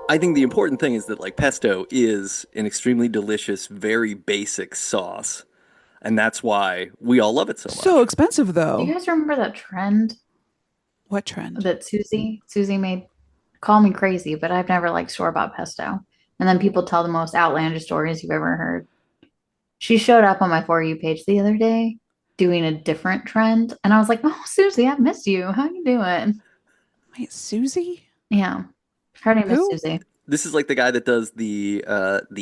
I think the important thing is that like pesto is an extremely delicious, very basic sauce, and that's why we all love it so So much. expensive Do you though. guys remember that trend What trend? that Susie made? Call me crazy, but I've never liked store-bought pesto. And then people tell the most outlandish stories you've ever heard. She showed up on my For You page the other day doing a different trend. And I was like, oh, Susie, I've missed you. How you doing? Wait, Susie? Yeah. Her name is Who? Susie. This is like the guy that does the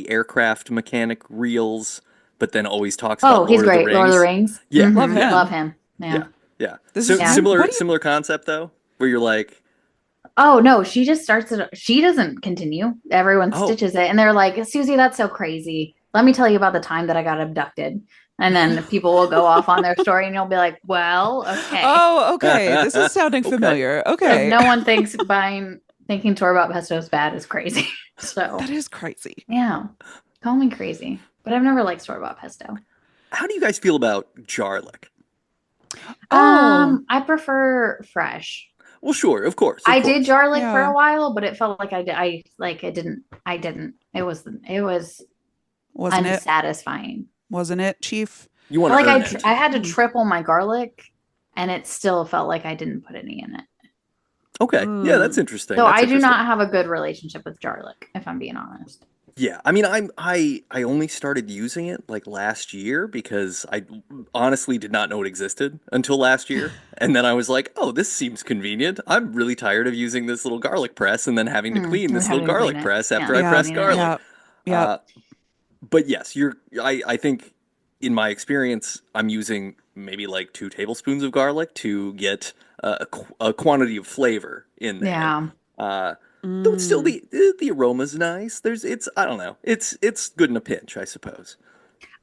aircraft mechanic reels, but then always talks about Oh, he's Lord of the great. Lord of the Rings. Rings. Yeah, Love yeah, Love him. him. Yeah. yeah, yeah. This So is Yeah. what similar do you similar concept though, where you're like, Oh no, she just starts it. She doesn't continue. Everyone oh, stitches it, and they're like, "Susie, that's so crazy. Let me tell you about the time that I got abducted." And then people will go off on their story, and you'll be like, "Well, okay," Oh, okay. This is sounding okay. familiar. because Okay. no one thinks thinking tour about pesto is bad is crazy. That So is crazy. yeah, call me crazy, but I've never liked store bought pesto. How do you guys feel about garlic? Oh, I prefer fresh. Well, sure, of I did course. garlic for yeah. a while, but it felt like I did. I like it didn't. I didn't. It was Wasn't it? unsatisfying. Wasn't it, Chief? You want to Like earn it. I had to Mm. triple my garlic, and it still felt like I didn't put any in it. Okay, yeah, that's Mm. interesting. So That's I do interesting. not have a good relationship with garlic, if I'm being honest. Yeah, I mean, I only started using it like last year because I honestly did not know it existed until last year, and then I was like, oh, this seems convenient. I'm really tired of using this little garlic press and then having to clean And this little having to clean garlic it. press Yeah, after I Yeah. press cleaning it. garlic. Yeah. Yeah. Uh, but yes, I think in my experience, I'm using maybe like 2 tablespoons of garlic to get a quantity of flavor in there. Yeah. Uh, though it's still Mm. the aroma's nice. It's I don't know. It's good in a pinch, I suppose.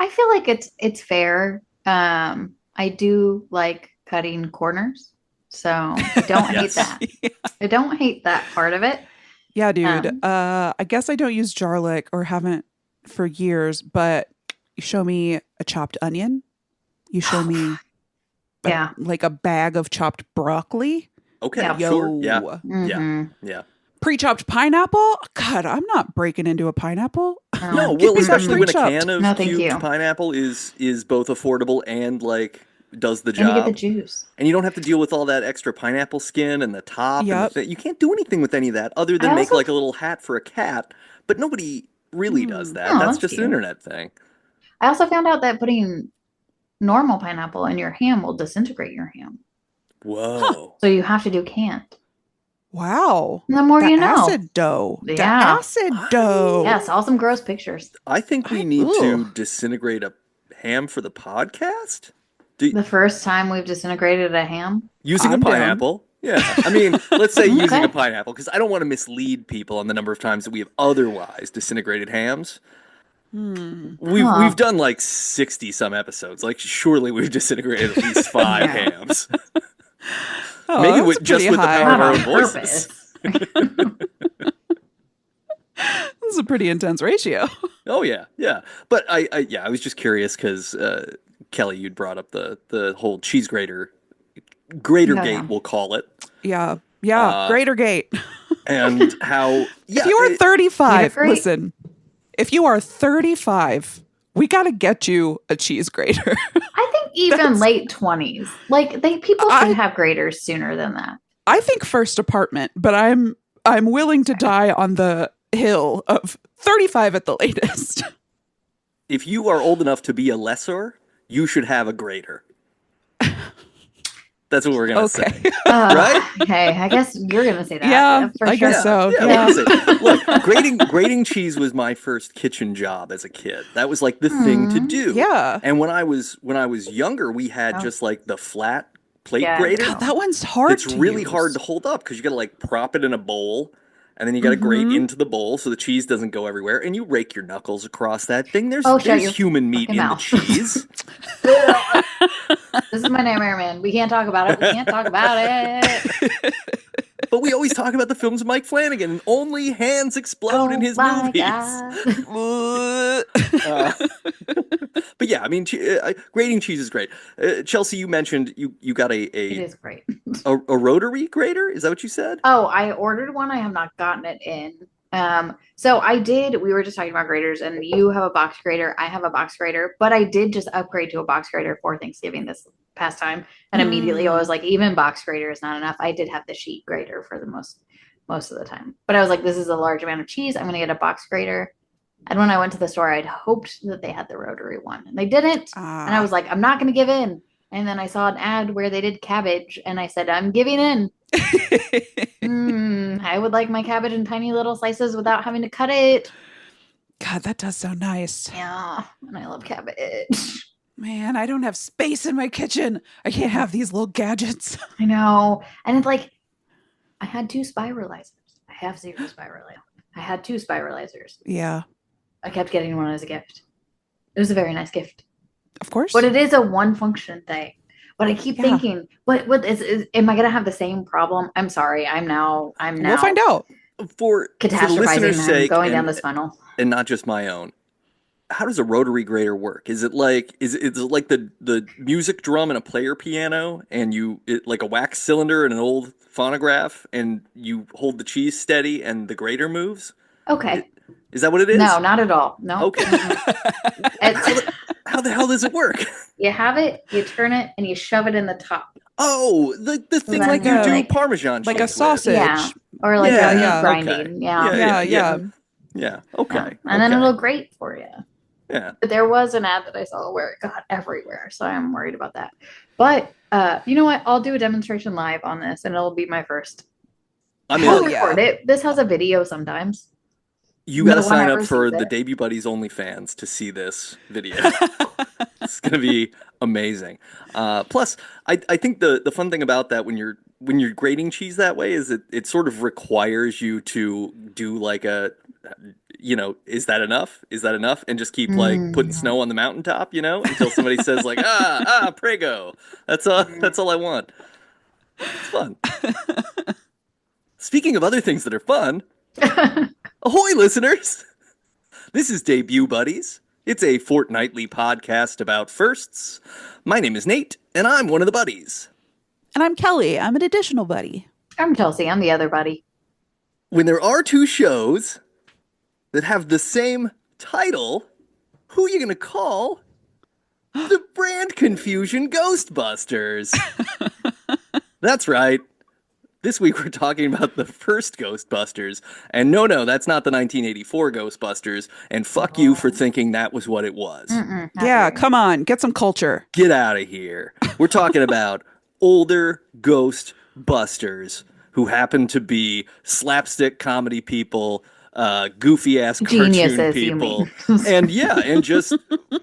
I feel like it's fair. I do like cutting corners, so I don't hate Yes. that. I don't hate that part of it. Yeah, dude. Um, I guess I don't use garlic or haven't for years, but you show me a chopped onion, you show oh me God, yeah. like a bag of chopped broccoli. Okay, Yeah. sure. Yeah. Yo. Yeah. Mm-hmm. Yeah. Pre-chopped pineapple? God, I'm not breaking into a pineapple. No, No. well, Give me that especially when a pre-chopped. can of No, thank cubed you. pineapple is both affordable and like does the And you get the job. juice. And you don't have to deal with all that extra pineapple skin and the top and the Yep. thing. You can't do anything with any of that other I than make also, like a little hat for a cat. But nobody really does Hmm. that. oh, That's that's just an cute. internet thing. I also found out that putting normal pineapple in your ham will disintegrate your ham. Huh. Whoa. So you have to do canned. Wow. And the more The you know. acid dough. The Yeah. acid Yeah, dough. saw some gross pictures. I think we I need to ooh. disintegrate a ham for the podcast. Do, The first time we've disintegrated a ham. using a I'm down. pineapple. Yeah. I mean, let's say using a Okay. pineapple because I don't want to mislead people on the number of times that we have otherwise disintegrated hams. Hmm. We've Huh. done like 60 some episodes. Like surely we've disintegrated at least 5 No, hams. Maybe Oh, that's pretty just with the power high. of not our on own voices. purpose. This is a pretty intense ratio. Oh yeah, yeah. But I was just curious because Kelly, you'd brought up the whole cheese grater Oh, gate, yeah. we'll call it, Yeah. Yeah. uh, Greater gate. and how If yeah, you are Gator 35, grate? listen, if you are 35, we got to get you a cheese grater. I think even That's, late 20s. Like people should I, have graders sooner than that. I think first apartment, but I'm willing to die on the hill of 35 at the latest. if you are old enough to be a lessor, you should have a grater. That's what we're gonna say, Okay. right? Okay, I guess you're gonna say that. Yeah, For I sure. guess Yeah, so. yeah. We're Yeah. gonna say, look, grating cheese was my first kitchen job as a kid. That was like the thing to Hmm. do. Yeah. And when I was younger, we had Oh, just like the flat plate yeah, God, grater no. that one's hard that's to really hard use. to hold up because you gotta like prop it in a bowl and then you gotta grate Mm-hmm. into the bowl so the cheese doesn't go everywhere and you rake your knuckles across that thing. There's Oh, shut there's your human meat fucking in the mouth. cheese. This is my nightmare, man. We can't talk about it. We can't talk about it. But we always talk about the films of Mike Flanagan and only hands explode in Oh his my movies. God. Uh, but yeah, I mean, grating cheese is great. Chelsea, you mentioned you got It is great. a rotary grater. Is that what you said? Oh, I ordered one. I have not gotten it in. So we were just talking about graders, and you have a box grader, I have a box grader, but I did just upgrade to a box grader for Thanksgiving this past time. And immediately I was like, even box grader is not enough. I did have the sheet grader for the most of the time. But I was like, this is a large amount of cheese. I'm gonna get a box grader. And when I went to the store, I'd hoped that they had the rotary one. And they didn't. And I was like, I'm not gonna give in. And then I saw an ad where they did cabbage, and I said, I'm giving in. I would like my cabbage in tiny little slices without having to cut it. God, that does sound nice. Yeah, and I love cabbage. Man, I don't have space in my kitchen. I can't have these little gadgets. I know. And it's like, I had 2 spiralizers. I have 0 spiralizers. I had 2 spiralizers. Yeah. I kept getting one as a gift. It was a very nice gift. Of course. But it is a one function thing. But I keep thinking, what am I gonna have the same problem? I'm sorry. I'm now We'll find out. For the catastrophizing listener's and sake, going down this funnel. and not just my own. How does a rotary grater work? Is it like the music drum in a player piano, and like a wax cylinder in an old phonograph, and you hold the cheese steady and the grater moves? Okay. Is that what it is? No, not at all. No. Okay. How the hell does it work? You have it, you turn it, and you shove it in the top. Oh, the thing Like like you do like- Parmesan Like cheese a sausage. Yeah. Or like Yeah, meat yeah, grinding. okay. Yeah. Yeah. with. Yeah, okay. Yeah. And then it'll grate for you. Yeah. But there was an ad that I saw where it got everywhere, so I'm worried about that. But you know what? I'll do a demonstration live on this, and it'll be my first. I mean, I'll record it. This has a video sometimes. you got to No one sign ever up for sees the it. Debut Buddies OnlyFans to see this video. It's gonna be amazing. Plus, I think the fun thing about that when you're grating cheese that way is it sort of requires you to do like a, is that enough? Is that enough? And just keep like putting snow on the mountaintop, until somebody says like prego. That's all I want. It's fun. Speaking of other things that are fun, ahoy, listeners! This is Debut Buddies. It's a fortnightly podcast about firsts. My name is Nate, and I'm one of the buddies. And I'm Kelly. I'm an additional buddy. I'm Chelsea. I'm the other buddy. When there are 2 shows that have the same title, who are you going to call the brand confusion Ghostbusters? That's right. This week we're talking about the first Ghostbusters. And no, that's not the 1984 Ghostbusters. And fuck you for thinking that was what it was. Yeah, come on. Get some culture. Get out of here. We're talking about older Ghostbusters who happen to be slapstick comedy people, goofy ass cartoon Geniuses, you people. mean. and just,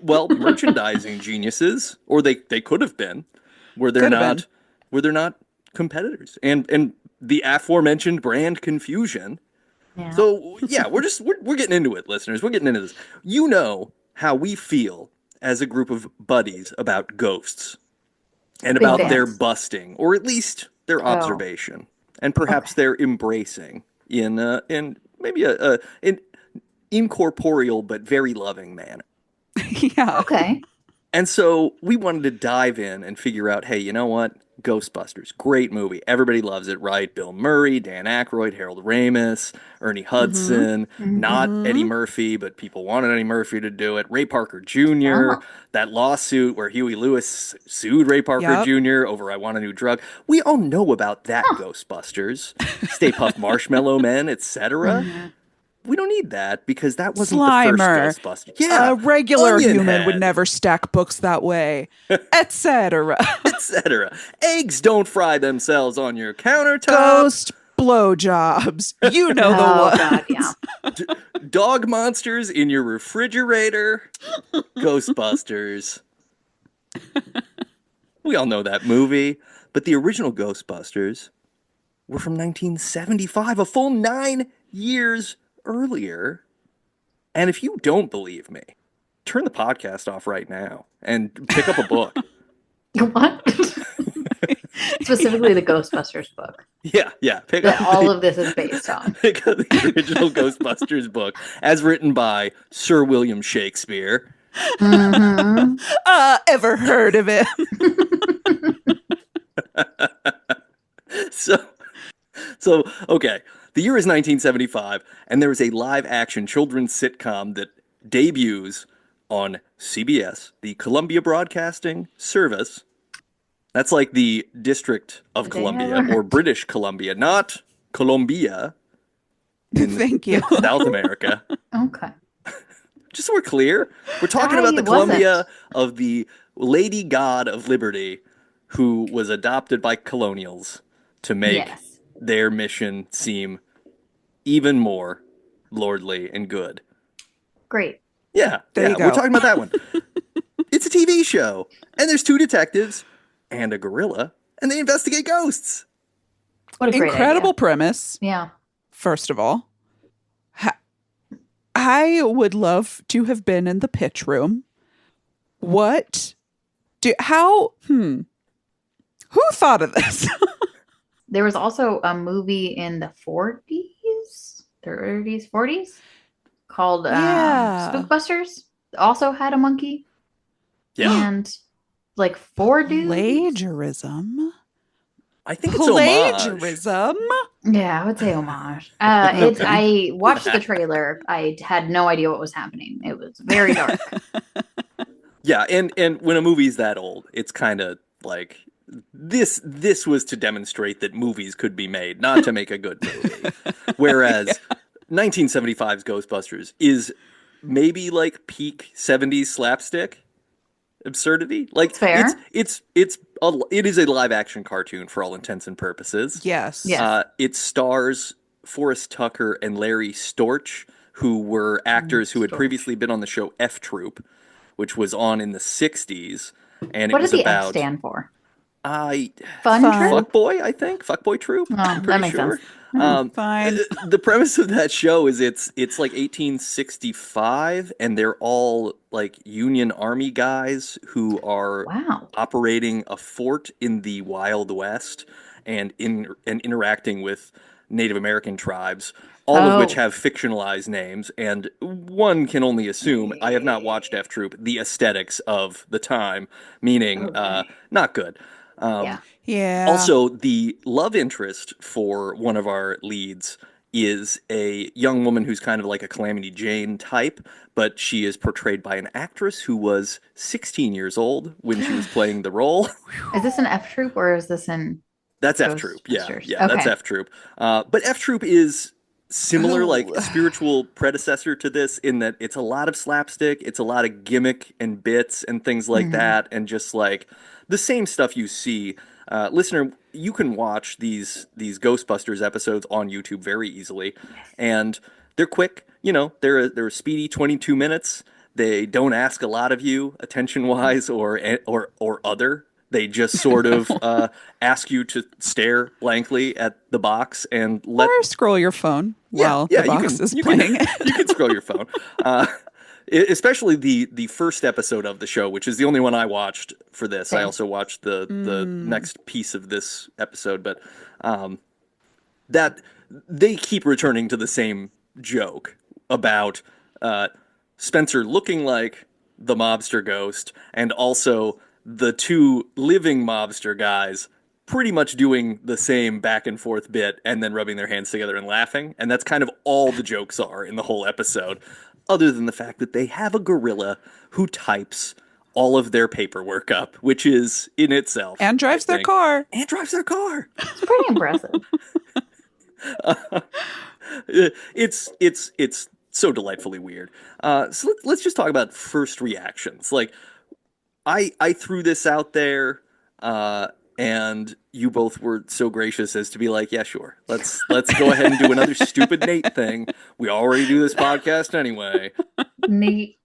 merchandising geniuses. Or they could have been. Where they're not competitors. And the aforementioned brand confusion. Yeah. So yeah, we're getting into it, listeners. We're getting into this. You know how we feel as a group of buddies about ghosts and Big about fans. their busting, or at least their observation, and perhaps their embracing in maybe an incorporeal but very loving manner. Yeah. Okay. And so we wanted to dive in and figure out, hey, you know what? Ghostbusters, great movie. Everybody loves it, right? Bill Murray, Dan Aykroyd, Harold Ramis, Ernie Hudson, not Eddie Murphy, but people wanted Eddie Murphy to do it. Ray Parker Jr., that lawsuit where Huey Lewis sued Ray Parker Jr. over I Want a New Drug. We all know about that Ghostbusters. Stay Puft Marshmallow Men, etc. We don't need that because that wasn't Slimer. the first Ghostbusters. Yeah, A regular Onion human Head. would never stack books that way, etc. etc. Eggs don't fry themselves on your countertop. Ghost blowjobs. You know the Oh one. God, yeah. Dog monsters in your refrigerator. Ghostbusters. We all know that movie. But the original Ghostbusters were from 1975, a full 9 years earlier. And if you don't believe me, turn the podcast off right now and pick up a book. What? Specifically the Ghostbusters book Yeah. Pick that up all of this is based on. pick up the original Ghostbusters book as written by Sir William Shakespeare. Ever heard of it? So okay. The year is 1975, and there is a live-action children's sitcom that debuts on CBS, the Columbia Broadcasting Service. That's like the District of They have Columbia, or learned. British Columbia, not Colombia in Thank you. South America. Okay. Just so we're clear, we're talking about the I wasn't. Columbia of the Lady God of Liberty, who was adopted by colonials to make Yes. their mission seem even more lordly and good. Great. Yeah, There you yeah, we're go. talking about that one. It's a TV show, and there's two detectives and a gorilla, and they investigate ghosts. What a great Incredible idea. premise, Yeah. first of all. I would love to have been in the pitch room. Who thought of this? There was also a movie in the 40s, 30s, 40s called Yeah. Spookbusters. Also had a monkey Yeah, and like four dudes. Plagiarism. I think it's homage. Plagiarism. Yeah, I would say homage. I watched the trailer. I had no idea what was happening. It was very dark. Yeah, and when a movie's that old, it's kind of like this was to demonstrate that movies could be made, not to make a good movie. Whereas 1975's Ghostbusters is maybe like peak 70s slapstick absurdity. Like It's fair. it is a live action cartoon for all intents and purposes. Yes. Yeah. It stars Forrest Tucker and Larry Storch, who were actors who had Storch. previously been on the show F Troop, which was on in the 60s, and it What was does the F about stand for? I Fun Fun. trip? Fuckboy, I think. Fuckboy Troop. Oh, I'm that pretty makes sure. sense. Hmm. Fine. The premise of that show is it's like 1865, and they're all like Union Army guys who are Wow. operating a fort in the Wild West and interacting with Native American tribes, all of which Oh. have fictionalized names, and one can only assume, I have not watched F Troop, the aesthetics of the time, meaning Okay. not good. Yeah. Yeah. Also, the love interest for one of our leads is a young woman who's kind of like a Calamity Jane type, but she is portrayed by an actress who was 16 years old when she was playing the role. Is this an F troop or is this in That's F Troop. Yeah, Ghostbusters? yeah, that's Okay. F Troop. But F Troop is similar, like Oh. a spiritual predecessor to this, in that it's a lot of slapstick, it's a lot of gimmick and bits and things like Mhm. that, and just like the same stuff you see. Listener, you can watch these Ghostbusters episodes on YouTube very easily, and they're quick. You know, they're a speedy 22 minutes. They don't ask a lot of you attention wise or other. They just sort of ask you to stare blankly at the box and let Or scroll your phone while the box is you playing. you can scroll your phone. Especially the first episode of the show, which is the only one I watched for this. I Same. also watched the next piece of this episode, but that they keep returning to the same joke about Spencer looking like the mobster ghost, and also the two living mobster guys pretty much doing the same back and forth bit and then rubbing their hands together and laughing. And that's kind of all the jokes are in the whole episode, other than the fact that they have a gorilla who types all of their paperwork up, which is in itself. And drives I their think- car. And drives their car. It's pretty impressive. It's so delightfully weird. So let's just talk about first reactions. Like, I threw this out there, and you both were so gracious as to be like, yeah, sure. Let's go ahead and do another stupid Nate thing. We already do this podcast anyway. Nate,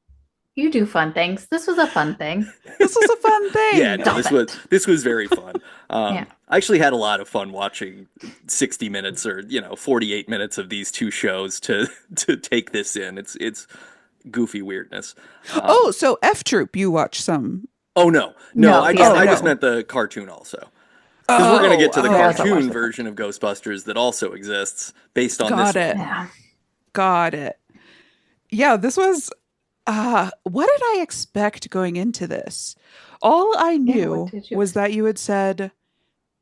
you do fun things. This was a fun thing. This was a fun thing. Yeah, no, Stop this was very fun. Yeah. I actually had a lot of fun watching 60 minutes or 48 minutes of these two shows to take this in. It's goofy weirdness. Oh, so F Troop, you watch some. Oh no, No, I the just, other I just one. meant the cartoon also. Because we're gonna get to the I also watched cartoon the version of Ghostbusters that also exists based on Got this it. one. Yeah. Got it. Yeah, this was. What did I expect going into this? All I knew what did you was that you had said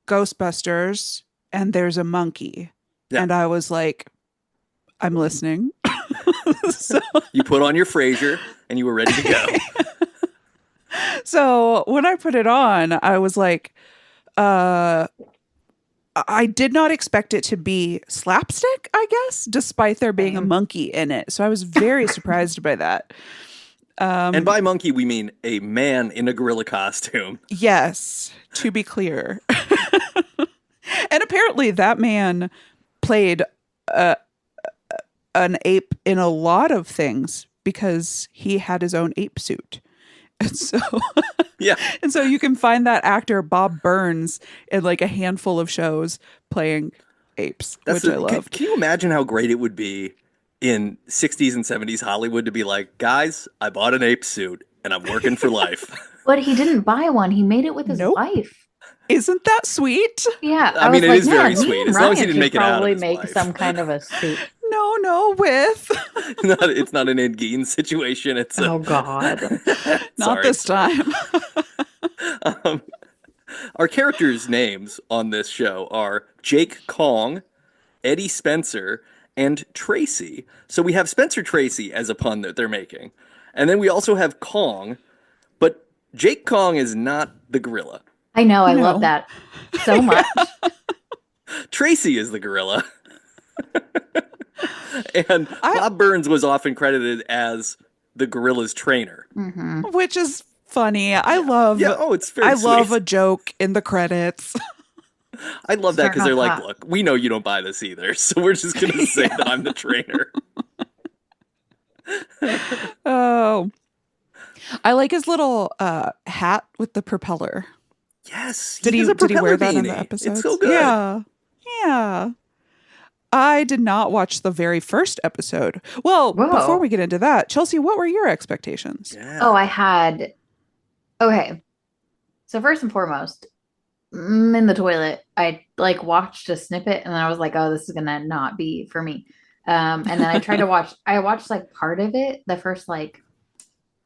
Ghostbusters and there's a monkey. Yeah. And I was like, I'm listening. so, You put on your Frasier and you were ready to go. so when I put it on, I was like, uh, I did not expect it to be slapstick, I guess, despite there being a Same. monkey in it. So I was very surprised by that. And by monkey, we mean a man in a gorilla costume. Yes, to be clear. And apparently that man played an ape in a lot of things because he had his own ape suit. And so Yeah. and so you can find that actor Bob Burns in like a handful of shows playing apes, which I loved. Can you imagine how great it would be in 60s and 70s Hollywood to be like, guys, I bought an ape suit and I'm working for life. But he didn't buy one. He made it with his Nope. wife. Isn't that sweet? Yeah, I mean, was it like, is very man, sweet, and as long as he Ryan didn't make should it out of probably his make wife. some kind of a suit. No, with. It's not an Ed Gein situation. It's Oh God. Not Sorry. this time. Our characters' names on this show are Jake Kong, Eddie Spencer, and Tracy. So we have Spencer Tracy as a pun that they're making. And then we also have Kong, but Jake Kong is not the gorilla. I know, I No. love that so much. Tracy is the gorilla. And Bob Burns was often credited as the gorilla's trainer. Hmm. Which is funny. I love It's very I sweet. love a joke in the credits. I love that because Starting they're off like, hot. look, we know you don't buy this either, so we're just going to say that I'm the trainer. Oh. I like his little hat with the propeller. Yes. Did he has a wear propeller that in the beanie. episode? It's so good. Yeah. Yeah. I did not watch the very first episode. Well, Whoa. before we get into that, Chelsea, what were your expectations? Yeah. Oh, I had. Okay. So first and foremost, in the toilet, I like watched a snippet and then I was like, oh, this is gonna not be for me. And then I tried to watch. I watched like part of it, the first like,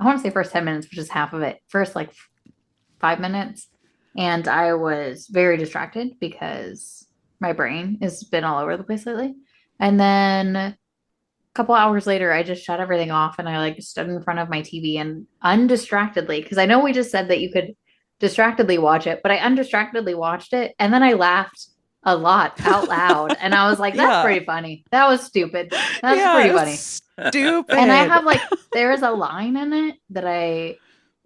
I want to say first 10 minutes, which is half of it. First like 5 minutes, and I was very distracted because my brain has been all over the place lately. And then a couple hours later, I just shut everything off and I like stood in front of my TV and undistractedly, because I know we just said that you could distractedly watch it, but I undistractedly watched it and then I laughed a lot out loud and I was like, that's Yeah. pretty funny. That was stupid. That's Yeah, pretty it was funny. Stupid. And I have like, there is a line in it that I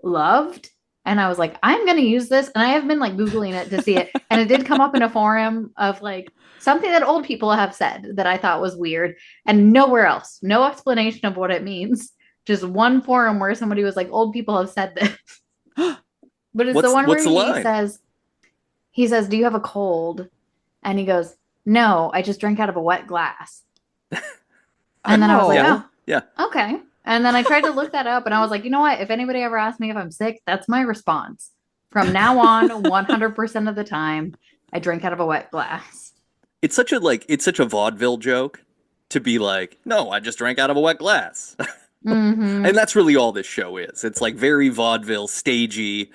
loved. And I was like, I'm going to use this. And I have been like Googling it to see it. And it did come up in a forum of like something that old people have said that I thought was weird. And nowhere else, no explanation of what it means. Just one forum where somebody was like, old people have said this. But it's the one where what's the line? he says, do you have a cold? And he goes, no, I just drank out of a wet glass. And then I was like, Yeah. oh, Yeah. okay. And then I tried to look that up and I was like, you know what? If anybody ever asks me if I'm sick, that's my response. From now on, 100% of the time, I drink out of a wet glass. It's such a vaudeville joke to be like, no, I just drank out of a wet glass. Mm-hmm. And that's really all this show is. It's like very vaudeville, stagey.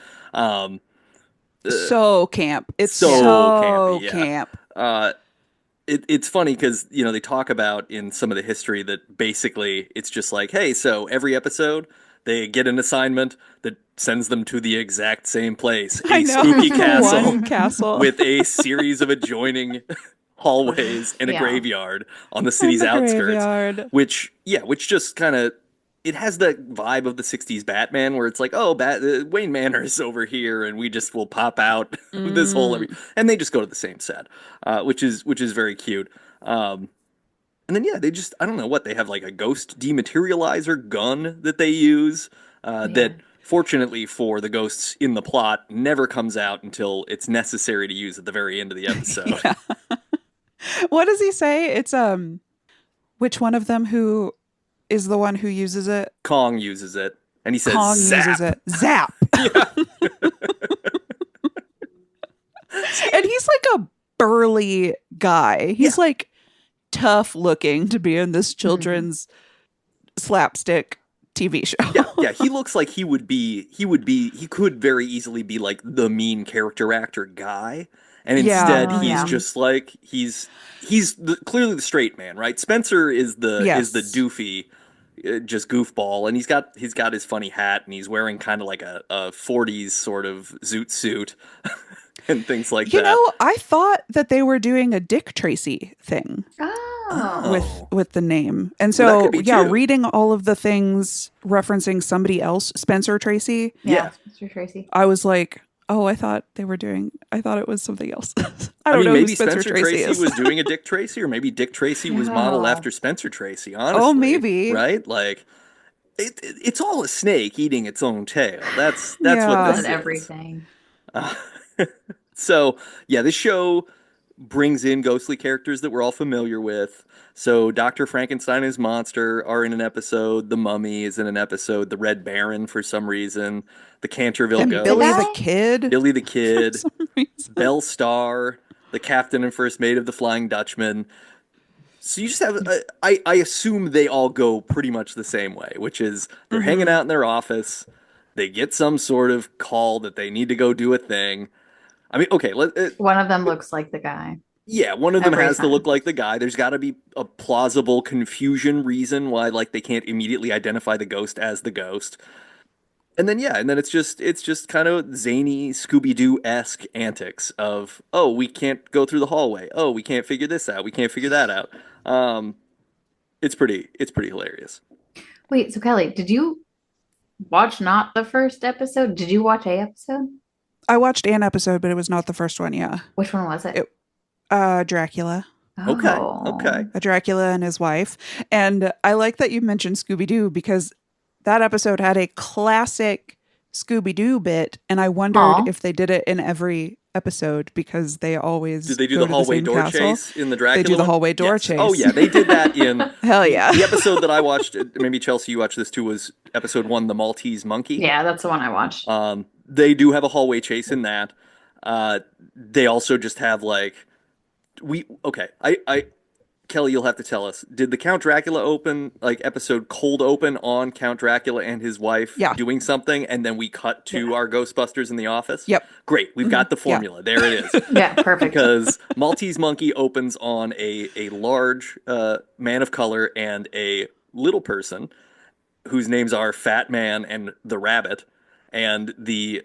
So camp. It's So so campy, yeah. camp. It's funny because, they talk about in some of the history that basically it's just like, hey, so every episode they get an assignment that sends them to the exact same place, I a know. spooky castle One castle. with a series of adjoining hallways and a Yeah. graveyard on the In city's the outskirts. graveyard. Which just kind of, it has the vibe of the 60s Batman where it's like, oh, Wayne Manor is over here and we just will pop out this whole, and they just go to the same set, which is very cute. And then, they just, I don't know what, they have like a ghost De-Materializer gun that they use that fortunately for the ghosts in the plot never comes out until it's necessary to use at the very end of the episode. Yeah. What does he say? It's which one of them who is the one who uses it? Kong uses it and he says, Kong zap. uses it. Zap. And he's like a burly guy. He's like tough looking to be in this children's slapstick TV show. Yeah, he looks like he could very easily be like the mean character actor guy, and Yeah. instead he's yeah. just like clearly the straight man, right? Spencer is the Yes. doofy, just goofball, and he's got his funny hat, and he's wearing kind of like a 40s sort of zoot suit and things like You that. know, I thought that they were doing a Dick Tracy thing Oh. with the name. And Well, that so, could be yeah, too. reading all of the things referencing somebody else, Spencer Tracy, Yeah. Mr. Tracy. I was like, oh, I thought it was something else. I I don't mean, know who maybe Spencer Tracy is. was doing a Dick Tracy, or maybe Dick Tracy was modeled No. after Spencer Tracy. Honestly, Oh, maybe. right? Like, it's all a snake eating its own tail. That's what Yeah. this Does is. everything. Uh, so yeah, this show brings in ghostly characters that we're all familiar with. So Dr. Frankenstein and his monster are in an episode. The Mummy is in an episode. The Red Baron for some reason. The Canterville And Ghost. Billy the guy? Kid. Billy the For Kid. some reason. Belle Starr. The captain and first mate of the Flying Dutchman. So you just have, I assume they all go pretty much the same way, which is they're hanging out in their office. They get some sort of call that they need to go do a thing. I mean, okay, One of them looks like the guy. yeah, one of them Every has to time. look like the guy. There's got to be a plausible confusion reason why, like, they can't immediately identify the ghost as the ghost. And then yeah, and then it's just kind of zany Scooby-Doo-esque antics of, oh, we can't go through the hallway. Oh, we can't figure this out. We can't figure that out. It's pretty hilarious. Wait, so Kelly, did you watch not the first episode? Did you watch a episode? I watched an episode, but it was not the first one. Yeah. Which one was it? Dracula. Okay, Oh. okay. A Dracula and his wife. And I like that you mentioned Scooby-Doo because that episode had a classic Scooby-Doo bit, and I wondered Aw. if they did it in every episode because they always Did they do go the to hallway same door castle. chase in the Dracula They do the one? hallway door Yes. chase. Oh yeah, they did that in Hell yeah. the episode that I watched. Maybe Chelsea, you watched this too. Was episode 1, the Maltese monkey? Yeah, that's the one I watched. They do have a hallway chase in that. They also just have like I Kelly, you'll have to tell us. Did the Count Dracula open like episode cold open on Count Dracula and his wife Yeah. doing something, and then we cut to our Ghostbusters in the office? Yep. Great, we've got the Yeah. formula. There it is. Yeah, perfect. Because Maltese Monkey opens on a large man of color and a little person whose names are Fat Man and the Rabbit, and the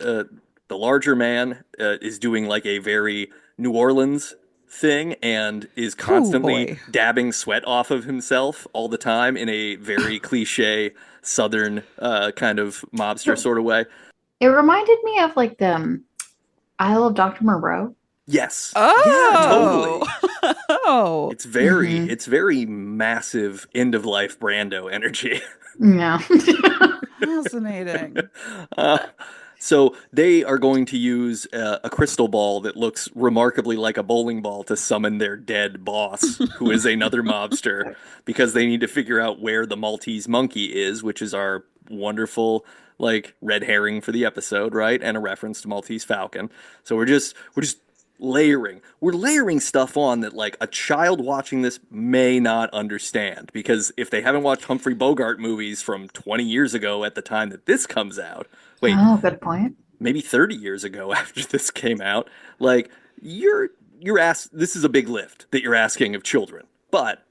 larger man is doing like a very New Orleans thing and is constantly boy. dabbing sweat off of himself all the time in a very cliche Southern kind of mobster sort of way. It reminded me of like the Isle of Dr. Moreau. Yes. Oh. Yeah, totally. Oh. It's very massive end of life Brando energy. Yeah. Fascinating. So they are going to use a crystal ball that looks remarkably like a bowling ball to summon their dead boss, who is another mobster, because they need to figure out where the Maltese monkey is, which is our wonderful like red herring for the episode, right? And a reference to Maltese Falcon. So we're just layering. We're layering stuff on that like a child watching this may not understand, because if they haven't watched Humphrey Bogart movies from 20 years ago at the time that this comes out, wait, Oh, good point. maybe 30 years ago after this came out, like you're this is a big lift that you're asking of children. But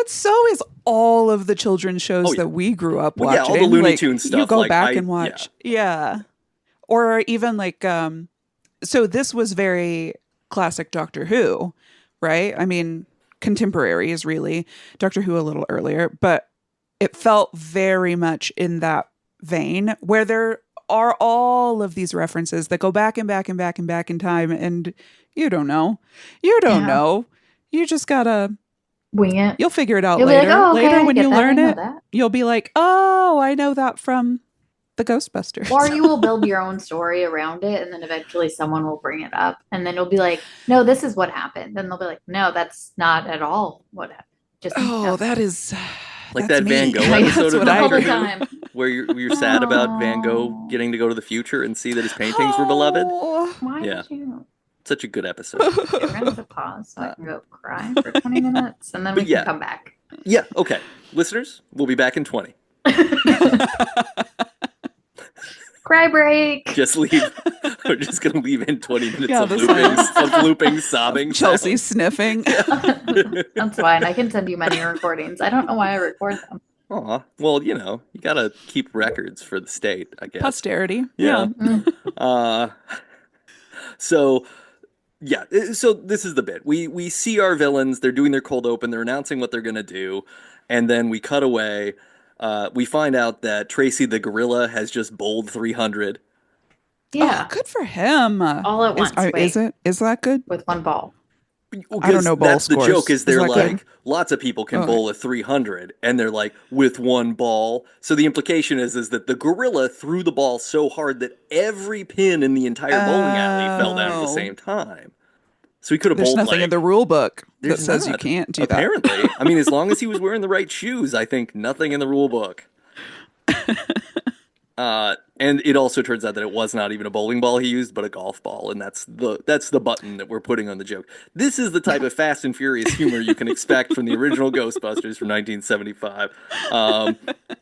so is all of the children's shows Oh, yeah. that we grew up Well, yeah, watching. all the Looney Like, Tunes You stuff, go like, back I- and watch. Yeah. Or even like so this was very classic Doctor Who, right? I mean, contemporaries really. Doctor Who a little earlier, but it felt very much in that vein where there are all of these references that go back and back and back and back in time, and you don't know. You don't Yeah. know. You just gotta Wing it. you'll figure it out You'll be later. like, oh, okay, Later I when get you that, I learn know it, that. you'll be like, "Oh, I know that from the Ghostbusters." Or you will build your own story around it, and then eventually someone will bring it up, and then you'll be like, "No, this is what happened." Then they'll be like, "No, that's not at all what happened." Just Oh, that is Like that's that Van me. Gogh That's episode of what I all Doctor the Who, time. where you're sad about Van Gogh getting to go to the future and see that his paintings were beloved. Oh. Why Yeah. did you? Such a good episode. Okay, we're gonna have to pause so I can go cry for 20 minutes, and then we But yeah. can come back. Yeah, okay. Listeners, we'll be back in 20. Cry break. Just leave. We're just gonna leave in 20 minutes Yeah, of this looping, is- sobbing. Chelsea sounds. sniffing. That's fine. I can send you many recordings. I don't know why I record them. Aw, well, you gotta keep records for the state, I guess. Posterity. Yeah. Mm. Uh, so yeah, so this is the bit. We see our villains. They're doing their cold open. They're announcing what they're gonna do, and then we cut away. We find out that Tracy the gorilla has just bowled 300. Yeah. Oh, good for him. All at once. Is Wait. it? Is that good? With one ball. I don't know bowl That's the scores. joke. Is they're that like good? lots of people can Okay. bowl a 300, and they're like with one ball. So the implication is that the gorilla threw the ball so hard that every pin in the entire bowling alley fell down at the Oh. same time. So he could have There's bowled nothing like in the rule book that there's says you not, can't do apparently. I mean, as long as he was wearing the right shoes, I think nothing in the rule book. And it also turns out that it was not even a bowling ball he used, but a golf ball, and that's the button that we're putting on the joke. This is the type of Fast and Furious humor you can expect from the original Ghostbusters from 1975.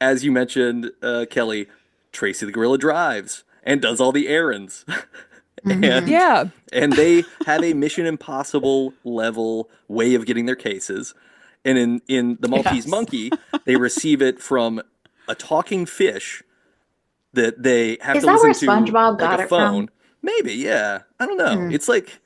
As you mentioned, Kelly, Tracy the Gorilla drives and does all the errands. Mhm. And, Yeah. and they have a Mission Impossible level way of getting their cases. And in the Maltese Yes. Monkey, they receive it from a talking fish that they have Is to that where listen to SpongeBob like got a it phone. from? Maybe, yeah. I don't know. Hmm. It's like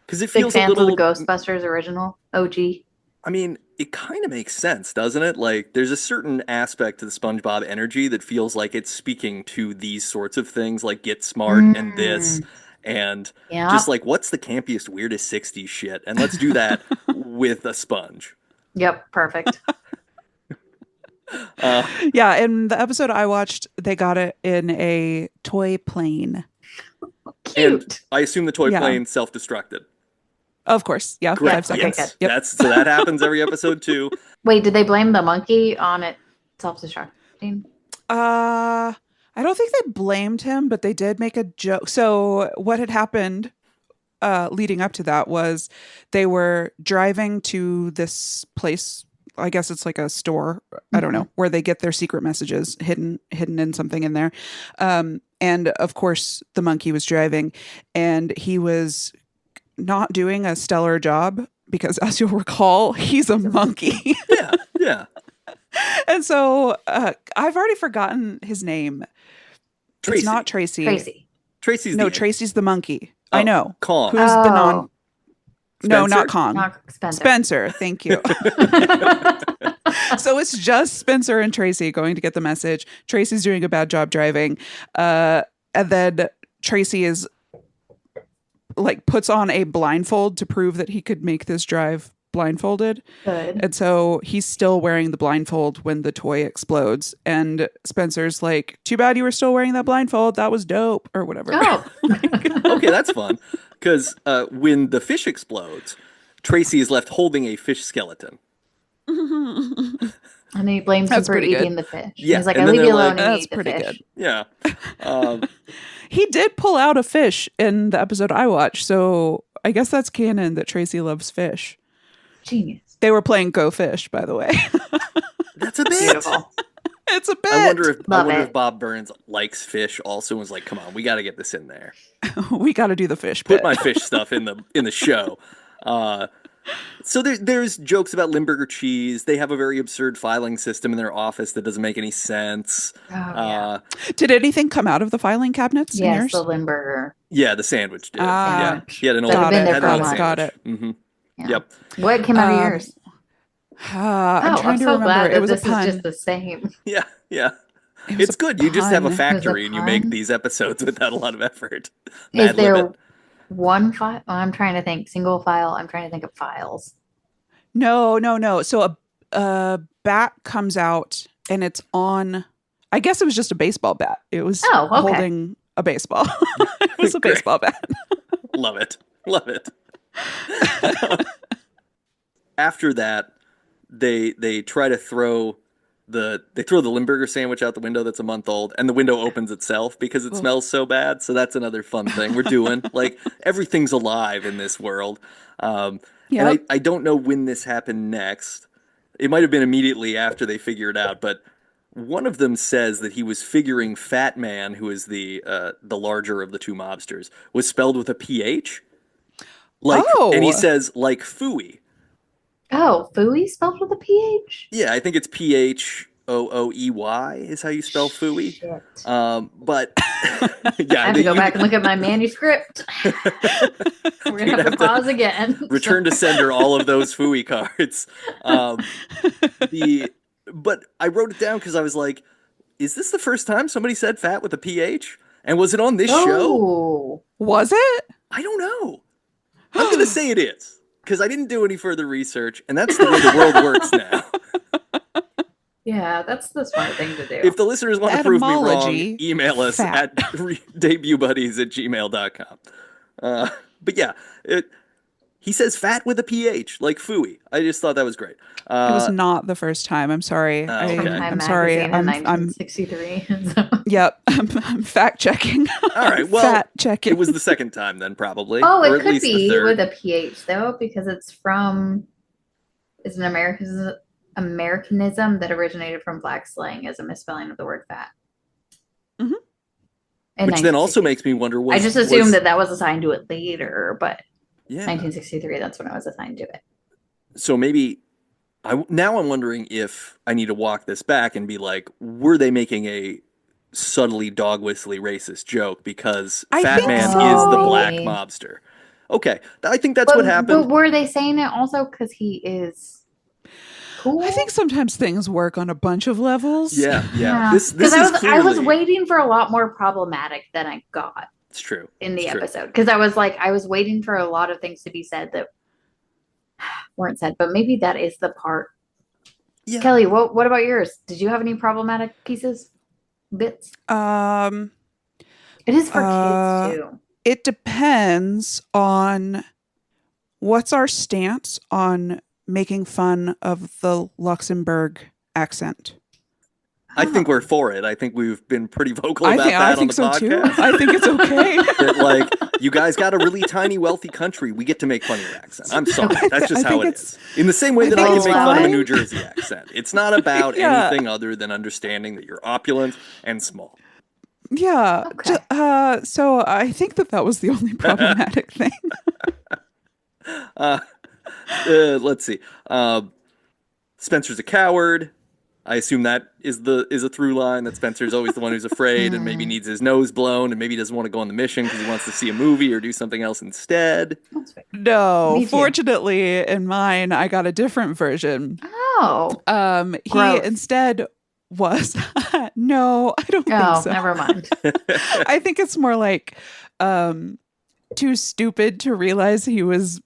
because it Big feels a fans little. of the Ghostbusters original OG. I mean, it kind of makes sense, doesn't it? Like, there's a certain aspect to the SpongeBob energy that feels like it's speaking to these sorts of things, like Get Smart and this, and Yeah. just like what's the campiest, weirdest '60s shit, and let's do that with a sponge. Yep. Perfect. Yeah. In the episode I watched, they got it in a toy plane. And Cute. I assume the toy Yeah. plane self-destructed. Of course. Yeah. Great. 5 seconds. Okay, good. Yep. That's so that happens every episode too. Wait, did they blame the monkey on it self-destructing? I don't think they blamed him, but they did make a joke. So what had happened leading up to that was they were driving to this place. I guess it's like a store. I don't know, where they get their secret messages hidden in something in there. And of course, the monkey was driving, and he was not doing a stellar job because, as you'll recall, he's a monkey. Yeah, yeah. And so I've already forgotten his name. Tracy. It's not Tracy. Tracy. Tracy's No, the Tracy's the monkey. I Oh, know. Kong. Who's the non? No, Spencer? not Kong. Not Spencer. Spencer. Thank you. So it's just Spencer and Tracy going to get the message. Tracy's doing a bad job driving. And then Tracy is like puts on a blindfold to prove that he could make this drive blindfolded. Good. And so he's still wearing the blindfold when the toy explodes. And Spencer's like, too bad you were still wearing that blindfold. That was dope, or whatever. Oh. Okay, that's fun. Because when the fish explodes, Tracy is left holding a fish skeleton. And he blames him That's for pretty good. eating the fish. Yeah, He's like, and I then leave they're you alone like, and "That's eat the pretty fish. good." Yeah. He did pull out a fish in the episode I watched. So I guess that's canon that Tracy loves fish. Genius. They were playing Go Fish, by the way. That's a bit. Beautiful. It's a bit. I wonder Love if it. Bob Burns likes fish also and was like, come on, we got to get this in there. We got to do the fish Put bit. my fish stuff in the show. So there's jokes about Limburger cheese. They have a very absurd filing system in their office that doesn't make any sense. Oh, yeah. Did anything come out of the filing cabinets in Yes, yours? the Limburger. Yeah, the sandwich did. Ah. Yeah, he had an old That had been there had for a an old while. Got sandwich. Mm-hmm. Yeah. Yep. What came out of Um, yours? I'm trying to so remember. glad It that was a this pun. is just the same. Yeah, yeah. It was It's a good. You just have a pun. factory and you make pun. these episodes without a lot of effort. Is Mad there Lib it. one file? I'm trying to think. Single file. I'm trying to think of files. No. So a bat comes out and it's on. I guess it was just a baseball bat. It was Oh, okay. holding a baseball. It was a Great. baseball bat. Love it. Love it. After that, they try to throw the Limburger sandwich out the window that's a month old, and the window opens itself because it smells so bad. So that's another fun thing we're doing. Like everything's alive in this world. And Yep. I don't know when this happened next. It might have been immediately after they figure it out, but one of them says that he was figuring Fat Man, who is the larger of the two mobsters, was spelled with a PH. Like, and he Oh, says like Fooey. Oh, Fooey spelled with a PH? Yeah, I think it's Phooey is how you spell Fooey. Shit. But I yeah, have to go back and look at my manuscript. We're gonna you'd have to pause again. return to sender all of those Fooey cards. The but I wrote it down because I was like, is this the first time somebody said fat with a PH? And was it on this show? Oh, was it? I don't know. I'm gonna say it is because I didn't do any further research, and that's the way the world works now. yeah, that's the smart thing to do. If the listeners want to prove me wrong, Etymology, email us fat. at debutbuddies@gmail.com. But yeah, he says fat with a PH, like Fooey. I just thought that was great. It was not the first time. I'm sorry. Okay. From Time I'm sorry. Magazine in 1963. So. Yep. I'm fact checking. All right, well, Fat checking. it was the second time then, probably. Oh, or it at could least the be third. with a PH though, because it's an Americanism that originated from black slang as a misspelling of the word fat. Mhm. In Which then also 1963. makes me wonder. I just assumed that was assigned to it later, but Yeah. 1963, that's when I was assigned to it. So maybe now I'm wondering if I need to walk this back and be like, were they making a subtly dog whistly racist joke because I Fat think Man so. is the black Maybe. mobster? Okay, I think that's But, what but happened. were they saying it also because he is cool? I think sometimes things work on a bunch of levels. Yeah. This Because is I was clearly waiting for a lot more problematic than I got it's true in the It's true. episode. Because I was waiting for a lot of things to be said that weren't said, but maybe that is the part. Yeah. Kelly, what about yours? Did you have any problematic bits? Um, It is for kids too. it depends on what's our stance on making fun of the Luxembourg accent. I think we're for it. I think we've been pretty vocal I about think that on think the so podcast. too. I think it's okay. That like you guys got a really tiny wealthy country. We get to make fun of your accent. I'm sorry. That's just I how think it it's- is. In the same way I that I think can it's make fun of a fine. New Jersey accent. It's not about Yeah. anything other than understanding that you're opulent and small. Yeah. Okay. So I think that was the only problematic thing. Let's see. Spencer's a coward. I assume that is a through line that Spencer's always the one who's afraid and maybe needs his nose blown and maybe doesn't want to go on the mission because he wants to see a movie or do something else instead. That's fair. No, Me too. fortunately, in mine, I got a different version. Oh. He Gross. instead was no, I don't Oh, think so. never mind. I think it's more like too stupid to realize he was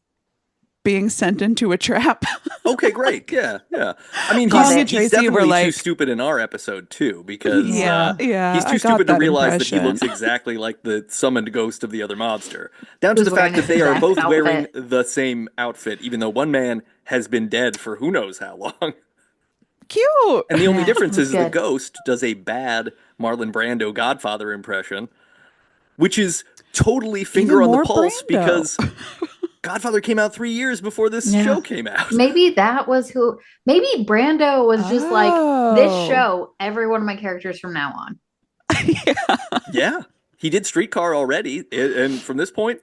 being sent into a trap. Okay, great. Yeah. I mean, Love he's it. Tracy definitely were too like- stupid in our episode too because yeah. he's I too got stupid to that realize that he impression. looks exactly like the summoned ghost of the other mobster. Down to Who's the fact wearing that his they are exact both wearing outfit. the same outfit, even though one man has been dead for who knows how long. Cute. And the only Yeah, difference that's is the good. ghost does a bad Marlon Brando Godfather impression, which is totally finger Even on the more pulse Brando. because Godfather came out 3 years before this Yeah. show came out. Maybe that was who. Maybe Brando was just like this Oh. show. Every one of my characters from now on. Yeah, he did Streetcar already, and from this point,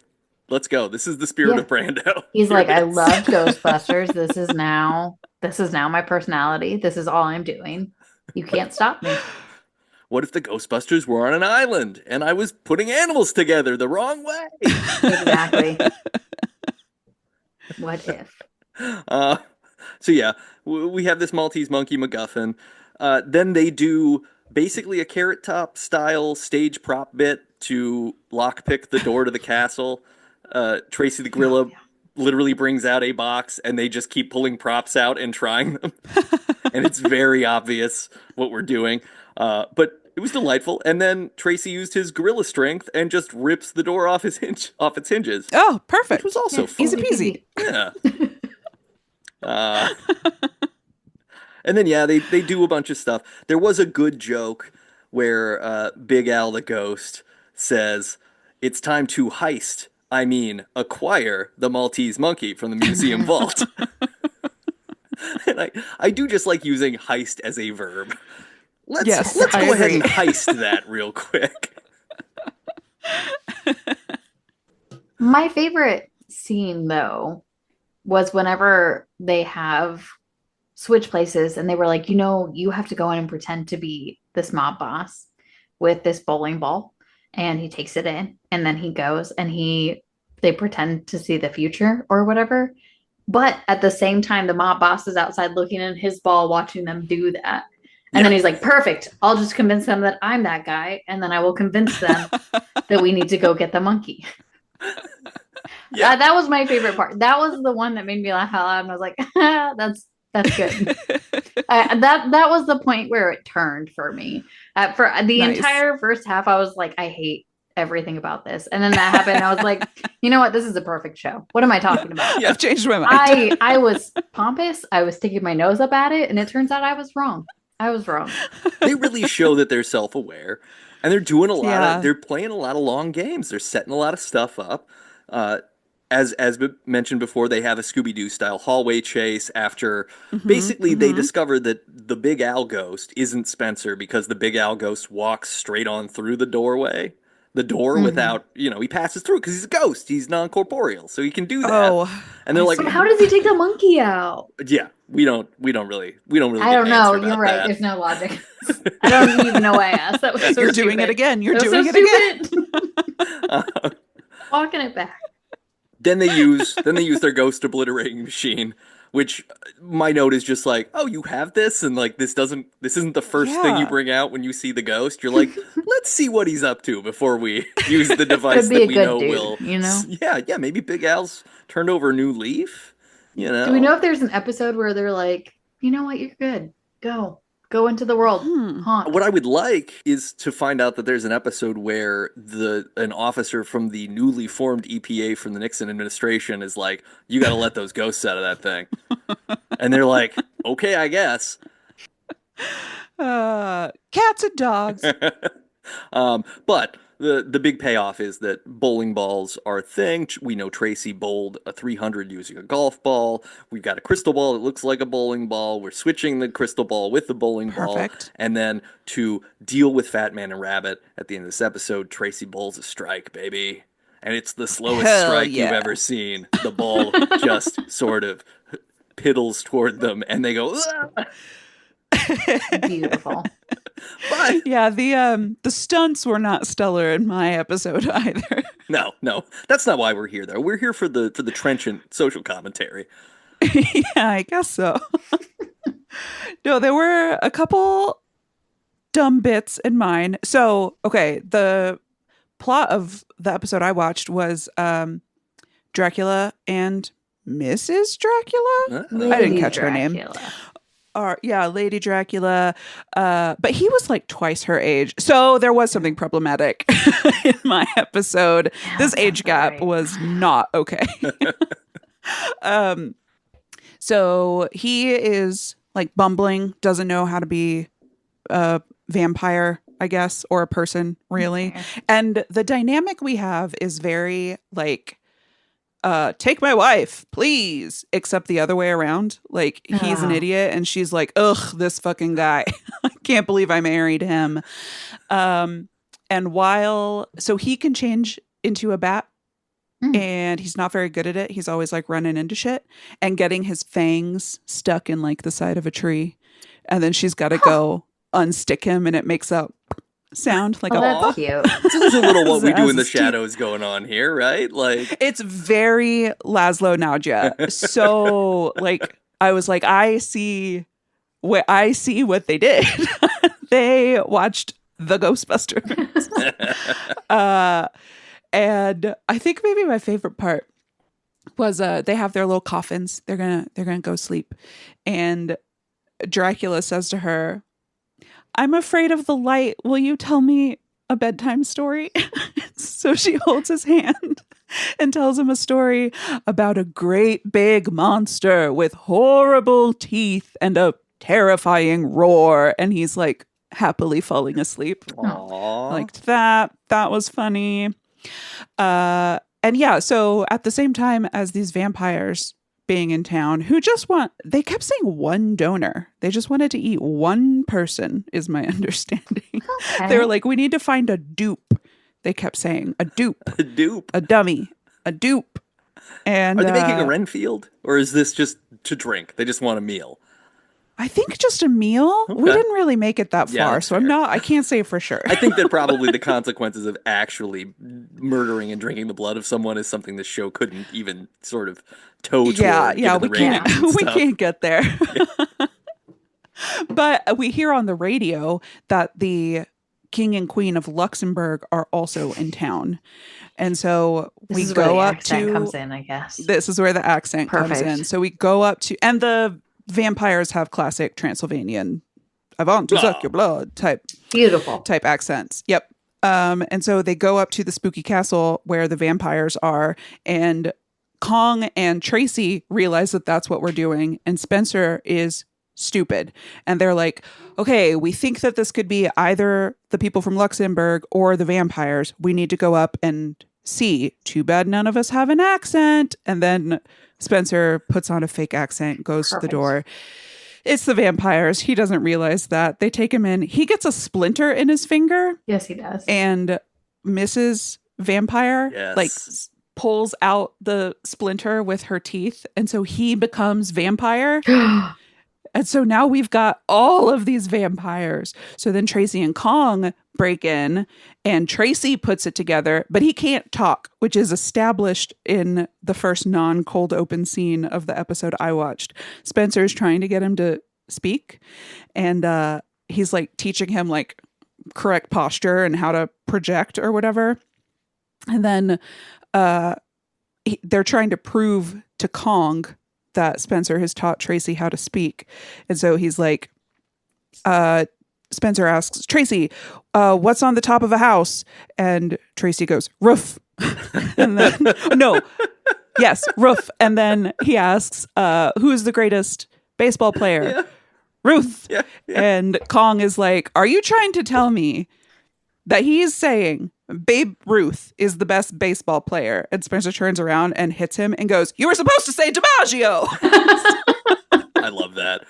let's go. This is the spirit Yeah. of Brando. He's Here like, it I is. love Ghostbusters. This is now my personality. This is all I'm doing. You can't stop me. What if the Ghostbusters were on an island and I was putting animals together the wrong way? Exactly. What if? So yeah, we have this Maltese monkey MacGuffin. Then they do basically a Carrot Top style stage prop bit to lockpick the door to the castle. Tracy the Gorilla literally brings out a box and they just keep pulling props out and trying them. And it's very obvious what we're doing. But it was delightful. And then Tracy used his gorilla strength and just rips the door off its hinges. Oh, perfect. Which was also fun. Easy peasy. Yeah. And then they do a bunch of stuff. There was a good joke where Big Al the ghost says, "It's time to heist. I mean, acquire the Maltese monkey from the museum vault." And I do just like using heist as a verb. Let's Yes, let's I go ahead agree. and heist that real quick. My favorite scene, though, was whenever they have switch places and they were like, you have to go in and pretend to be this mob boss with this bowling ball. And he takes it in and then he goes and they pretend to see the future or whatever. But at the same time, the mob boss is outside looking at his ball, watching them do that. And Yeah. then he's like, perfect. I'll just convince them that I'm that guy. And then I will convince them that we need to go get the monkey. Yeah. That was my favorite part. That was the one that made me laugh out loud. And I was like, that's good. That was the point where it turned for me. For the Nice. entire first half, I was like, I hate everything about this. And then that happened. And I was like, you know what? This is a perfect show. What am I talking about? I've changed my mind. I was pompous. I was sticking my nose up at it. And it turns out I was wrong. I was wrong. They really show that they're self-aware, and they're doing a lot Yeah. they're playing a lot of long games. They're setting a lot of stuff up. As mentioned before, they have a Scooby-Doo style hallway chase after basically they discover that the Big Al ghost isn't Spencer because the Big Al ghost walks straight on through the door without, he passes through because he's a ghost. He's non-corporeal, so he can do that. Oh, And they're like, But how does he take the monkey out? yeah, we don't really I don't get an know. answer You're about right. that. There's no logic. I don't even know why I asked. That was so you're doing it stupid. again. You're That was doing so it again. stupid. Walking it back. Then they use their ghost obliterating machine, which my note is just like, oh, you have this, and like this isn't the first thing you Yeah. bring out when you see the ghost. You're like, let's see what he's up to before we use the device Could be that a we good know dude, will. Yeah, maybe Big Al's turned over a new leaf. Do we know if there's an episode where they're like, you know what, you're good. Go into the world. Haunt. What I would like is to find out that there's an episode where an officer from the newly formed EPA from the Nixon administration is like, you got to let those ghosts out of that thing. And they're like, okay, I guess. Cats and dogs. But the big payoff is that bowling balls are a thing. We know Tracy bowled a 300 using a golf ball. We've got a crystal ball that looks like a bowling ball. We're switching the crystal ball with the bowling ball. Perfect. And then to deal with Fat Man and Rabbit at the end of this episode, Tracy bowls a strike, baby. And it's the slowest Hell strike yeah. you've ever seen. The ball just sort of piddles toward them, and they go, "Ah!" Beautiful. Bye. Yeah, the stunts were not stellar in my episode either. No, that's not why we're here, though. We're here for the trenchant social commentary. Yeah, I guess so. No, there were a couple dumb bits in mine. So, okay, the plot of the episode I watched was Dracula and Mrs. Dracula. I didn't catch her name. Lady Dracula. But he was like twice her age. So there was something problematic in my episode. This age gap right. was not okay. So he is like bumbling, doesn't know how to be a vampire, I guess, or a person, really. Okay. And the dynamic we have is very like, take my wife, please. Except the other way around. Like, he's an idiot, and she's like, ugh, this fucking guy. I can't believe I married him. And so he can change into a bat, and he's not very good at it. He's always like running into shit and getting his fangs stuck in like the side of a tree. And then she's got to go unstick him, and it makes a sound like That's cute. This is a little what we do in the As Steve- shadows going on here, right? Like, It's very Laszlo Nadia. So like I was like, I see what they did. They watched the Ghostbusters. And I think maybe my favorite part was they have their little coffins. They're gonna go sleep. And Dracula says to her, I'm afraid of the light. Will you tell me a bedtime story? So she holds his hand and tells him a story about a great big monster with horrible teeth and a terrifying roar. And he's like happily falling asleep. aww. I liked that. That was funny. And yeah, so at the same time as these vampires being in town who they kept saying one donor. They just wanted to eat one person, is my understanding. Okay. They were like, we need to find a dupe. They kept saying a dupe, A dupe. a dummy, a dupe. And Are they making a Renfield? Or is this just to drink? They just want a meal. I think just a meal. We Okay. didn't really make it that Yeah, far, that's so fair. I can't say for sure. I think that probably the consequences of actually murdering and drinking the blood of someone is something this show couldn't even sort of toe toward. yeah, given we the can't ratings and we stuff. can't get there. But we hear on the radio that the King and Queen of Luxembourg are also in town. And so This we is where go the up accent to comes in, I guess. this is where the accent comes Perfect. in. So we go up to, and the vampires have classic Transylvanian I want to suck your blood Beautiful. type accents. Yep. And so they go up to the spooky castle where the vampires are, and Kong and Tracy realize that that's what we're doing, and Spencer is stupid. And they're like, okay, we think that this could be either the people from Luxembourg or the vampires. We need to go up and see. Too bad none of us have an accent. And then Spencer puts on a fake accent, goes to the Perfect. door. It's the vampires. He doesn't realize that. They take him in. He gets a splinter in his finger, Yes, he does. and Mrs. Vampire Yes. pulls out the splinter with her teeth, and so he becomes vampire. And so now we've got all of these vampires. So then Tracy and Kong break in, and Tracy puts it together, but he can't talk, which is established in the first non-cold open scene of the episode I watched. Spencer's trying to get him to speak, and he's like teaching him like correct posture and how to project or whatever. And then they're trying to prove to Kong that Spencer has taught Tracy how to speak. And so he's like, Spencer asks, Tracy, what's on the top of a house? And Tracy goes, roof. And then, no, yes, roof. And then he asks, who is the greatest baseball player? Yeah. Ruth. Yeah. And Kong is like, are you trying to tell me that he's saying Babe Ruth is the best baseball player? And Spencer turns around and hits him and goes, you were supposed to say DiMaggio. I love that.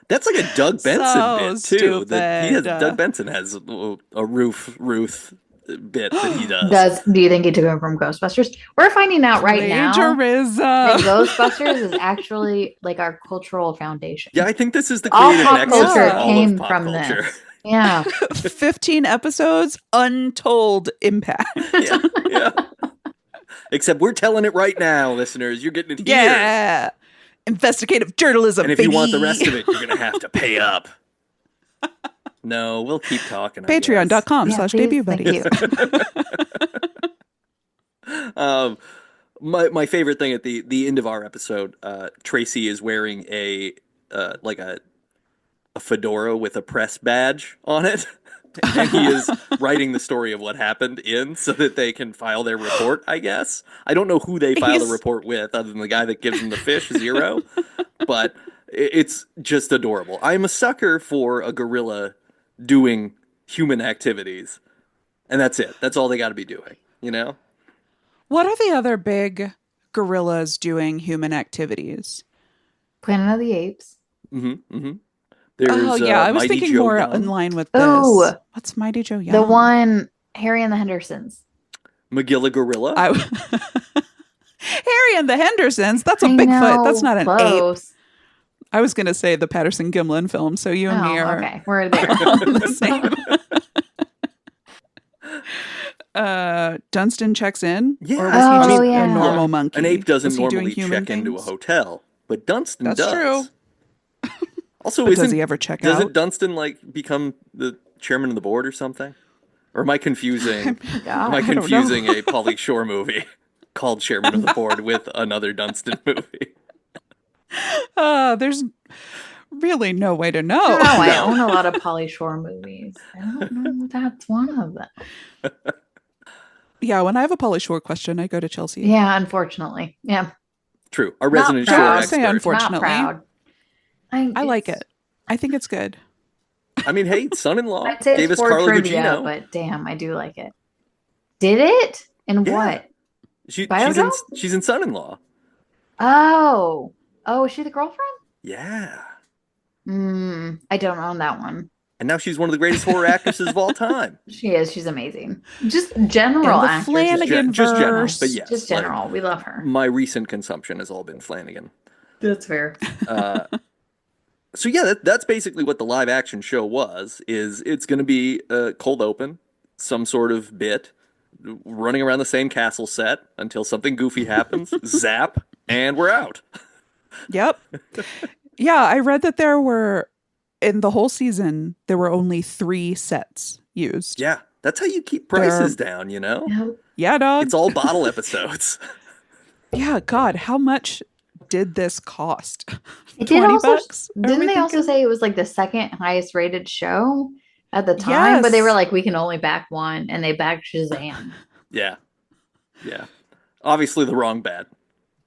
That's like a Doug Benson So bit too. stupid. Doug Benson has a Ruth bit that he does. Do you think he took him from Ghostbusters? We're finding out right now that Plagiarism. Ghostbusters is actually like our cultural foundation. Yeah, I think this is the All creative pop nexus culture for all came of pop from culture. this. Yeah. 15 episodes, untold impact. Yeah, yeah. Except we're telling it right now, listeners. You're getting it here. Yeah. Investigative journalism. And if you want the rest of it, you're going to have to pay up. No, we'll keep talking. Patreon.com Yeah, slash please, debut thank buddy. you. My favorite thing at the end of our episode, Tracy is wearing a fedora with a press badge on it. And he is writing the story of what happened so that they can file their report, I guess. I don't know who they file the report with other than the guy that gives them the fish, Zero. But it's just adorable. I'm a sucker for a gorilla doing human activities. And that's it. That's all they got to be doing, you know? What are the other big gorillas doing human activities? Planet of the Apes. Mm-hmm, mm-hmm. There's, I was Mighty thinking Joe more Young. in line with this. Ooh. What's Mighty Joe Young? The one, Harry and the Hendersons. Magilla Gorilla. Harry and the Hendersons. That's a I Bigfoot. know, That's not an ape. close. I was going to say the Patterson Gimlin film. So you and me Oh, are okay. We're there. on the same. Dunstan checks in. Yeah. Or was he just yeah. a normal monkey? An ape doesn't Was he doing normally human check into a things? hotel, but Dunstan That's does. true. Also, But does he ever check out? Doesn't Dunstan become the chairman of the board or something? Or am I confusing? God. Am I don't know. confusing a Pauly Shore movie called Chairman of the Board with another Dunstan movie? There's really no way to know. Oh, I own a lot of Pauly Shore movies. I don't know if that's one of them. Yeah, when I have a Pauly Shore question, I go to Chelsea. Yeah, unfortunately. Yeah. True. Our resident proud. Shore I'll say expert. unfortunately. Not proud. I like it. I think it's good. I mean, hey, son-in-law I'd say gave it's us for Carla trivia, Gugino. but damn, I do like it. Did it? And Yeah. what? She's in Biodome? Son-in-Law. Oh. Oh, is she the girlfriend? Yeah. I don't own that one. And now she's one of the greatest horror actresses of all time. She is. She's amazing. Just general And the actors. Flanagan Just general. verse. But yes. Just like, general. We love her. my recent consumption has all been Flanagan. That's fair. So yeah, that's basically what the live action show was. Is it's going to be a cold open, some sort of bit, running around the same castle set until something goofy happens, zap, and we're out. Yep. Yeah, I read that there were, in the whole season, there were only 3 sets used. Yeah, that's how you keep prices down, you know? Nope. Yeah, dog. It's all bottle episodes. Yeah, God, how much did this cost? It did also, $20? Are didn't we they also thinking? say it was like the second highest rated show at the time? But they were Yes. like, we can only back one, and they backed Shazam. Yeah. Yeah. Obviously the wrong bet.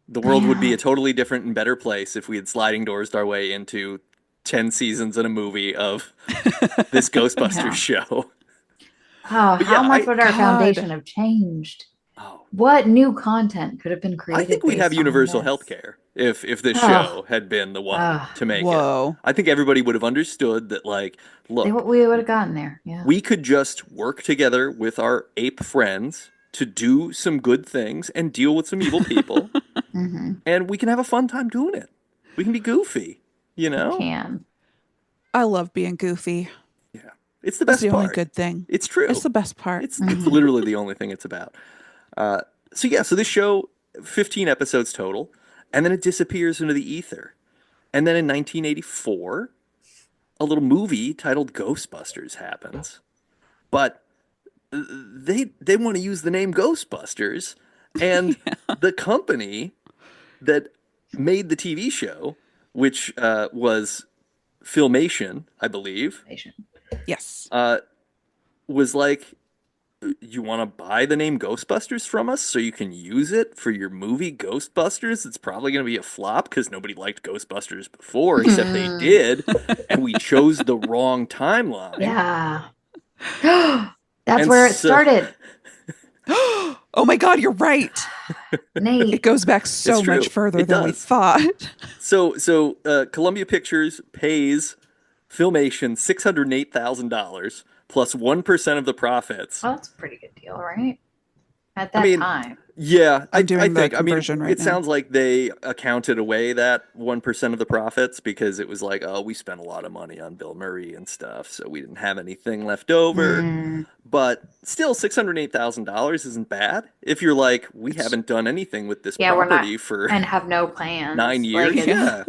The world would be a totally different and better place if we had sliding doorsed our way into 10 seasons and a movie of this Ghostbusters show. Oh, But how yeah, much would our God. foundation have changed? Oh, What new content could have been created? I think we'd have based on universal this? health care if this Ugh. show had been the one Ugh. to make it. Whoa. I think everybody would have understood that, like, look, We would have gotten there. Yeah. we could just work together with our ape friends to do some good things and deal with some evil people, and we can have a fun time doing it. We can be goofy, you know? Can. I love being goofy. Yeah. It's the That's best the part. only good thing. It's true. It's the best part. It's literally the only thing it's about. So this show, 15 episodes total, and then it disappears into the ether. And then in 1984, a little movie titled Ghostbusters happens. But they want to use the name Ghostbusters, and the company that made the TV show, which was Filmation, I believe, Yes. was like, you want to buy the name Ghostbusters from us so you can use it for your movie Ghostbusters? It's probably going to be a flop because nobody liked Ghostbusters before, except they did, and we chose the wrong timeline. Yeah. That's And where it so- started. Oh my God, you're right. Nate. It goes back so It's true. much further It than we does. thought. So Columbia Pictures pays Filmation $608,000 plus 1% of the profits. Well, that's a pretty good deal, right? At that I mean, time. Yeah, I'm doing the think. conversion right it now. sounds like they accounted away that 1% of the profits because it was like, oh, we spent a lot of money on Bill Murray and stuff, so we didn't have anything left over. But still, $608,000 isn't bad. If you're like, we haven't done anything with this Yeah, we're not, property for and have no plans. 9 years. Like, Yeah,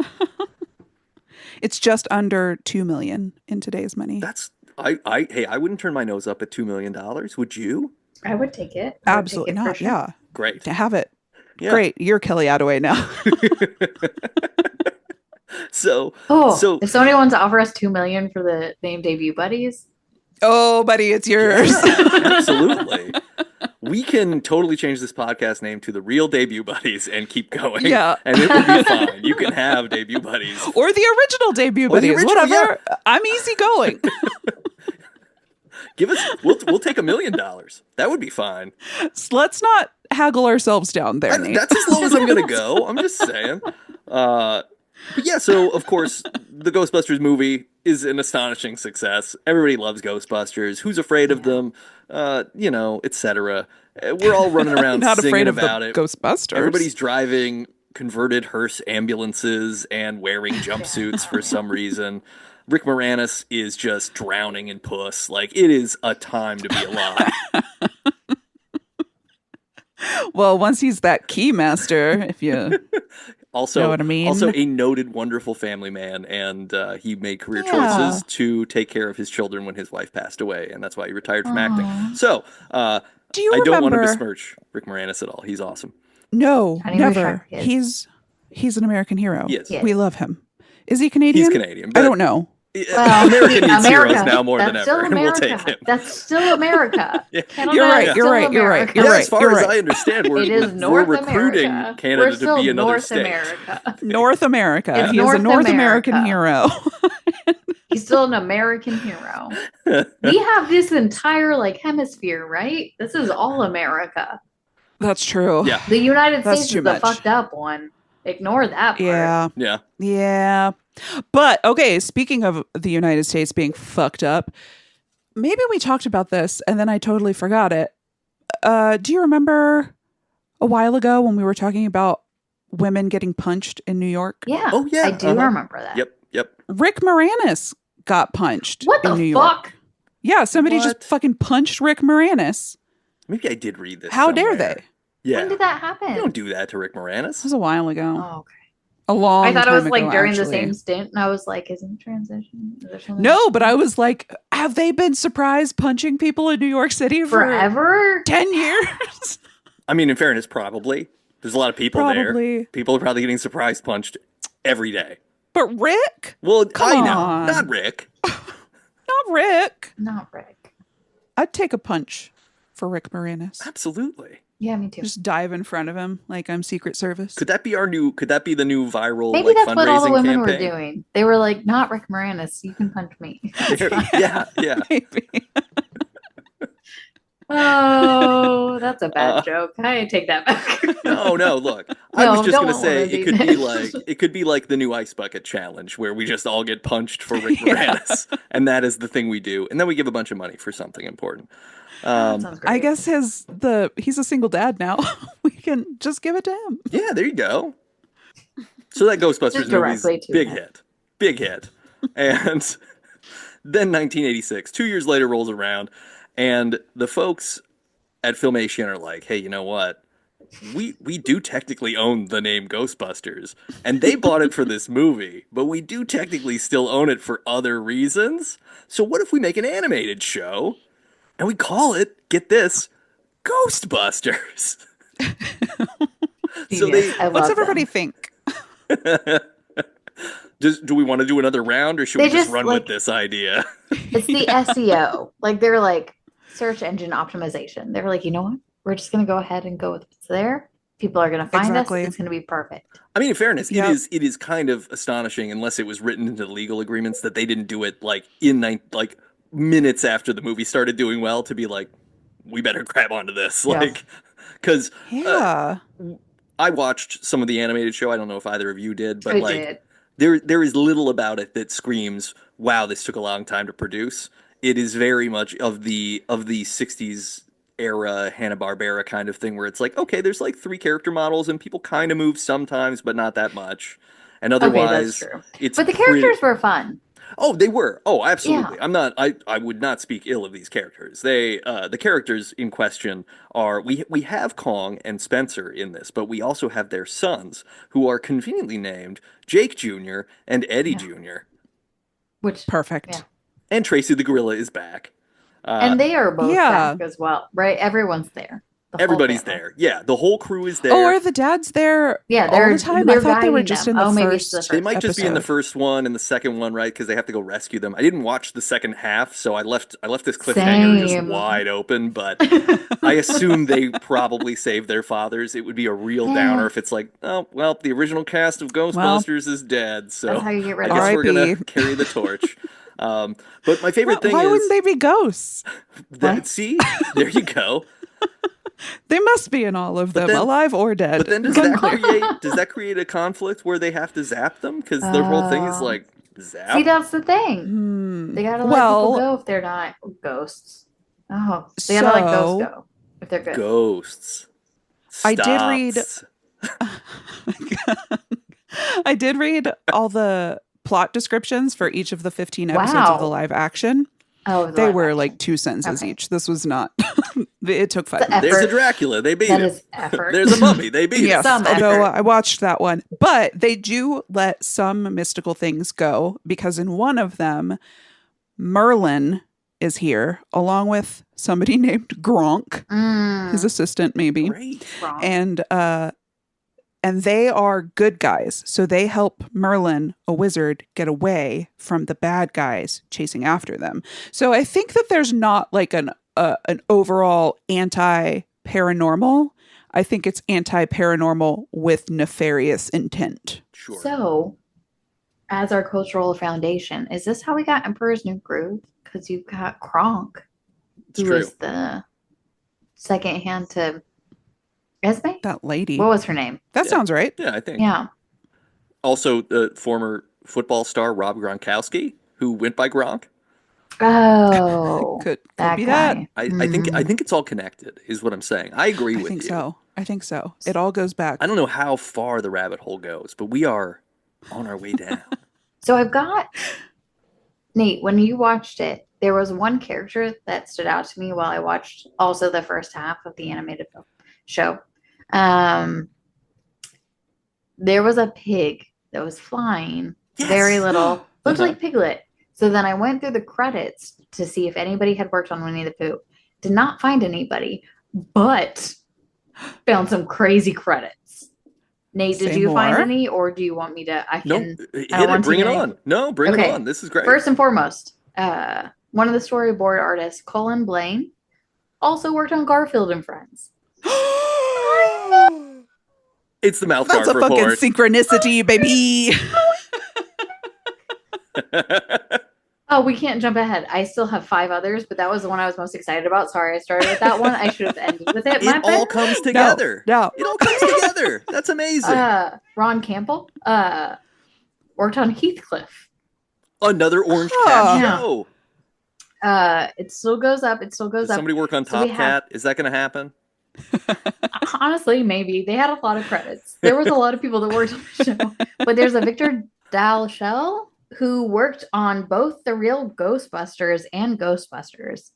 It's just under 2 million in today's money. that's hey, I wouldn't turn my nose up at $2 million. Would you? I would take it. Absolutely I would not. take it for sure. Yeah. Great. To have it. Yeah. Great. You're Kelly Attaway now. So If somebody wants to offer us $2 million for the name debut buddies, Oh, buddy, it's yours. absolutely. We can totally change this podcast name to the Real Debut Buddies and keep going. Yeah. And it will be fine. You can have Debut Buddies. Or the original debut Or the buddies. original, Whatever. I'm easy going. Give us we'll take $1 million. That would be fine. So let's not haggle ourselves down there, Nate. That's as low as I'm gonna go. I'm just saying. But yeah, so of course the Ghostbusters movie is an astonishing success. Everybody loves Ghostbusters. Who's afraid of them? Etc. We're all running around Not singing afraid of about the it. Ghostbusters. Everybody's driving converted hearse ambulances and wearing jumpsuits for some reason. Rick Moranis is just drowning in puss. Like, it is a time to be alive. Well, once he's that key master, if you Also, know what I mean. also a noted, wonderful family man, and he made career Yeah. choices to take care of his children when his wife passed away, and that's why he retired from acting. So, do you I don't want to remember? besmirch Rick Moranis at all. He's awesome. No, Honey, we're never. shark kids. He's an American hero. Yes. Yeah. We love him. Is he Canadian? He's Canadian. I but don't know. Well, American needs America. heroes now more than That's ever, still and we'll America. take him. That's still America. Canada You're right, is you're still right, you're right, America. you're Yeah, right. as far as right. I understand, It is we're North recruiting America. Canada We're to still be another North state. America. North America. It's He is a North North American America. hero. He's still an American hero. We have this entire hemisphere, right? This is all America. That's true. Yeah. The United That's States too is the much. fucked up one. ignore that part. Yeah. Yeah. Yeah. But okay, speaking of the United States being fucked up, maybe we talked about this and then I totally forgot it. Do you remember a while ago when we were talking about women getting punched in New York? Yeah. Oh yeah. I do remember that. Yep. Rick Moranis got punched What in the New York. fuck? Yeah, somebody just What? fucking punched Rick Moranis. Maybe I did read this. How dare somewhere. they? Yeah. When did that happen? You don't do that to Rick It Moranis. was a while ago. Oh, okay. A long I thought it time was like ago, during the actually. same stint, and I was like, "Isn't it transition? Is there something?" No, but I was like, have they been surprise punching people in New York City for forever. 10 years? I mean, in fairness, probably. There's a lot of people Probably. there. People are probably getting surprise punched every day. But Rick? Well, Come I know. on. Not Rick. Not Rick. Not Rick. I'd take a punch for Rick Moranis. Absolutely. Yeah, me too. Just dive in front of him like I'm Secret Service. Could that be the new viral Maybe like that's fundraising what all the women were campaign? doing. They were like, "Not Rick Moranis. You can punch me." yeah. Maybe. Oh, that's a bad joke. I take that back. No, look. I No, was just don't gonna want say one of it could be these. like the new ice bucket challenge where we just all get punched for Rick Yeah. Moranis. And that is the thing we do. And then we give a bunch of money for something important. That sounds great. I guess he's a single dad now. We can just give it to him. Yeah, there you go. So that Ghostbusters Just movie's directly to big him. hit. Big hit. And then 1986, 2 years later rolls around, and the folks at Filmation are like, hey, you know what? We do technically own the name Ghostbusters, and they bought it for this movie, but we do technically still own it for other reasons. So what if we make an animated show and we call it, get this, Ghostbusters? So Genius. I What's love everybody them. think? do we want to do another round, or should we They just just, run like- with this idea? It's the SEO. Like they're like search engine optimization. They're like, you know what? We're just gonna go ahead and go with what's there. People are gonna find Exactly. us. It's gonna be perfect. I mean, in fairness, Yep. it is kind of astonishing, unless it was written into the legal agreements, that they didn't do it like minutes after the movie started doing well, to be like, we better grab onto this, Yeah. like, because Yeah. I watched some of the animated show. I don't know if either of you did, but I like, did. there is little about it that screams, wow, this took a long time to produce. It is very much of the 60s era Hanna-Barbera kind of thing, where it's like, okay, there's like 3 character models and people kind of move sometimes, but not that much. And Okay, otherwise, that's true. it's But the pretty- characters were fun. Oh, they were. Oh, absolutely. Yeah. I would not speak ill of these characters. The characters in question are, we have Kong and Spencer in this, but we also have their sons, who are conveniently named Jake Jr. and Eddie Yeah. Jr. Which Perfect. Yeah. And Tracy the Gorilla is back. and they are both yeah. back as well, right? Everyone's there. The whole Everybody's family. there. Yeah, the whole crew is there. Oh, are the dads there Yeah, all they're the time? they're I thought they were guiding just them. in the Maybe it's first. the They might just be in the episode. first one and the second one, right? Because they have to go rescue them. I didn't watch the second half, so I left this cliffhanger just Same. wide open. But I assume they probably saved their fathers. It would be a real Yeah. downer if it's like, oh well, the original cast of Ghostbusters is dead. So That's how you get rid I of guess them. we're gonna R.I.P.. carry the torch. But my favorite thing Why is wouldn't they be ghosts? that. What? See, there you go. They must be in all of But them, then- alive or dead. But then does that create a conflict where they have to zap them? Because their whole thing is like zap. See, that's the thing. Hmm. They gotta let Well- people go if they're not ghosts. Oh, they gotta let So- ghosts go if they're good. Ghosts. I did read- Stops. I did read all the plot descriptions for each of the 15 episodes of the Wow. live action. Oh, They live were action. like 2 sentences Okay. each. This was not. It took 5 The minutes. There's a effort. Dracula. They beat That him. is effort. There's a mummy. They beat Yes, Some although effort. I watched that one. But they do let some mystical things go, because in one of them, Merlin is here along with somebody named Gronk, his assistant maybe. him. Great. Wrong. And they are good guys. So they help Merlin, a wizard, get away from the bad guys chasing after them. So I think that there's not like an overall anti-paranormal. I think it's anti-paranormal with nefarious intent. Sure. So, as our cultural foundation, is this how we got Emperor's New Groove? Because you've got Kronk, It's who true. is the second hand to Esme? That lady. What was her name? That Yeah. sounds right. Yeah, I think. Yeah. Also, former football star Rob Gronkowski, who went by Gronk. Oh, Could that be that. guy. I think it's all connected, is what I'm saying. I agree I with think you. so. I think so. It all goes back. I don't know how far the rabbit hole goes, but we are on our way down. So I've got Nate, when you watched it, there was one character that stood out to me while I watched also the first half of the animated show. Um, there was a pig that was flying, Yes! very little, looked Uh-huh. like Piglet. So then I went through the credits to see if anybody had worked on Winnie the Pooh. Did not find anybody, but found some crazy credits. Nate, did Say you find more? any, or do you want me to? No, I hit don't it. want to Bring it get on. No, bring it Okay. on. This is great. First and foremost, one of the storyboard artists, Colin Blaine, also worked on Garfield and Friends. It's the That's MouthGarf a fucking Report. synchronicity, baby. Oh, we can't jump ahead. I still have 5 others, but that was the one I was most excited about. Sorry, I started with that one. I should have ended with it. My It all bad. comes together. No. It all comes together. That's amazing. Ron Campbell worked on Heathcliff. Another Orange Huh. Cat Yeah. show. It still goes up. It still goes Does up. somebody work on So we Top have- Cat? Is that going to happen? Honestly, maybe. They had a lot of credits. There was a lot of people that worked on the show. But there's a Victor Dalshell who worked on both the real Ghostbusters and Ghostbusters.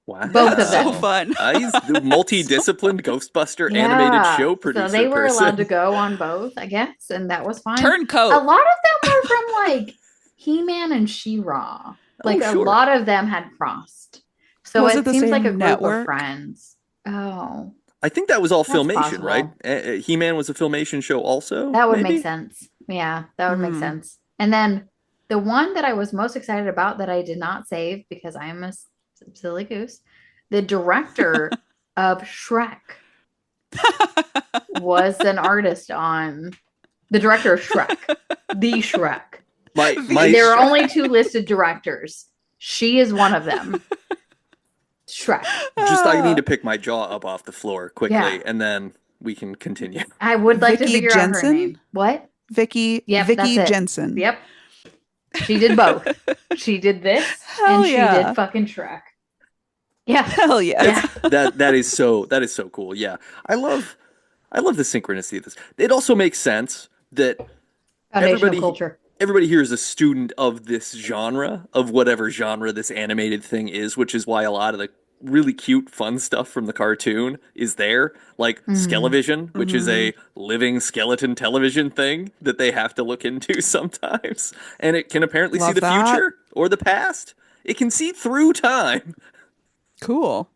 Wow. Both of That's so them. fun. He's the multidisciplined Ghostbuster animated show producer. So they were person. allowed to go on both, I guess, and that was fine. Turncoat. A lot of them were from like He-Man and She-Ra. Like sure. a lot of them had crossed. So Was it it the seems like a same group network? of friends. Oh, I think that was all That's Filmation, possible. right? He-Man was a Filmation show also. that would maybe? make sense. Yeah, that would make Hmm. sense. And then the one that I was most excited about that I did not save because I am a silly goose, the director of Shrek was an artist on the director of Shrek, the Shrek. My There are only 2 listed directors. She is one of them. Shrek. I need to pick my jaw up off the floor quickly, Yeah. and then we can continue. I would like to Vicky figure out her Jensen? name. What? Vicky Yep, Vicky that's it. Jensen. Yep. She did both. She did this Hell and she yeah. did fucking Shrek. Yeah. Hell yeah. Yeah. That is so cool. Yeah, I love the synchronicity of this. It also makes sense that Foundational culture. everybody here is a student of this genre, of whatever genre this animated thing is, which is why a lot of the really cute, fun stuff from the cartoon is there, like Skelevision, which is a living skeleton television thing that they have to look into sometimes, and it can apparently see Love the that. future or the past. It can see through time. Cool.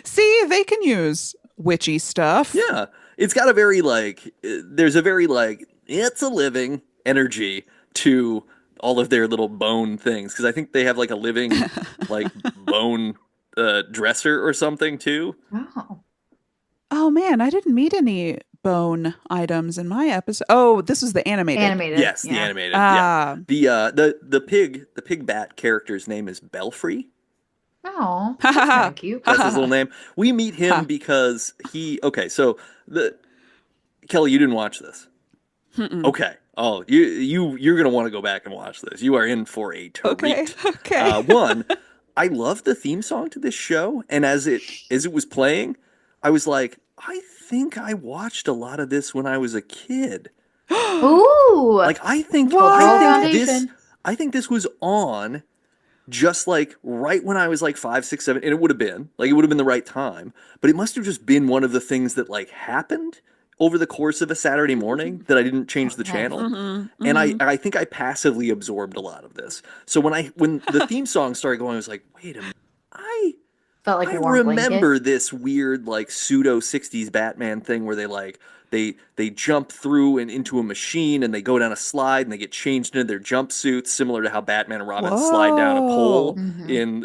See, they can use witchy stuff. Yeah, it's got a very there's a very it's a living energy to all of their little bone things, because I think they have like a living bone dresser or something too. Oh. Oh man, I didn't meet any bone items in my episode. Oh, this was the animated. Animated. Yes, the yeah. animated. Yeah, Ah, the pig bat character's name is Belfry. Oh, that's kind of cute. That's his little name. We meet him because so Kelly, you didn't watch this. Okay. Oh, you're gonna want to go back and watch this. You are in for a treat. Okay. One, I love the theme song to this show, and as it was playing, I was like, I think I watched a lot of this when I was a kid. Ooh. I think Cultural this foundation. I think this was on just right when I was 5, 6, 7, and it would have been the right time, but it must have just been one of the things that happened over the course of a Saturday morning that I didn't change the channel. And I think I passively absorbed a lot of this. So when the theme song started going, I was like, wait a minute, I Felt like a I warm remember blanket. this weird pseudo 60s Batman thing where they jump through and into a machine and they go down a slide and they get changed into their jumpsuits, similar to how Batman and Robin slide down a pole in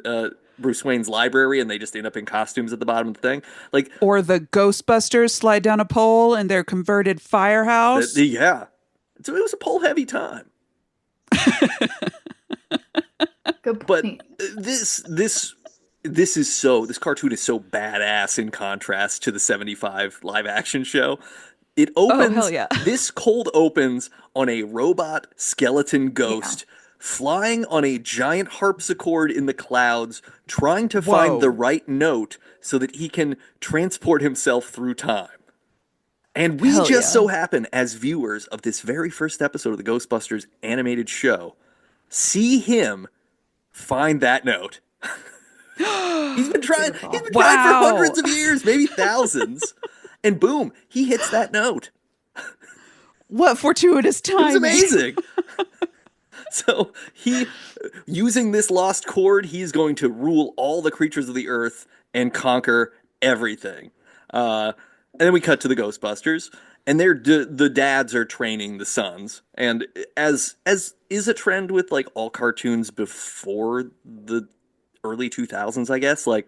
Bruce Wayne's library, and they just end up in costumes at the bottom of the thing. Or the Ghostbusters slide down a pole in their converted firehouse. Yeah. So it was a pole heavy time. Good But point. this this cartoon is so badass in contrast to the 75 live action show. It Oh, hell opens, yeah. this cold opens on a robot skeleton Yeah. ghost flying on a giant harpsichord in the clouds, trying to find the Whoa. right note so that he can transport himself through time. And we Hell just yeah. so happen, as viewers of this very first episode of the Ghostbusters animated show, see him find that note. He's been Beautiful. trying for Wow. hundreds of years, maybe thousands. And boom, he hits that note. What fortuitous It was timing. amazing. So using this lost chord, he's going to rule all the creatures of the earth and conquer everything. And then we cut to the Ghostbusters, and the dads are training the sons. And as is a trend with like all cartoons before the early 2000s, I guess, like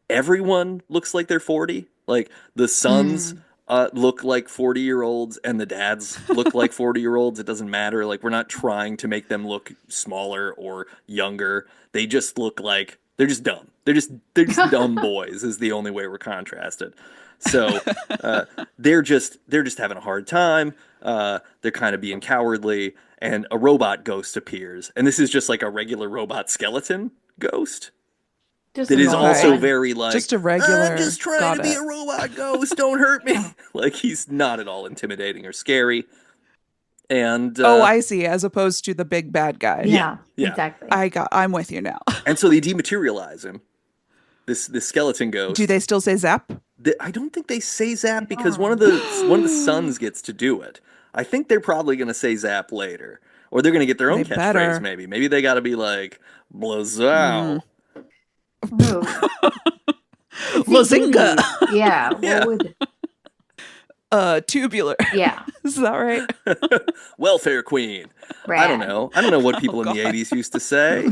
everyone looks like they're 40. Like the sons Mm. look like 40-year-olds and the dads look like 40-year-olds. It doesn't matter. Like we're not trying to make them look smaller or younger. They just look like they're just dumb. They're just dumb boys is the only way we're contrasted. So uh, they're just having a hard time. They're kind of being cowardly, and a robot ghost appears, and this is just like a regular robot skeleton ghost Just that a is normal Okay. also one. very like, Just a I'm regular. just trying to Got be it. a robot ghost. Don't hurt me. Like he's not at all intimidating or scary. And Oh, I see. As opposed to the big bad guy. yeah, Yeah, yeah. exactly. I'm with you now. And so they dematerialize him. This skeleton Do ghost. they still say zap? I don't think they say I Zap because don't one of the sons gets to do it. I think they're probably going to say Zap later, or they're going to get their own They catchphrase. better. Maybe they got to be like Blazow. remember. It's the Lazinga. 80s. Yeah. Yeah. What would? Tubular. Yeah. Is that right? Welfare Queen. I don't Rad. know. I don't know what people in the God. 80s used to say.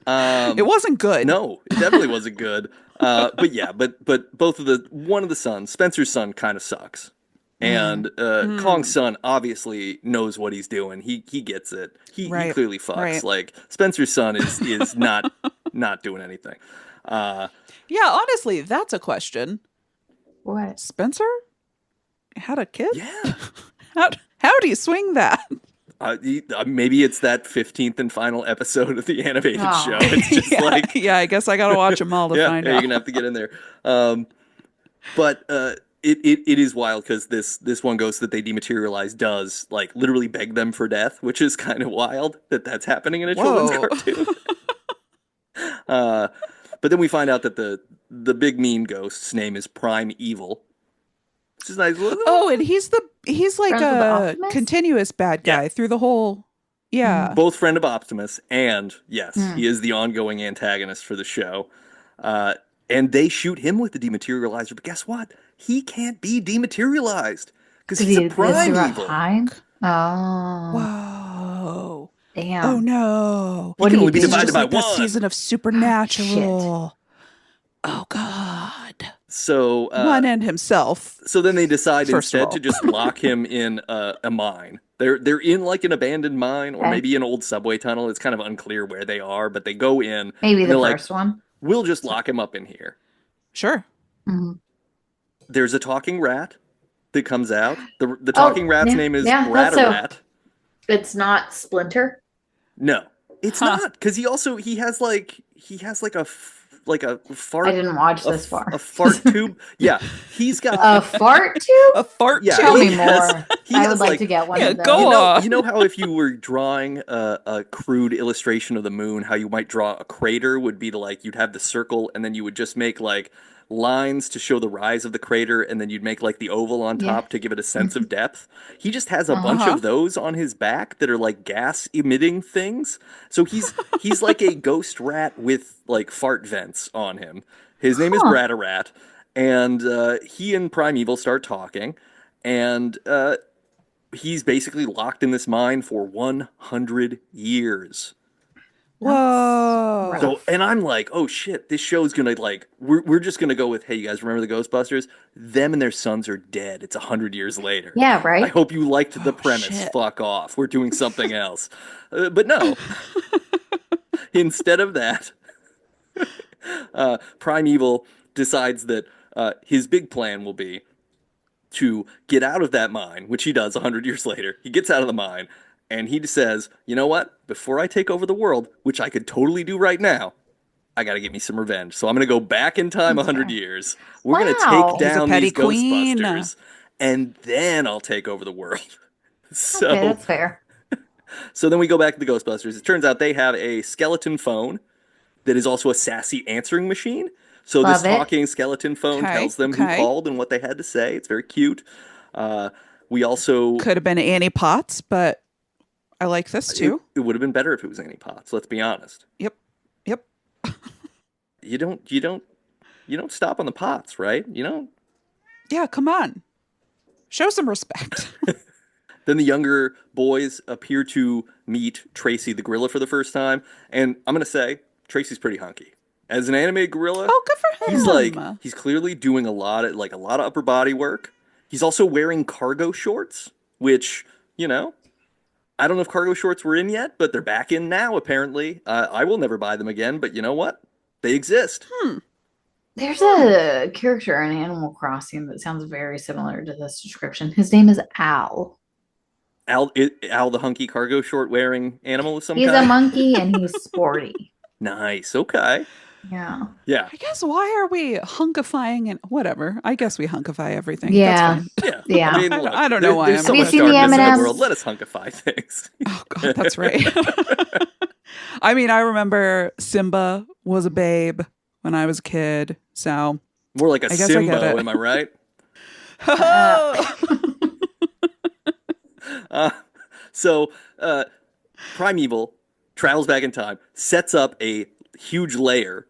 It wasn't good. No, it definitely wasn't good. But yeah, but one of the sons, Spencer's son, kind of sucks, Mm. and Kong's son obviously knows what he's doing. He gets it. He Right. clearly fucks. Right. Like Spencer's son is not doing anything. Uh, Yeah, honestly, that's a question. What? Spencer had a kid? yeah, How do you swing that? maybe it's that 15th and final episode of the animated Aw. show. It's just yeah, like yeah, I guess I gotta watch them all to find yeah, out. you're gonna have to get in there. But it is wild because this one ghost that they dematerialize does like literally beg them for death, which is kind of wild that that's happening in a children's Whoa. cartoon. uh, but then we find out that the big mean ghost's name is Prime Evil, which is nice. Oh, and he's like Friends with the a Optimist? continuous bad guy Yeah. through the whole. Yeah. Both friend of Optimus, and yes, Hmm. he is the ongoing antagonist for the show. And they shoot him with the dematerializer, but guess what? He can't be dematerialized because Did he's he a live prime throughout evil. time? Oh, Whoa. damn. Oh no. He can only be This is divided just by like that one. season of Supernatural. Oh God. So One and himself. so then they decide First of instead all. to just lock him in a mine. They're in like an abandoned mine or Okay. maybe an old subway tunnel. It's kind of unclear where they are, but they go in. Maybe and the they're like, first one. we'll just lock him up in here. Sure. Mhm. There's a talking rat that comes out. The talking rat's yeah, name is yeah, that's so- Rat. It's not Splinter. No, it's Huh. not because he has like a fart. I didn't watch a this f- far. A fart tube. Yeah, he's got A fart tube? A fart Yeah, Tell tube. me he has- more. he I has, would like like- to get one Yeah, of those. go You know, on. you know how if you were drawing a crude illustration of the moon, how you might draw a crater would be to like you'd have the circle and then you would just make like lines to show the rise of the crater and then you'd make like the oval on Yeah. top to give it a sense of depth. He just has a bunch Uh-huh. of those on his back that are like gas emitting things. So he's like a ghost rat with like fart vents on him. His name is Huh. Rat, and he and Primeval start talking, and he's basically locked in this mine for 100 years. Whoa. So, and I'm like, oh shit, this show's gonna like, we're just gonna go with, hey, you guys remember the Ghostbusters? Them and their sons are dead. It's 100 years later. Yeah, I right? hope you liked the Oh, premise. shit. Fuck off. We're doing something else. But no. Instead of that, Primeval decides that his big plan will be to get out of that mine, which he does 100 years later. He gets out of the mine, and he says, you know what? Before I take over the world, which I could totally do right now, I got to get me some revenge. So I'm going to go back in time That's 100 fair. years. We're going to take Wow. He's a down petty these queen. Ghostbusters, and then I'll take over the world. Okay, So, that's fair. so then we go back to the Ghostbusters. It turns out they have a skeleton phone that is also a sassy answering machine. So this Love it. talking skeleton phone Okay, tells them who okay. called and what they had to say. It's very cute. Uh, we also Could have been Annie Potts, but I like this it, too. it would have been better if it was Annie Potts. Let's be honest. Yep. Yep. You don't stop on the Potts, right? You know. Yeah, come on. Show some respect. Then the younger boys appear to meet Tracy the gorilla for the first time, and I'm gonna say Tracy's pretty hunky. As an animated gorilla, Oh, good for him. he's clearly doing a lot of upper body work. He's also wearing cargo shorts, which, you know, I don't know if cargo shorts were in yet, but they're back in now apparently. I will never buy them again, but you know what? They exist. There's a character in Animal Crossing that sounds very similar to this description. His name is Al. Al the hunky cargo short wearing animal of some He's a kind. monkey and he's sporty. Nice. Okay. Yeah. Yeah. I guess why are we hunkifying and whatever? I guess we hunkify everything. Yeah. That's fine. Yeah. Yeah. I mean, I- look, I don't know why there's I'm so Have you much seen the darkness in the M&Ms? world. Let us hunkify things. Oh god, that's right. I mean, I remember Simba was a babe when I was a kid, so More like a I guess I get Simbo, it. am I right? Uh, so Primeval travels back in time, sets up a huge lair.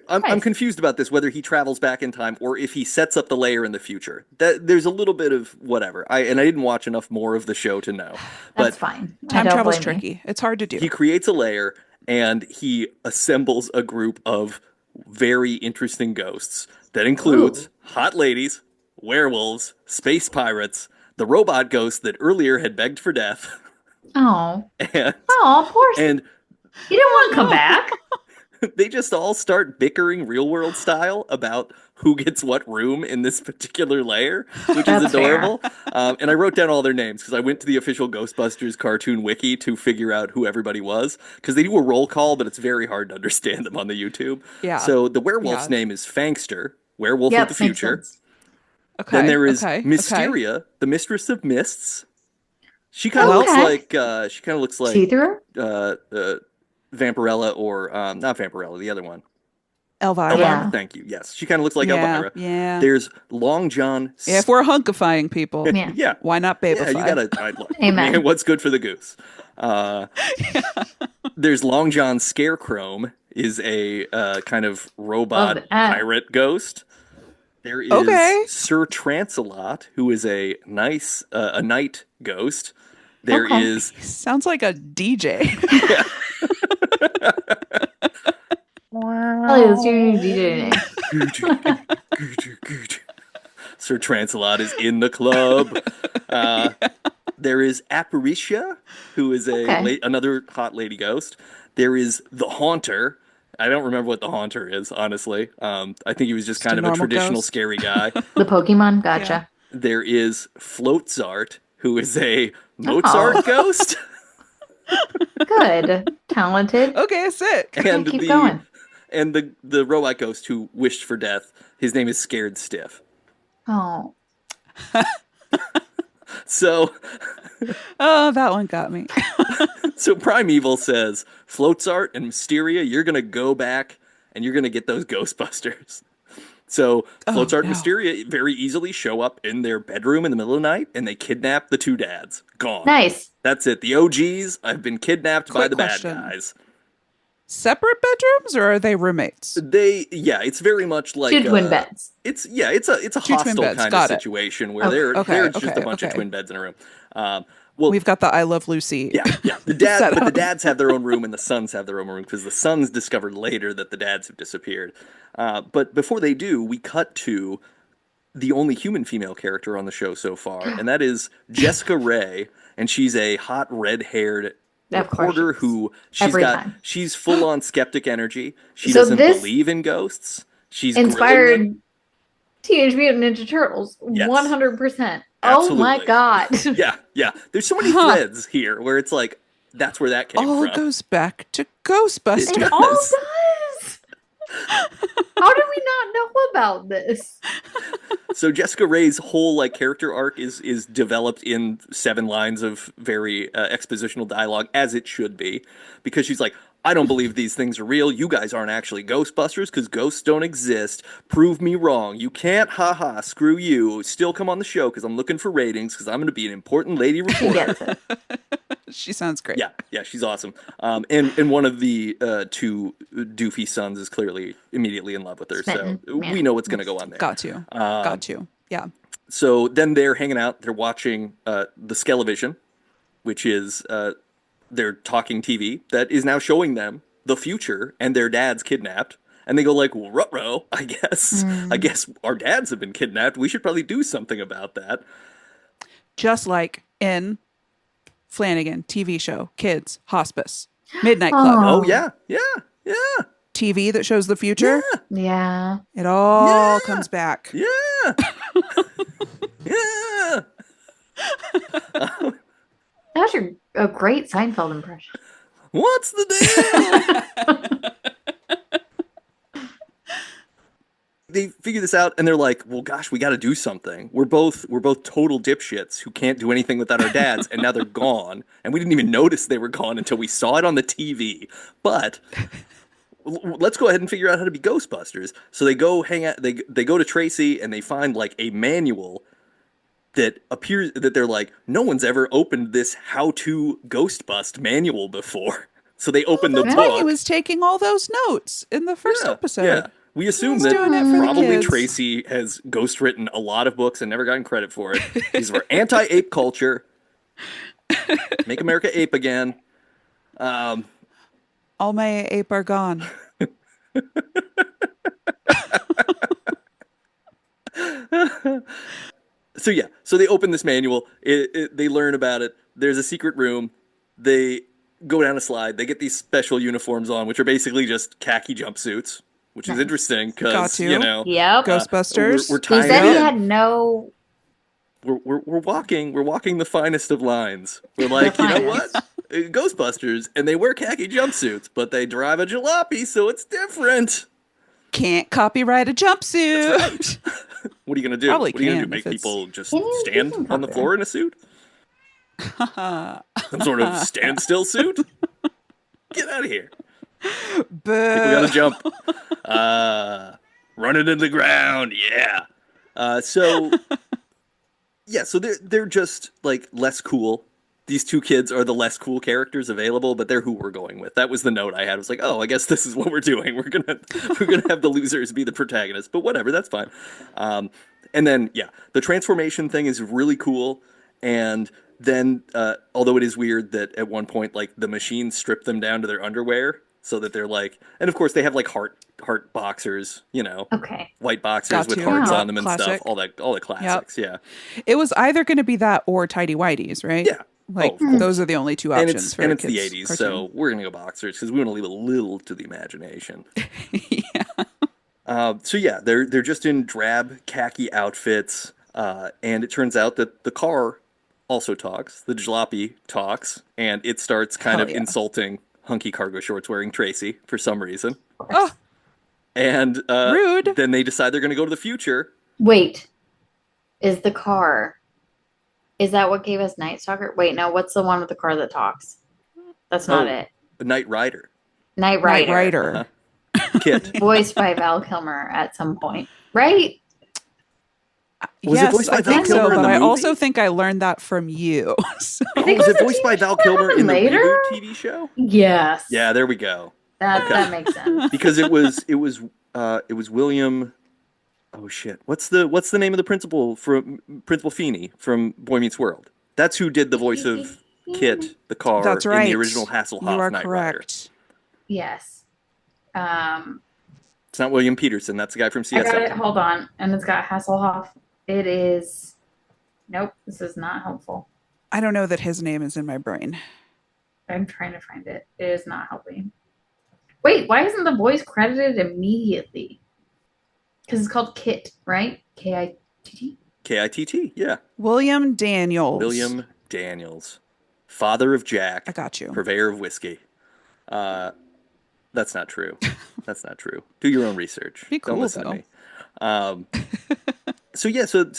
I'm Nice. confused about this, whether he travels back in time or if he sets up the lair in the future. There's a little bit of whatever. I didn't watch enough more of the show to know. That's But fine. I Time don't travel's blame you. tricky. It's hard to do. he creates a lair and he assembles a group of very interesting ghosts that includes Ooh. hot ladies, werewolves, space pirates, the robot ghost that earlier had begged for death, Oh. and Oh, poor. and He didn't want to come back. they just all start bickering real world style about who gets what room in this particular layer, which is That's fair. adorable. And I wrote down all their names because I went to the official Ghostbusters cartoon wiki to figure out who everybody was because they do a roll call, but it's very hard to understand them on the YouTube. Yeah. So the werewolf's Yeah. name is Fangster, werewolf Yep, of the makes future. sense. Okay. Then there is okay, Mysteria, the mistress of mists. She kind of Oh, looks okay. like she kind of looks like See-through? Vampirella or not Vampirella, the other one. Elvira. Yeah. Elvira, thank you. Yes, she kind of looks like yeah, Elvira. yeah. There's Long John. If we're hunkifying people, Yeah. Yeah, why not yeah, babify? you gotta. Look, Amen. man, what's good for the goose? There's Long John Scarecrow, is a kind of robot Love that. pirate ghost. There is Okay. Sir Trancelot, who is a night ghost. There Okay. is Sounds like a DJ. Oh, it's your new DJ name. Sir Trancelot is in the club. There is Apparitia, who is Okay. another hot lady ghost. There is the Haunter. I don't remember what the Haunter is, honestly. I think he was just kind a of a normal traditional ghost. scary guy. The Pokemon? Gotcha. There is Floatzart, who is a Mozart ghost. Good. Talented. Okay, sick. And keep going. And the robot ghost who wished for death, his name is Scared Stiff. Oh. So Oh, that one got me. so Primeval says, Floatzart and Mysteria, you're gonna go back and you're gonna get those Ghostbusters. So Floatzart and no. Mysteria very easily show up in their bedroom in the middle of the night and they kidnap the two dads. Gone. Nice. That's it. The OGs have been kidnapped by Quick the question. bad guys. Separate bedrooms or are they roommates? It's very much like Two twin beds. It's a Two twin hostile beds, kind of got it. situation where Okay, they're just okay, a bunch of okay. twin beds in a room. Well, We've got the I Love Lucy. yeah. But the dads have their own room and the sons have their own room because the sons discovered later that the dads have disappeared. But before they do, we cut to the only human female character on the show so far, and that is Jessica Ray, and she's a hot red-haired Of course she reporter is. who Every time. she's full on skeptic energy. She So doesn't this believe in ghosts. She's grilling them. inspired Teenage Mutant Ninja Turtles Yes, 100%. Oh my absolutely. God. Yeah, yeah. There's so many Huh. threads here where it's like that's where that came All from. goes back to It It Ghostbusters. all does. does. How did we not know about this? So Jessica Rae's whole like character arc is developed in 7 lines of very expositional dialogue, as it should be, because she's like, I don't believe these things are real. You guys aren't actually Ghostbusters because ghosts don't exist. Prove me wrong. You can't. Ha. Screw you. Still come on the show because I'm looking for ratings because I'm going to be an important lady She reporter. gets it. She sounds great. Yeah, she's awesome. And one of the two doofy sons is clearly immediately in love with her, Smitten. so Yeah. we know what's going to go on there. Got you. Got you. Yeah. So then they're hanging out. They're watching the Skelevision, which is their talking TV that is now showing them the future, and their dad's kidnapped. And they go like, well, ruh-roh, I guess. I guess our dads have been kidnapped. We should probably do something about that. Just like in Flanagan TV show, Kids, Hospice, Midnight Club, Oh, Oh. yeah. TV that shows the future. Yeah. It all Yeah. comes back. Yeah. Yeah. That was a great Seinfeld impression. What's the deal? They figure this out and they're like, well, gosh, we got to do something. We're both total dipshits who can't do anything without our dads, and now they're gone. And we didn't even notice they were gone until we saw it on the TV. But let's go ahead and figure out how to be Ghostbusters. So they go hang out. They go to Tracy and they find like a manual that appears that they're like, no one's ever opened this how-to Ghostbust manual before. So they open the That's book. why he was taking all those notes in the first episode. Yeah. We assume was that doing it for the probably kids. Tracy has ghostwritten a lot of books and never gotten credit for it. These were anti-ape culture. Make America ape again. All my ape are gone. So yeah, so they open this manual. They learn about it. There's a secret room. They go down a slide. They get these special uniforms on, which are basically just khaki jumpsuits, which is Nice. interesting Got because you. you know Yep. Ghostbusters. we're He tying said it he in. had no. We're walking the finest of lines. We're like, you know what? Ghostbusters, and they wear khaki jumpsuits, but they drive a jalopy, so it's different. Can't copyright a jumpsuit. What are you gonna do? Probably What are you gonna do? can Make if it's- people just Can you stand can on the copyright. floor in a suit? Some sort of standstill suit? Get out of here. We gotta Boo. jump. Run it in the ground, yeah. So yeah, so they're just like less cool. These two kids are the less cool characters available, but they're who we're going with. That was the note I had. I was like, oh, I guess this is what we're doing. We're gonna have the losers be the protagonists, but whatever, that's fine. And then yeah, the transformation thing is really cool. And then although it is weird that at one point like the machines strip them down to their underwear so that they're like, and of course they have like heart boxers, you know, Okay. white boxers Got with to. hearts Yeah. on them and Classic. stuff. All the classics, yeah. It was either going to be that or tidy whiteys, right? Yeah. Like Oh, of course. those are the only two And options it's for and a it's the kid's 80s, cartoon. so we're gonna go boxers because we want to leave a little to the imagination. Yeah. So yeah, they're just in drab khaki outfits, and it turns out that the car also talks. The jalopy talks, and it starts kind Hell of yeah. insulting hunky cargo shorts wearing Tracy for some reason. Oh, And Rude. then they decide they're gonna go to the future. Wait. Is the car? Is that what gave us Night Stalker? Wait, no. What's the one with the car that talks? That's not Oh. it. Knight Rider. Knight Knight Rider. Rider. Kit. Voiced by Val Kilmer at some point, right? Was it Yes, voiced by I Val think Kilmer so, in but the I movie? also think I learned that from you. So- I think Was it it was voiced a by TV Val show that Kilmer in happened the later. reboot TV show? Yes. Yeah, there we go. That makes sense. Because it was William. Oh shit! What's the name of the principal from Principal Feeney from Boy Meets World? That's who did the voice of Kit the car That's in right. the original Hasselhoff You are Knight Rider. correct. Yes. It's not William Peterson. That's the guy from I got CSI. it. Hold on. And it's got Hasselhoff. It is. Nope. This is not helpful. I don't know that his name is in my brain. I'm trying to find it. It is not helping. Wait, why isn't the voice credited immediately? Because it's called Kit, right? Kitt. Kitt, yeah. William Daniels. William Daniels, father of I Jack, got you. purveyor of whiskey. That's not true. That's not true. Do your own research. Be Don't cool listen to though. me. So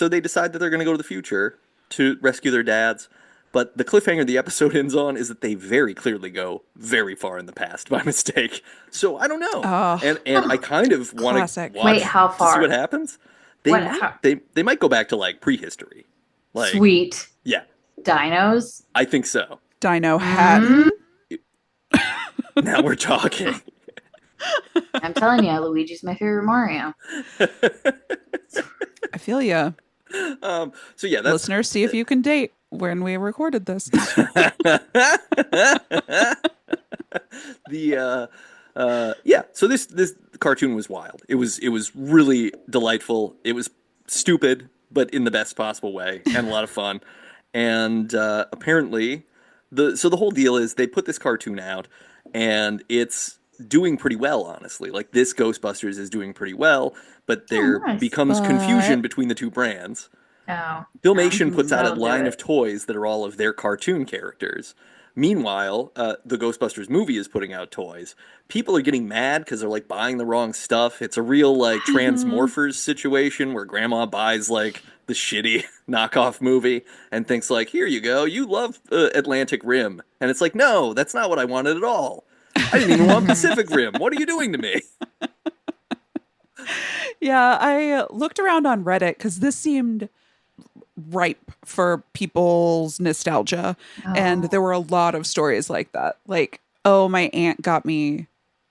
they decide that they're going to go to the future to rescue their dads. But the cliffhanger the episode ends on is that they very clearly go very far in the past by mistake. So I don't know, Oh, and I kind of want to classic. Wait, watch how to see what far? happens. What? How? They might go back to like prehistory. Like Sweet. yeah, Dinos? I think so. Dino Hatton. Now we're talking. I'm telling you, Luigi's my favorite Mario. I feel ya. So yeah, that's Listeners, see if you can date when we recorded this. Yeah. So this cartoon was wild. It was really delightful. It was stupid, but in the best possible way, and a lot of fun. And apparently, the whole deal is they put this cartoon out, and it's doing pretty well, honestly. Like this Ghostbusters is doing pretty well, but there nice. becomes confusion between the two brands. Oh. Filmation puts out a That'll do line it. of toys that are all of their cartoon characters. Meanwhile, the Ghostbusters movie is putting out toys. People are getting mad because they're like buying the wrong stuff. It's a real like Transmorphers situation where grandma buys like the shitty knockoff movie and thinks like, here you go, you love Atlantic Rim. And it's like, no, that's not what I wanted at all. I didn't even want Pacific Rim. What are you doing to me? Yeah, I looked around on Reddit because this seemed ripe for people's nostalgia. And there were a lot of stories like that. Like, oh, my aunt got me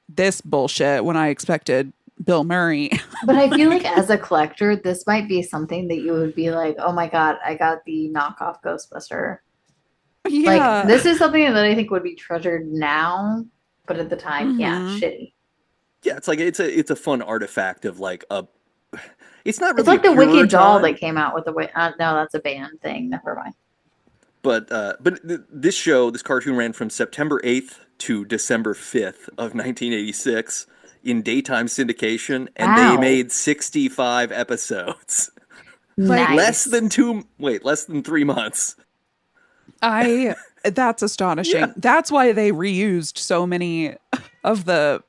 this bullshit when I expected Bill Murray. But I feel like as a collector, this might be something that you would be like, oh my God, I got the knockoff Ghostbuster. Yeah. Like, this is something that I think would be treasured now, but at the time, yeah, Mhm. shitty. Yeah, it's like it's a fun artifact of like a. It's not really It's like a the Wicked pure doll time, that came out with the no, that's a band thing. Never mind. but this cartoon ran from September 8th to December 5th of 1986 in daytime syndication, and they Wow. made 65 episodes. Like, Less Nice. than 3 months. That's astonishing. Yeah. That's why they reused so many of the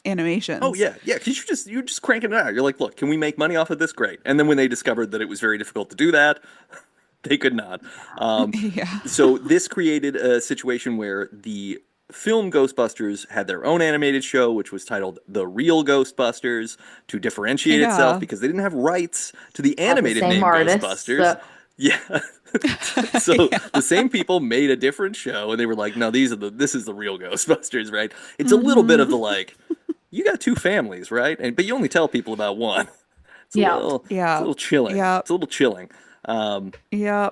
animations. Oh yeah, yeah. Because you're just cranking it out. You're like, look, can we make money off of this? Great. And then when they discovered that it was very difficult to do that, they could not. Yeah. So this created a situation where the film Ghostbusters had their own animated show, which was titled The Real Ghostbusters, to differentiate itself Yeah. because they didn't have rights to the Have the animated same name artists. Ghostbusters. So, Yeah. So the same people made a different show, and they were like, "No, this is the real Ghostbusters, right?" It's a little bit of the like, you got two families, right? But you only tell people about one. It's a Yeah. little, it's Yeah. a little chilling. Yeah. It's a little chilling. Yeah.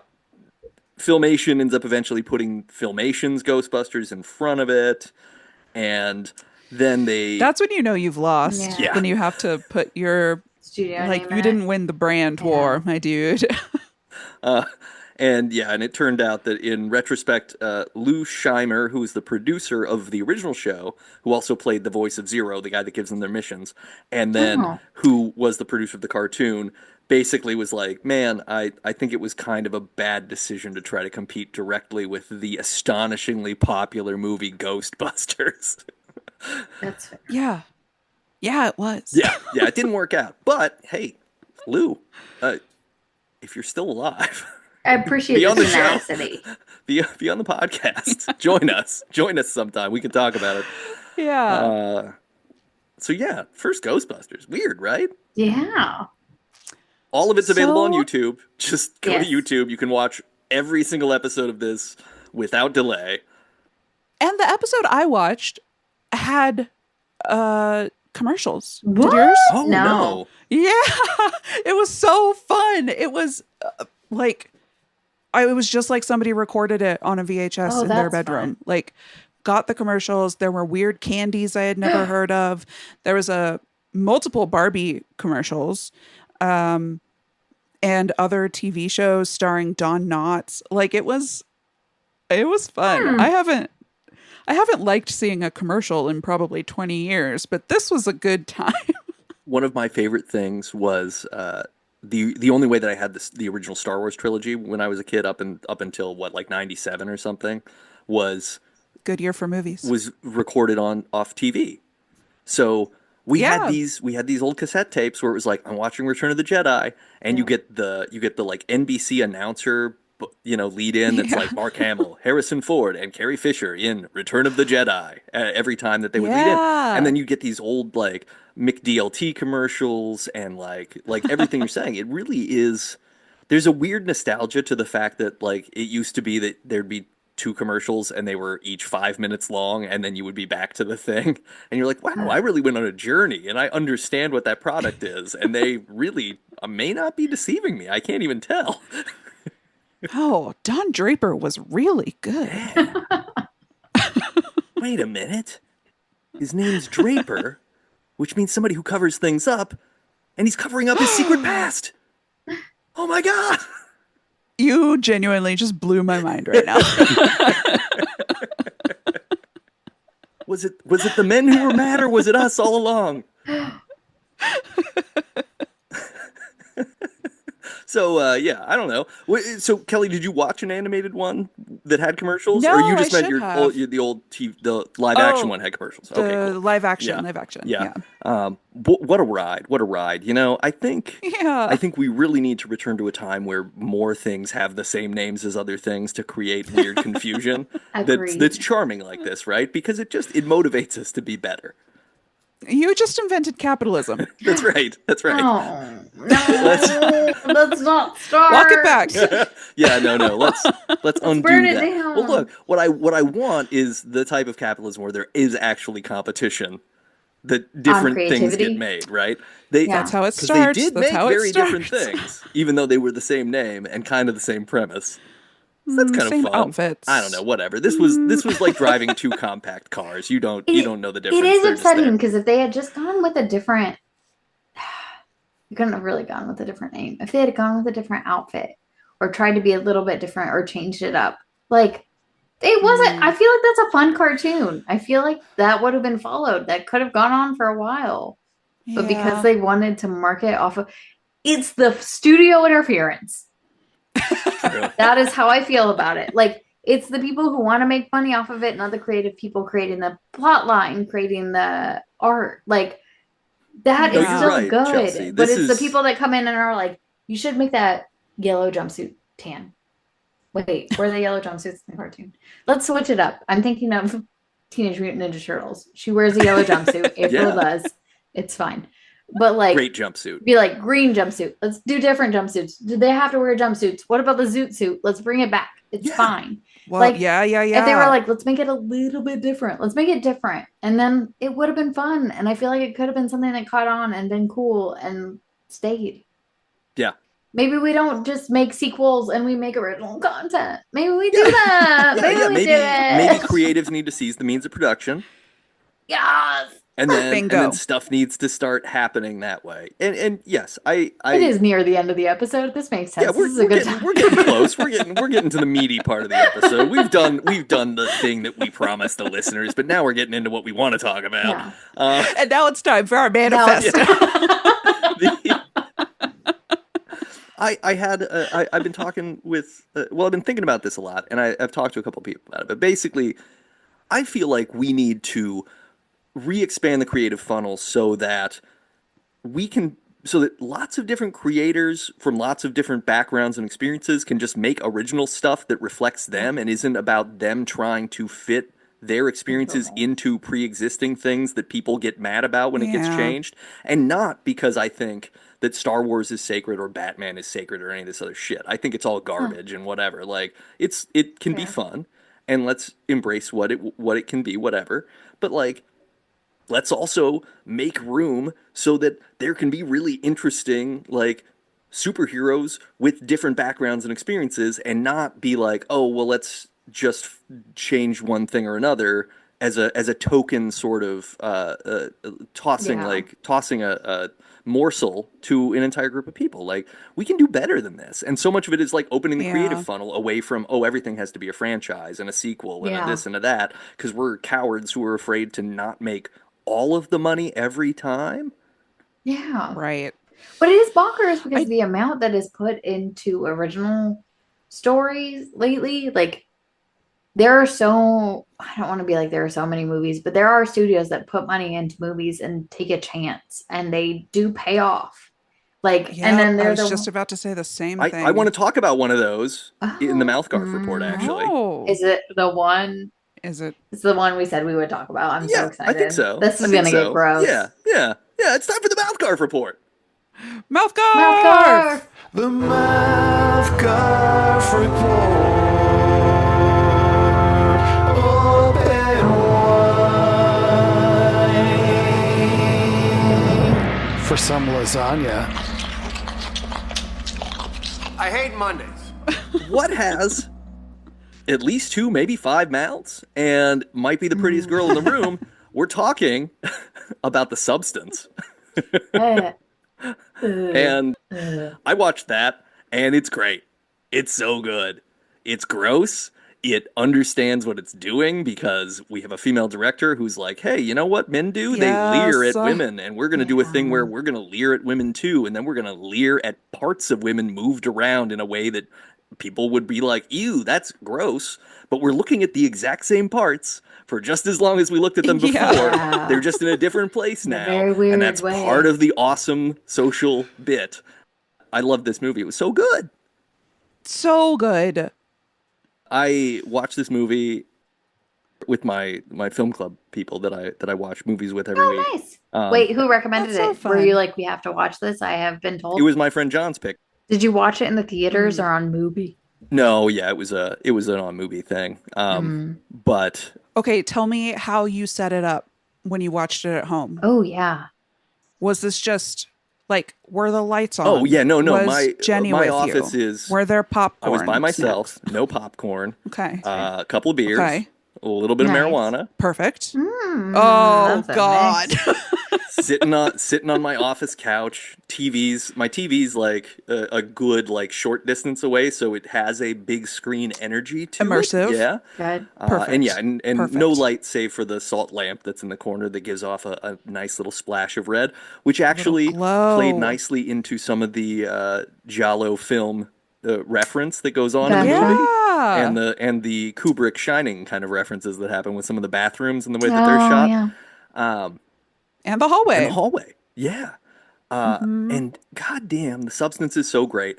Filmation ends up eventually putting Filmation's Ghostbusters in front of it, and then they, That's when you know you've lost. Yeah. Yeah. When you have to put your studio like name you in didn't it. win the brand Yeah. war, my dude. and it turned out that in retrospect, Lou Scheimer, who was the producer of the original show, who also played the voice of Zero, the guy that gives them their missions, and then Oh. who was the producer of the cartoon, basically was like, man, I think it was kind of a bad decision to try to compete directly with the astonishingly popular movie Ghostbusters. That's fair. Yeah. Yeah, it was. Yeah, it didn't work out. But hey, Lou, if you're still alive, I appreciate Be on the the show. tenacity. be on the podcast. Join us sometime. We can talk about it. Yeah. So yeah, first Ghostbusters. Weird, right? Yeah. All of it's available on So- YouTube. Just go Yes. to YouTube. You can watch every single episode of this without delay. And the episode I watched had commercials. Did What? yours? Oh No. no. Yeah. It was so fun. It was like it was just like somebody recorded it on a VHS Oh, in their that's bedroom. fun. Like got the commercials. There were weird candies I had never heard of. There was multiple Barbie commercials. And other TV shows starring Don Knotts. Like it was It was fun. Hmm. I haven't liked seeing a commercial in probably 20 years, but this was a good time. One of my favorite things was the only way that I had the original Star Wars trilogy when I was a kid up until what, like 97 or something, was Good year for movies. was recorded on off TV. So Yeah. we had these old cassette tapes where it was like, I'm watching Return of the Jedi, and Yeah. you get the like NBC announcer, lead in that's Yeah. like Mark Hamill, Harrison Ford, and Carrie Fisher in Return of the Jedi every time that they would lead in, and Yeah. then you get these old like McDLT commercials and like everything you're saying. It really is. There's a weird nostalgia to the fact that like it used to be that there'd be two commercials and they were each 5 minutes long, and then you would be back to the thing, and you're like, wow, I really went on a journey and I understand what that product is, and they really may not be deceiving me. I can't even tell. Oh, Don Draper was really good. Wait a minute. His name's Draper, which means somebody who covers things up, and he's covering up his secret past. Oh my god. You genuinely just blew my mind right now. Was it the men who were mad, or was it us all along? So yeah, I don't know. So Kelly, did you watch an animated one that had commercials, or No, you I just meant should have. the old the live action Oh, one had commercials? Okay, the cool. Yeah, live action. yeah. Yeah. What a ride! What a ride! I Yeah. think we really need to return to a time where more things have the same names as other things to create weird confusion. That's Agreed. charming like this, right? Because it motivates us to be better. You just invented capitalism. That's right. That's right. Oh Let's no, let's not Walk it start. back. yeah, no. Let's Let's burn undo it that. Well, down. look, what I want is the type of capitalism where there is actually competition, that On different things get creativity. made, right? They That's Yeah. how it because they starts. did That's make how it very different starts. things, even though they were the same name and kind of the same premise. So that's kind of Same fun. I don't know, outfits. whatever. Mm, This was like driving two compact cars. You It don't know the it difference. is They're just upsetting there. because if they had just gone with a different, you couldn't have really gone with a different name. If they had gone with a different outfit or tried to be a little bit different or changed it up, like it wasn't. I feel like that's a fun cartoon. I feel like that would have been followed. That could have gone on for a while. But because yeah. they wanted to market off of it's the studio interference. True. That is how I feel about it. Like it's the people who want to make money off of it, not the creative people creating the plot line, creating the art. Like that No, is you're Yeah. still right, Chelsea. good, but This it's the is people that come in and are like, you should make that yellow jumpsuit tan. Wait, were they yellow jumpsuits in the cartoon? Let's switch it up. I'm thinking of Teenage Mutant Ninja Turtles. She wears a yellow jumpsuit. April yeah, does. It's fine. But like great jumpsuit. be like green jumpsuit. Let's do different jumpsuits. Do they have to wear jumpsuits? What about the zoot suit? Let's bring it back. It's Yeah, fine. Well, Like if they were yeah. like, let's make it a little bit different. Let's make it different. And then it would have been fun. And I feel like it could have been something that caught on and been cool and stayed. yeah, Maybe we don't just make sequels and we make original content. Maybe we do yeah, that. yeah, Maybe yeah. we do Maybe it. creatives need to seize the means of production, Yes. and then Bingo. stuff needs to start happening that way. And yes, It is near the end of the episode. This makes yeah, sense. This is a good we're time. getting close. We're getting to the meaty part of the episode. We've done the thing that we promised the listeners, but now we're getting into what we want to talk about. Yeah. And now it's time for our Now it's manifesto. The- I've been talking with I've been thinking about this a lot, and I've talked to a couple people about it. But basically, I feel like we need to re-expand the creative funnel so that lots of different creators from lots of different backgrounds and experiences can just make original stuff that reflects them and isn't about them trying to fit their experiences into pre-existing things that people get mad about when it gets Yeah. changed, and not because I think that Star Wars is sacred or Batman is sacred or any of this other shit. I think it's all garbage and whatever. Like it can be Fair. fun, and let's embrace what it can be, whatever. But like, let's also make room so that there can be really interesting like superheroes with different backgrounds and experiences, and not be like, oh well, let's just change one thing or another as a token sort of Yeah. tossing a morsel to an entire group of people. Like, we can do better than this. And so much of it is like opening the creative Yeah. funnel away from, oh, everything has to be a franchise and a sequel and a Yeah. this and a that, because we're cowards who are afraid to not make all of the money every time. Yeah. Right. But it is bonkers because I the amount that is put into original stories lately, like there are so, I don't want to be like there are so many movies, but there are studios that put money into movies and take a chance and they do pay off. Like, and Yep, then I they're was the, just about to say the same I want thing. to talk about one of those in the oh, MouthGarf report, actually. Oh, is it the one? is it It's the one we said we would talk about. I'm so Yeah, I think excited. so. This I is think gonna get so. gross. Yeah. It's time for the MouthGarf report. mouth Mouth garf? guard. The MouthGarf Report. Open wide for some lasagna. I hate Mondays. What has at least two, maybe five mouths, and might be the prettiest girl in the room? We're talking about the substance. Uh, And uh. I watched that, and it's great. It's so good. It's gross. It understands what it's doing because we have a female director who's like, hey, you know what men do? They leer Yes. at women, and we're going to do a thing where Yeah. we're going to leer at women too, and then we're going to leer at parts of women moved around in a way that people would be like, ew, that's gross. But we're looking at the exact same parts for just as long as we looked at them before. Yeah. They're just in a different place In a now. very And weird that's way. part of the awesome social bit. I love this movie. It was so good. So good. I watched this movie with my film club people that I watch movies with every week. Oh, nice. Wait, who recommended That's so it? Were you fun. like, we have to watch this? I have been It told. was my friend John's pick. Did you watch it in the theaters or on Mubi? No, yeah, it was an on movie thing. But Okay, tell me how you set it up when you watched it at home. Oh, yeah. Was this just like were the lights on? oh yeah, no, Was my Jenny my with office you? is. Were there popcorn? I was by myself, snacks? no popcorn, Okay. a couple of beers, Okay. a little bit of Nice. marijuana, Perfect. Mm, Oh that's a God. mix. sitting on my office couch. My TV's like a good like short distance away, so it has a big screen energy to Immersive. it. Yeah. Good. Perfect. And yeah, and no Perfect. light save for the salt lamp that's in the corner that gives off a nice little splash of red, which actually played glow. nicely into some of the Giallo film reference that goes on in the Gotcha. movie, Yeah. and the Kubrick Shining kind of references that happen with some of the bathrooms and the way that they're Oh, shot. yeah. And the And hallway. the hallway. Yeah. And goddamn, the substance is so great.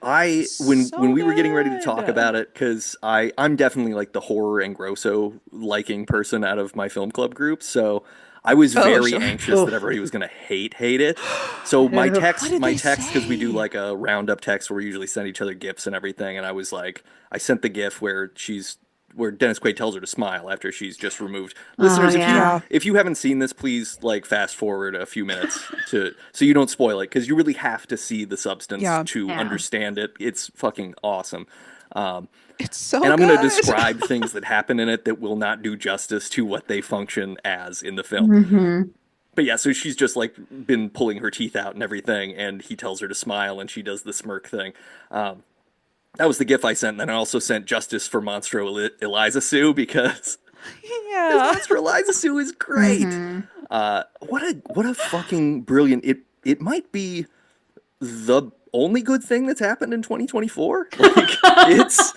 When we were getting ready to talk good. about it, because I'm definitely like the horror and grosso liking person out of my film club group, so I was very sure. anxious that everybody was gonna hate it. So my What text, did they because we do say? like a roundup text where we usually send each other gifs and everything, and I was like, I sent the gif where Dennis Quaid tells her to smile after she's just removed. Listeners, yeah. if you haven't seen this, please like fast forward a few minutes so you don't spoil it, because you really have to see the substance Yeah. to Yeah. understand it. It's fucking awesome. It's so And I'm good. going to describe things that happen in it that will not do justice to what they function as in the film. But yeah, so she's just like been pulling her teeth out and everything, and he tells her to smile, and she does the smirk thing. That was the gif I sent. And then I also sent Justice for Monstro Eliza Sue, because Yeah. Monstro Eliza Sue is great. What a fucking brilliant it might be the only good thing that's happened in 2024. Like, it's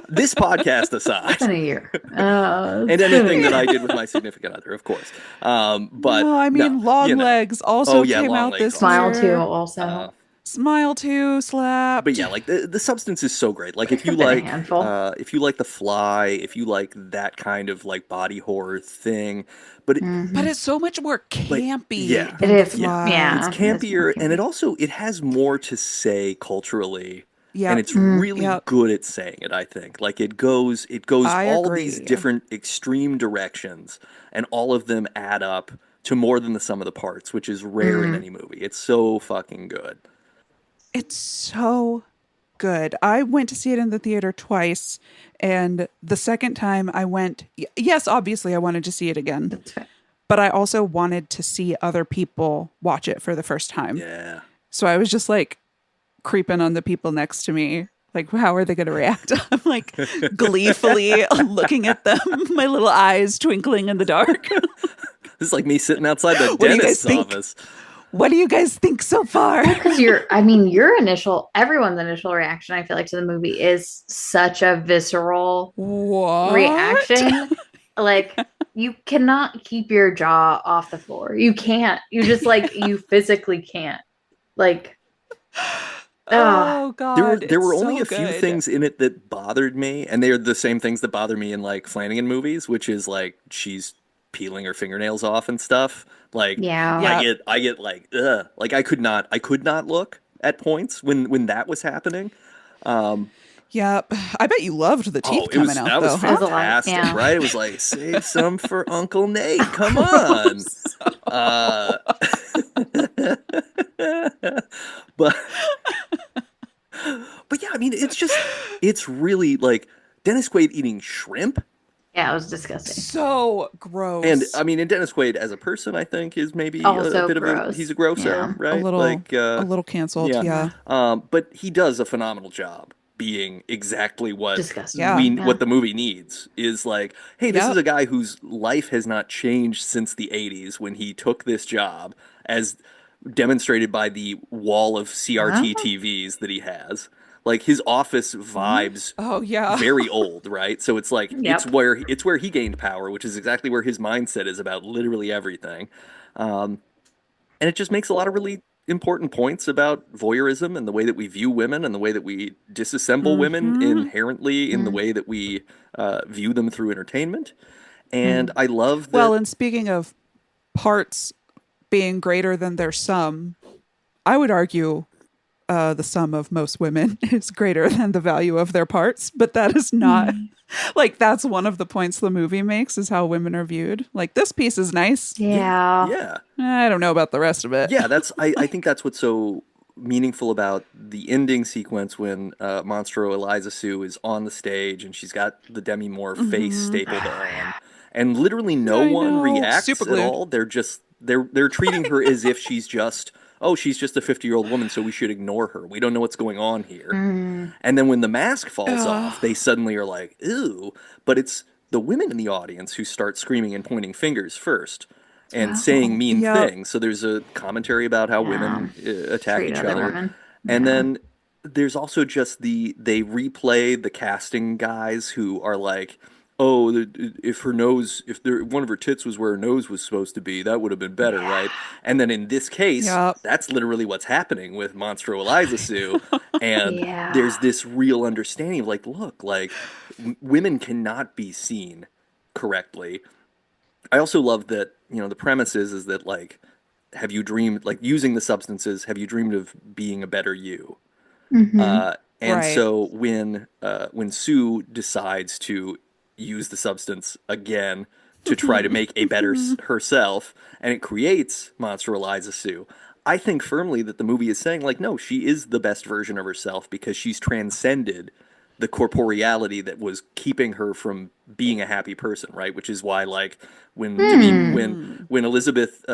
this podcast aside, It's been a year. and anything that I did with my significant other, of course. But No, I mean Long you know. Legs also Oh, yeah, came Long out Legs this also. Smile year. too, also. Smile too, slapped. But yeah, like the substance is so great. Like Been a handful. if you like The Fly, if you like that kind of like body horror thing, but But it's so much more campy yeah. than It The is. Fly. Yeah. it's It is more campier, and campy. it has more to say culturally, Yep. and it's really Yep. good at saying it. I think like it goes I all these agree. different extreme directions, and all of them add up to more than the sum of the parts, which is rare in any movie. It's so fucking good. It's so good. I went to see it in the theater twice, and the second time I went, yes, obviously I wanted to see it again, That's fair. but I also wanted to see other people watch it for the first time. Yeah. So I was just like creeping on the people next to me. Like, how are they going to react? I'm like gleefully looking at them, my little eyes twinkling in the dark. This is like me sitting outside the What do you guys dentist's think? office. What do you guys think so far? Because everyone's initial reaction, I feel like, to the movie is such a visceral What? reaction. Like, you cannot keep your jaw off the floor. You can't. You just you physically can't. Like, Oh God! There were it's only so a few good. things in it that bothered me, and they are the same things that bother me in like Flanagan movies, which is like she's peeling her fingernails off and stuff. Like yeah. Yeah. I get like ugh. Like I could not look at points when that was happening. Um, Yep. I bet you loved the teeth it was coming out that was though, huh? There's a lot, fantastic, yeah. right? It was like save some for Uncle Nate. Come on. Uh, but yeah, I mean, it's really like Dennis Quaid eating shrimp. Yeah, it was disgusting. So gross. And I mean, and Dennis Quaid as a person, I think, is maybe a Also bit gross. he's a grosser, Yeah. right? a little canceled. yeah. Yeah. But he does a phenomenal job being exactly what Disgusting. Yeah. what the movie needs is like, hey, this is Yep. a guy whose life has not changed since the 80s when he took this job, as demonstrated by the wall of CRT TVs that he has. Like his office vibes Oh yeah. very old, right? So it's like Yep. it's where he gained power, which is exactly where his mindset is about literally everything. And it just makes a lot of really important points about voyeurism and the way that we view women and the way that we disassemble women inherently in the way that we view them through entertainment. And I love that. Well, and speaking of parts being greater than their sum, I would argue the sum of most women is greater than the value of their parts, but that is not like that's one of the points the movie makes is how women are viewed. Like this piece is nice. Yeah. Yeah. I don't know about the rest of it. Yeah, I think that's what's so meaningful about the ending sequence when Monstro Eliza Sue is on the stage and she's got the Demi Moore face stapled on, and literally no I one know. reacts Super at glued. all. They're treating her as if she's just she's just a 50-year-old woman, so we should ignore her. We don't know what's going on here. And then when the mask falls off, they suddenly are like, ew. But it's the women in the audience who start screaming and pointing fingers first and saying mean Yep. things. So there's a commentary about how women attack Treat each other other. women. And Yeah. then there's also just they replay the casting guys who are like, oh, if one of her tits was where her nose was supposed to be, that would have been better, right? And then in this case, Yep. that's literally what's happening with Monstro Eliza Sue. And Yeah. there's this real understanding of like, look, like women cannot be seen correctly. I also love that, the premise is that like, have you dreamed, like using the substances, have you dreamed of being a better you? And Right. so when Sue decides to use the substance again to try to make a better herself, and it creates Monster Eliza Sue, I think firmly that the movie is saying like, no, she is the best version of herself because she's transcended the corporeality that was keeping her from being a happy person, right? Which is why like when Elizabeth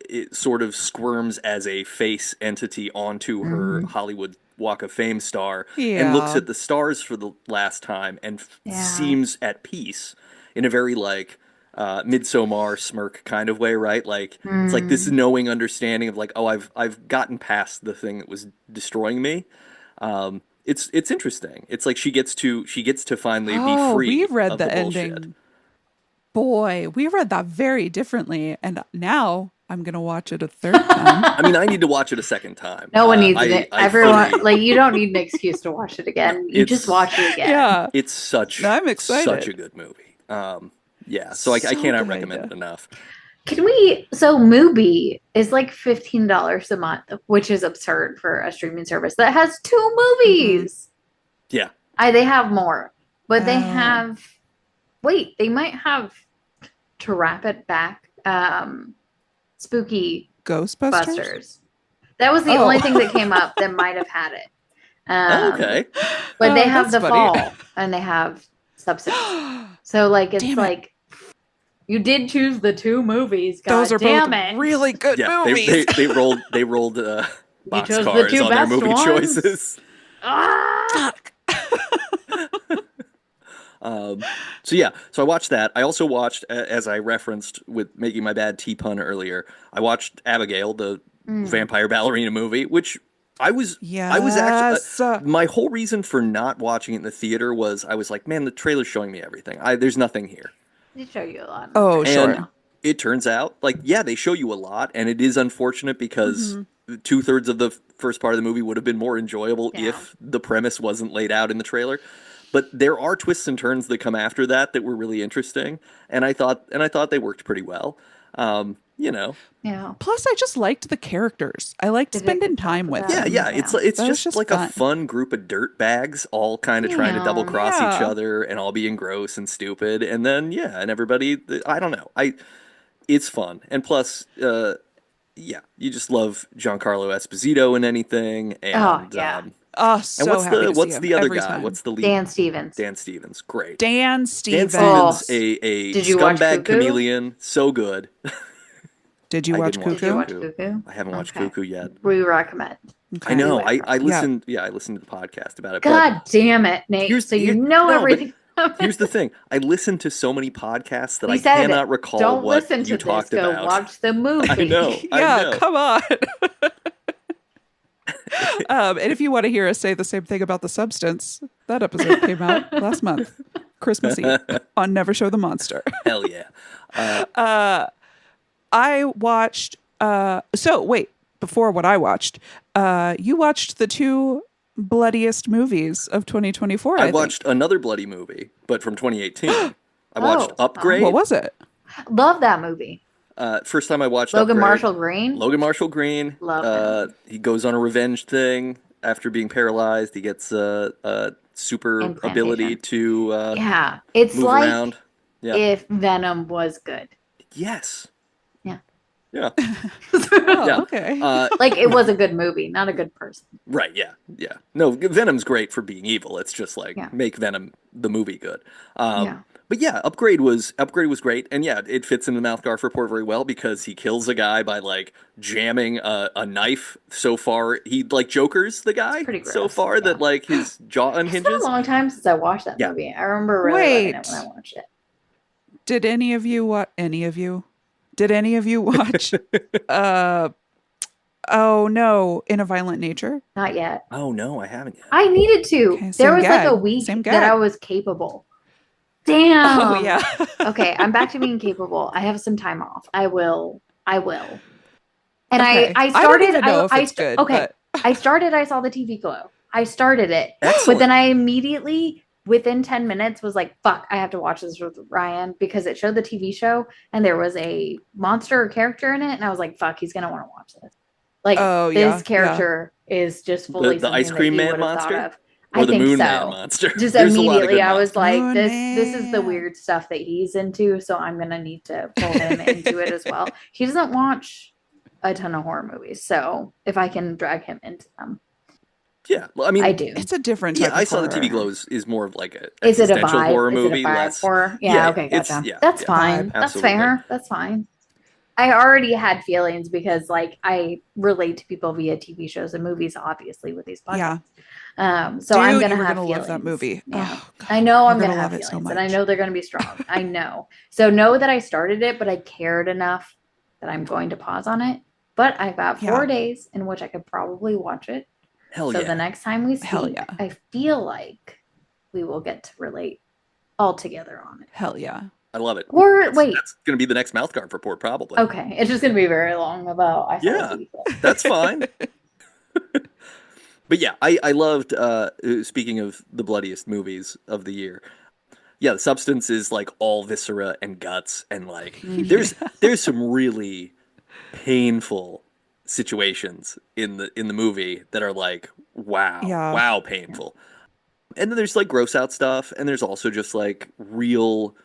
it sort of squirms as a face entity onto her Hollywood Walk of Fame star and looks Yeah. at the stars for the last time and Yeah. seems at peace in a very like Midsommar smirk kind of way, right? Like it's like this knowing understanding of like, oh, I've gotten past the thing that was destroying me. It's interesting. It's like she gets to finally be free we read of the the bullshit. ending. Boy, we read that very differently, and now I'm gonna watch it a third time. I mean, I need to watch it a second time. No one needs I- it. I Everyone, fully- you don't need an excuse to watch it again. You just watch it again. Yeah. It's such I'm excited. such a good movie. Yeah, so I So cannot good. recommend it enough. So Mubi is like $15 a month, which is absurd for a streaming service that has 2 movies. Yeah, They have more, but they Oh. have, they might have, to wrap it back, Spooky Ghostbusters. Busters. That was the Oh. only thing that came up that might have had it. Okay. But they Oh, have the that's funny. fall and they have substance. So like it's Damn it. like you did choose the two movies. God Those are damn both it. really good Yeah, movies. they rolled You chose the boxcars two on their best movie ones. choices. Ah! Fuck. So yeah, so I watched that. I also watched, as I referenced with making my bad T pun earlier, I watched Abigail, the vampire ballerina movie, which I was actually Yes. my whole reason for not watching it in the theater was I was like, man, the trailer's showing me everything. There's nothing here. They show you a lot in the Oh, trailer. And sure. it turns out, like, yeah, they show you a lot, and it is unfortunate because 2/3 of the first part of the movie would have been more enjoyable Yeah. if the premise wasn't laid out in the trailer. But there are twists and turns that come after that that were really interesting, and I thought they worked pretty well. You know, Yeah. Plus, I just liked the characters. I liked Did a spending good job time with with that. them. yeah, Yeah. it's That was just just like a fun. fun group of dirt bags all kind of trying to double Yeah. cross each Yeah. other and all being gross and stupid, and then yeah, and everybody, I don't know, it's fun, and plus, yeah, you just love Giancarlo Esposito in anything, Oh, and yeah. Oh, and so happy to see what's him the other every guy? time. What's the lead? Dan Stevens. Dan Stevens, great. Dan Dan Stevens. Stevens, Oh. a Did you watch scumbag Cuckoo? chameleon, so good. Did you I watch didn't watch Did you Cuckoo? watch Cuckoo? I haven't watched Okay. Cuckoo yet. We recommend. I Okay. know. went I from- listened. Yeah, I listened to the podcast about it. God damn it, Nate. Here's- So you here- know no, but everything. But here's the thing: I listened to so many podcasts that We I said cannot it. recall Don't what listen you to talked this. Go about. watch the movie. I know. Yeah, come on. And if you want to hear us say the same thing about The Substance, that episode came out last month, Christmas Eve, on Never Show the Monster. Hell yeah! I watched. So wait, before what I watched, you watched the two bloodiest movies of 2024. I I think. watched another bloody movie, but from 2018. I watched Oh. Upgrade. What was it? Love that movie. First time I watched Logan Upgrade. Marshall Green. Logan Marshall Green. Love him. He goes on a revenge thing after being paralyzed. He gets a super Implantation. ability to Yeah. It's move like around. Yeah. if Venom was good. Yes. Yeah. Yeah. Oh, Yeah. okay. Like it was a good movie, not a good person. Right. Yeah. Yeah. No, Venom's great for being evil. It's just like Yeah. make Venom the movie good. Yeah. But yeah, Upgrade was great, and yeah, it fits in the MouthGarf Report very well because he kills a guy by like jamming a knife so far. He like Joker's the guy pretty so gross, far yeah. that like his jaw It's been a unhinges. long time since I watched that Yeah. movie. I remember really loving it Wait. when I watched it. Did any of you watch? Did any of you watch? Oh no, In a Violent Nature. Not yet. Oh no, I haven't yet. I needed to. Okay, there same was like a gag. week Same that I gag. was capable. Damn. Oh yeah. Okay, I'm back to being capable. I have some time off. I will. And Okay. I I don't started. even know if it's good, Okay, but- I started. I saw the TV glow. I started it, Excellent. but then I immediately, within 10 minutes, was like, "Fuck! I have to watch this with Ryan because it showed the TV show and there was a monster or character in it, and I was like, fuck, he's gonna want to watch this. Like Oh, this yeah, character is just fully The ice something cream that you man would have thought monster? of. Or I the think Moon so. Man monster. Just There's a lot of immediately, good I was monsters. like, Moon this is the Man. weird stuff that he's into, so I'm gonna need to pull him into it as well. He doesn't watch a ton of horror movies, so if I can drag him into them, Yeah, well, I mean, I do. It's a different type yeah, I of saw the TV horror. Glow is more of like a Is it a existential vibe? horror Is movie, it a vibe less horror? Yeah, Yeah, okay, it's- gotcha. yeah, That's yeah. fine. Vibe. That's Absolutely. fair. That's fine. I already had feelings because like I relate to people via TV shows and movies, obviously, with these podcasts. Yeah. So I'm Dude, gonna you were have gonna feelings. love that movie. Yeah. Oh, God. I know I'm You're gonna gonna have love it so feelings, and I much. know they're gonna be strong. I know. So know that I started it, but I cared enough that I'm going to pause on it. But I've got 4 Yeah. days in which I could probably watch it. Hell So yeah. the next time we speak, Hell yeah. I feel like we will get to relate all together on it. Hell yeah. I love it. Or wait, That's going to be the next MouthGarf report, probably. okay, it's just gonna be very long about I saw Yeah. the TV clip. That's fine. But yeah, I loved, speaking of the bloodiest movies of the year, yeah, The Substance is like all viscera and guts, and like there's some really painful situations in the movie that are like Yeah. wow painful. And then there's like gross out stuff, and there's also just like real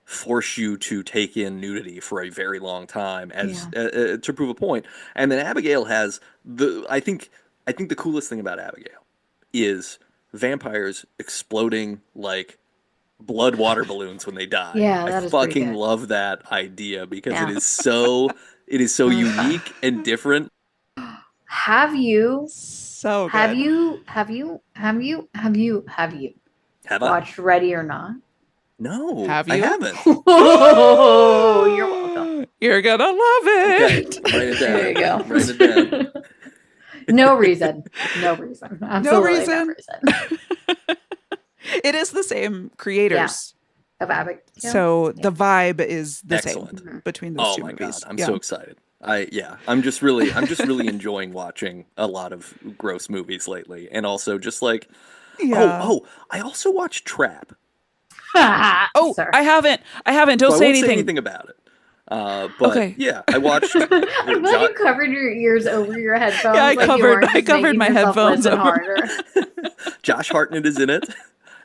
force you to take in nudity for a very long time as to prove a point. And then Abigail has I think the coolest thing about Abigail is vampires exploding like blood water balloons when they die. Yeah, I that is pretty fucking good. love that idea because Yeah. it is so unique and different. Have you So have good. you Have I? watched Ready or Not? No, Have I you? haven't. Oh, you're welcome. You're gonna love Okay, it. I'm writing it down. There you go. I'm writing it down. No reason. No reason. Absolutely no reason. reason. It is the same creators. Of Abigail. So the vibe is the Excellent. same between those Oh two my movies. god, I'm so excited. I'm just really enjoying watching a lot of gross movies lately, and also just like, Yeah. I also watched Trap. Oh, Sorry. I haven't. Don't So I say won't anything. say anything about it. But Okay. yeah, I watched. I'm glad you covered your ears over your headphones. Yeah, I like you covered- weren't I just covered making my yourself headphones listen over. harder. Josh Hartnett is in it,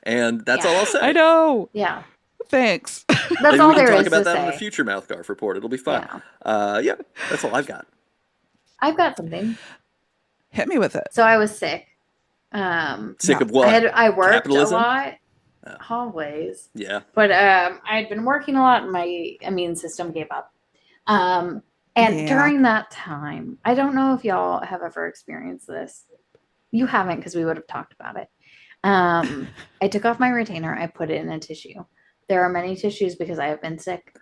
and that's all I'll say. I know. Yeah, Thanks. that's Maybe all we can there talk is about to that say. in a future MouthGarf report. It'll be fun. Yeah. Yeah, that's all I've got. I've got something. Hit me with it. So I was sick. Sick Yeah. of what? I worked Capitalism? a lot, Oh. always. Yeah. But I had been working a lot, and my immune system gave up. And Yeah. during that time, I don't know if y'all have ever experienced this. You haven't, because we would have talked about it. I took off my retainer. I put it in a tissue. There are many tissues because I have been sick.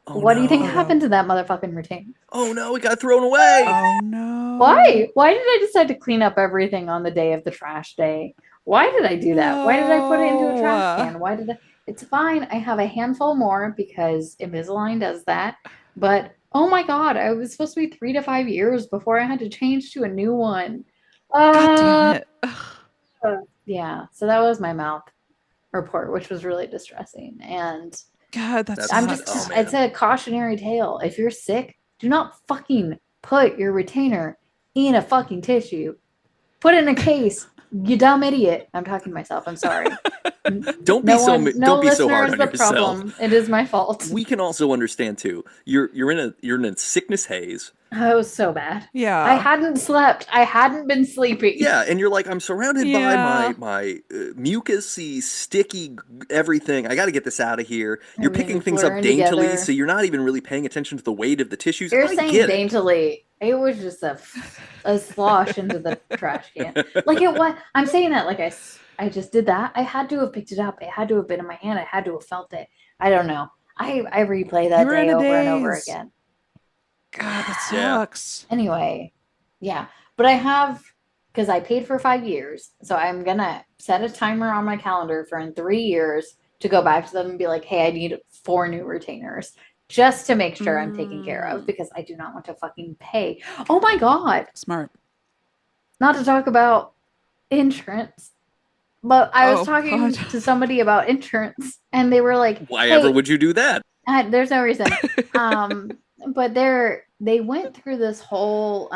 Oh, What do you think no. happened to that motherfucking retainer? Oh no, it got thrown away. Oh no. Why? Why did I decide to clean up everything on the day of the trash day? Why did I do that? Why did I put it into a trash can? Why did I? It's fine. I have a handful more because Invisalign does that. But oh my god, I was supposed to be 3 to 5 years before I had to change to a new one. God damn it. Yeah. So that was my mouth report, which was really distressing. And God, that's I'm sucks. just, Oh, man. it's a cautionary tale. If you're sick, do not fucking put your retainer in a fucking tissue. Put it in a case. You dumb idiot. I'm talking to myself. I'm sorry. Don't be so hard on the yourself. problem. It is my fault. We can also understand too. You're in a sickness haze. Oh, it was so bad. Yeah. I hadn't slept. I hadn't been sleeping. Yeah, and you're like, I'm surrounded Yeah. by my mucusy, sticky everything. I got to get this out of here. You're picking things up blurring daintily, together. so you're not even really paying attention to the weight of the tissues. You're I saying get it. daintily. It was just a slosh into the trash can. Like it was. I'm saying that like I just did that. I had to have picked it up. It had to have been in my hand. I had to have felt it. I don't know. I replay that You were day in a over and over daze. again. God, that Yeah. sucks. Anyway, yeah. But I have, because I paid for 5 years. So I'm going to set a timer on my calendar for in 3 years to go back to them and be like, hey, I need 4 new retainers just to make sure I'm taken care of because I do not want to fucking pay. Oh my God. Smart. Not to talk about insurance, but I was Oh, talking God. to somebody about insurance and they were like, Why hey, ever would you do that? there's no reason. But they went through this whole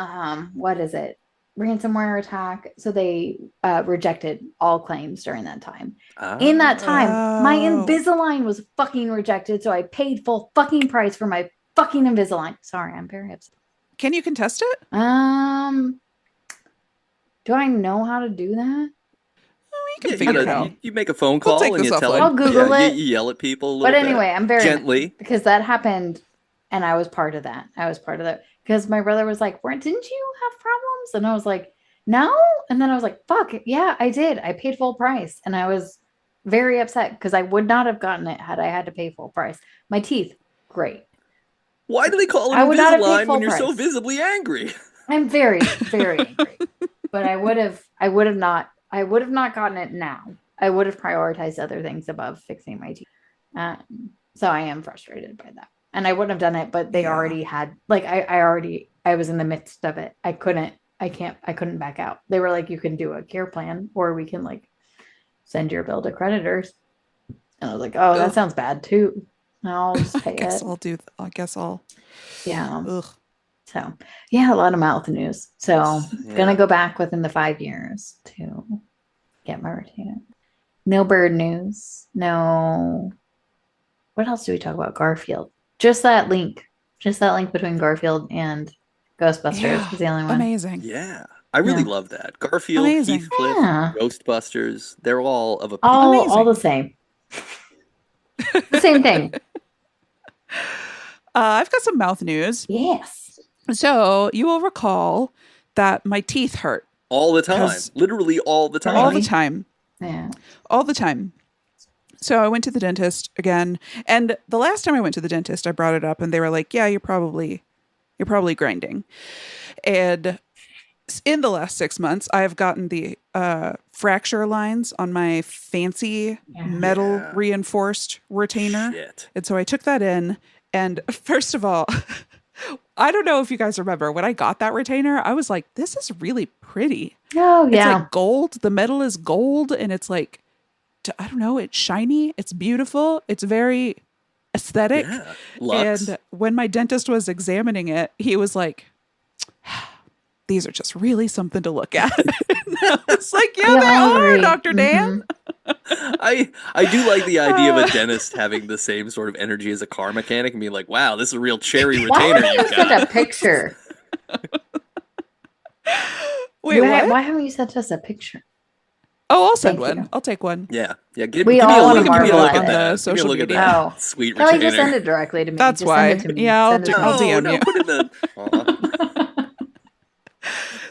what is it? Ransomware attack. So they rejected all claims during that time. In that time, my Oh. Invisalign was fucking rejected, so I paid full fucking price for my fucking Invisalign. Sorry, I'm very upset. Can you contest it? Do I know how to do that? You can Yeah, figure it okay. out. you make a phone call take and this you tell offline. them. I'll Google it. You yell at people a little But bit. anyway, I'm very gently. because that happened and I was part of that. I was part of that because my brother was like, didn't you have problems? And I was like, no. And then I was like, fuck, yeah, I did. I paid full price. And I was very upset because I would not have gotten it had I had to pay full price. My teeth, great. Why do they call it I would not have paid Invisalign full when you're so price. visibly angry? I'm very, very angry. But I would have not gotten it now. I would have prioritized other things above fixing my teeth. So I am frustrated by that. And I wouldn't have done it, but they Yeah. already had like I was in the midst of it. I couldn't back out. They were like, you can do a care plan or we can like send your bill to creditors. And I was like, oh, that Ugh. sounds bad too. I'll just pay it. I guess I'll. Yeah. Ugh. So yeah, a lot of mouth news. So Yeah. gonna go back within the 5 years to get my retainer. No bird news. No. What else do we talk about? Garfield. Just that link. Just that link between Garfield and Ghostbusters Yeah. was the only one. Amazing. Yeah. I really Yeah. love that. Garfield, Amazing. Heathcliff, Yeah. Ghostbusters, they're all of a peak. All Amazing. the same. The same thing. I've got some mouth news. Yes. So you will recall that my teeth hurt All the time. 'Cause- Literally all the time. all the Really? time. Yeah. All the time. So I went to the dentist again, and the last time I went to the dentist, I brought it up, and they were like, "Yeah, you're probably grinding." And in the last 6 months, I have gotten the fracture lines on my fancy Yeah. metal Yeah. reinforced retainer, Shit. and so I took that in. And first of all, I don't know if you guys remember when I got that retainer, I was like, "This is really pretty." Oh, It's yeah. like gold. The metal is gold, and it's like, I don't know, it's shiny, it's beautiful, it's very aesthetic. Yeah. Lux. And when my dentist was examining it, he was like, "These are just really something to look at." And I was like, "Yeah, they are, agree. Dr. Dan." I do like the idea of a dentist having the same sort of energy as a car mechanic and being like, wow, this is a real cherry Why retainer haven't you you've sent got. a picture? Wait, what? Why haven't you sent us a picture? Oh, I'll send Thank one. you. I'll take one. Yeah. Yeah. Give We me all a wanna look, give me a marvel look on at the that. Give me a social look at media. that. Oh. Sweet Kelly, retainer. just send it directly to me. That's Just why. Send it to me. Yeah, Send it to I'll me. DM no, you. put it in the.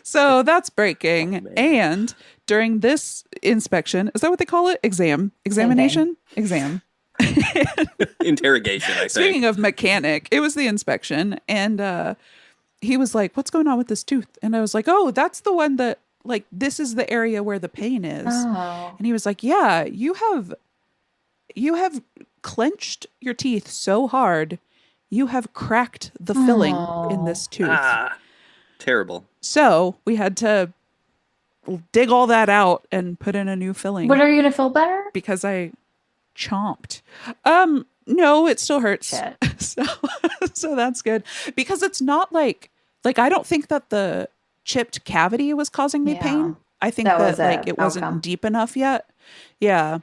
So that's breaking. Oh, man. And during this inspection, is that what they call it? Examination? Exam. Interrogation, I think. Speaking of mechanic, it was the inspection, and he was like, "What's going on with this tooth?" And I was like, "Oh, that's the one that, like, this is the area where the pain is." Oh. And he was like, "Yeah, you have clenched your teeth so hard, you have cracked the filling in this tooth." Ah, terrible. So we had to dig all that out and put in a new filling But are you gonna feel better? because I chomped. No, it still hurts. Shit. So so that's good because it's not like I don't think that the chipped cavity was causing me Yeah. pain. I think That that was like a it wasn't outcome. deep enough yet. Yeah.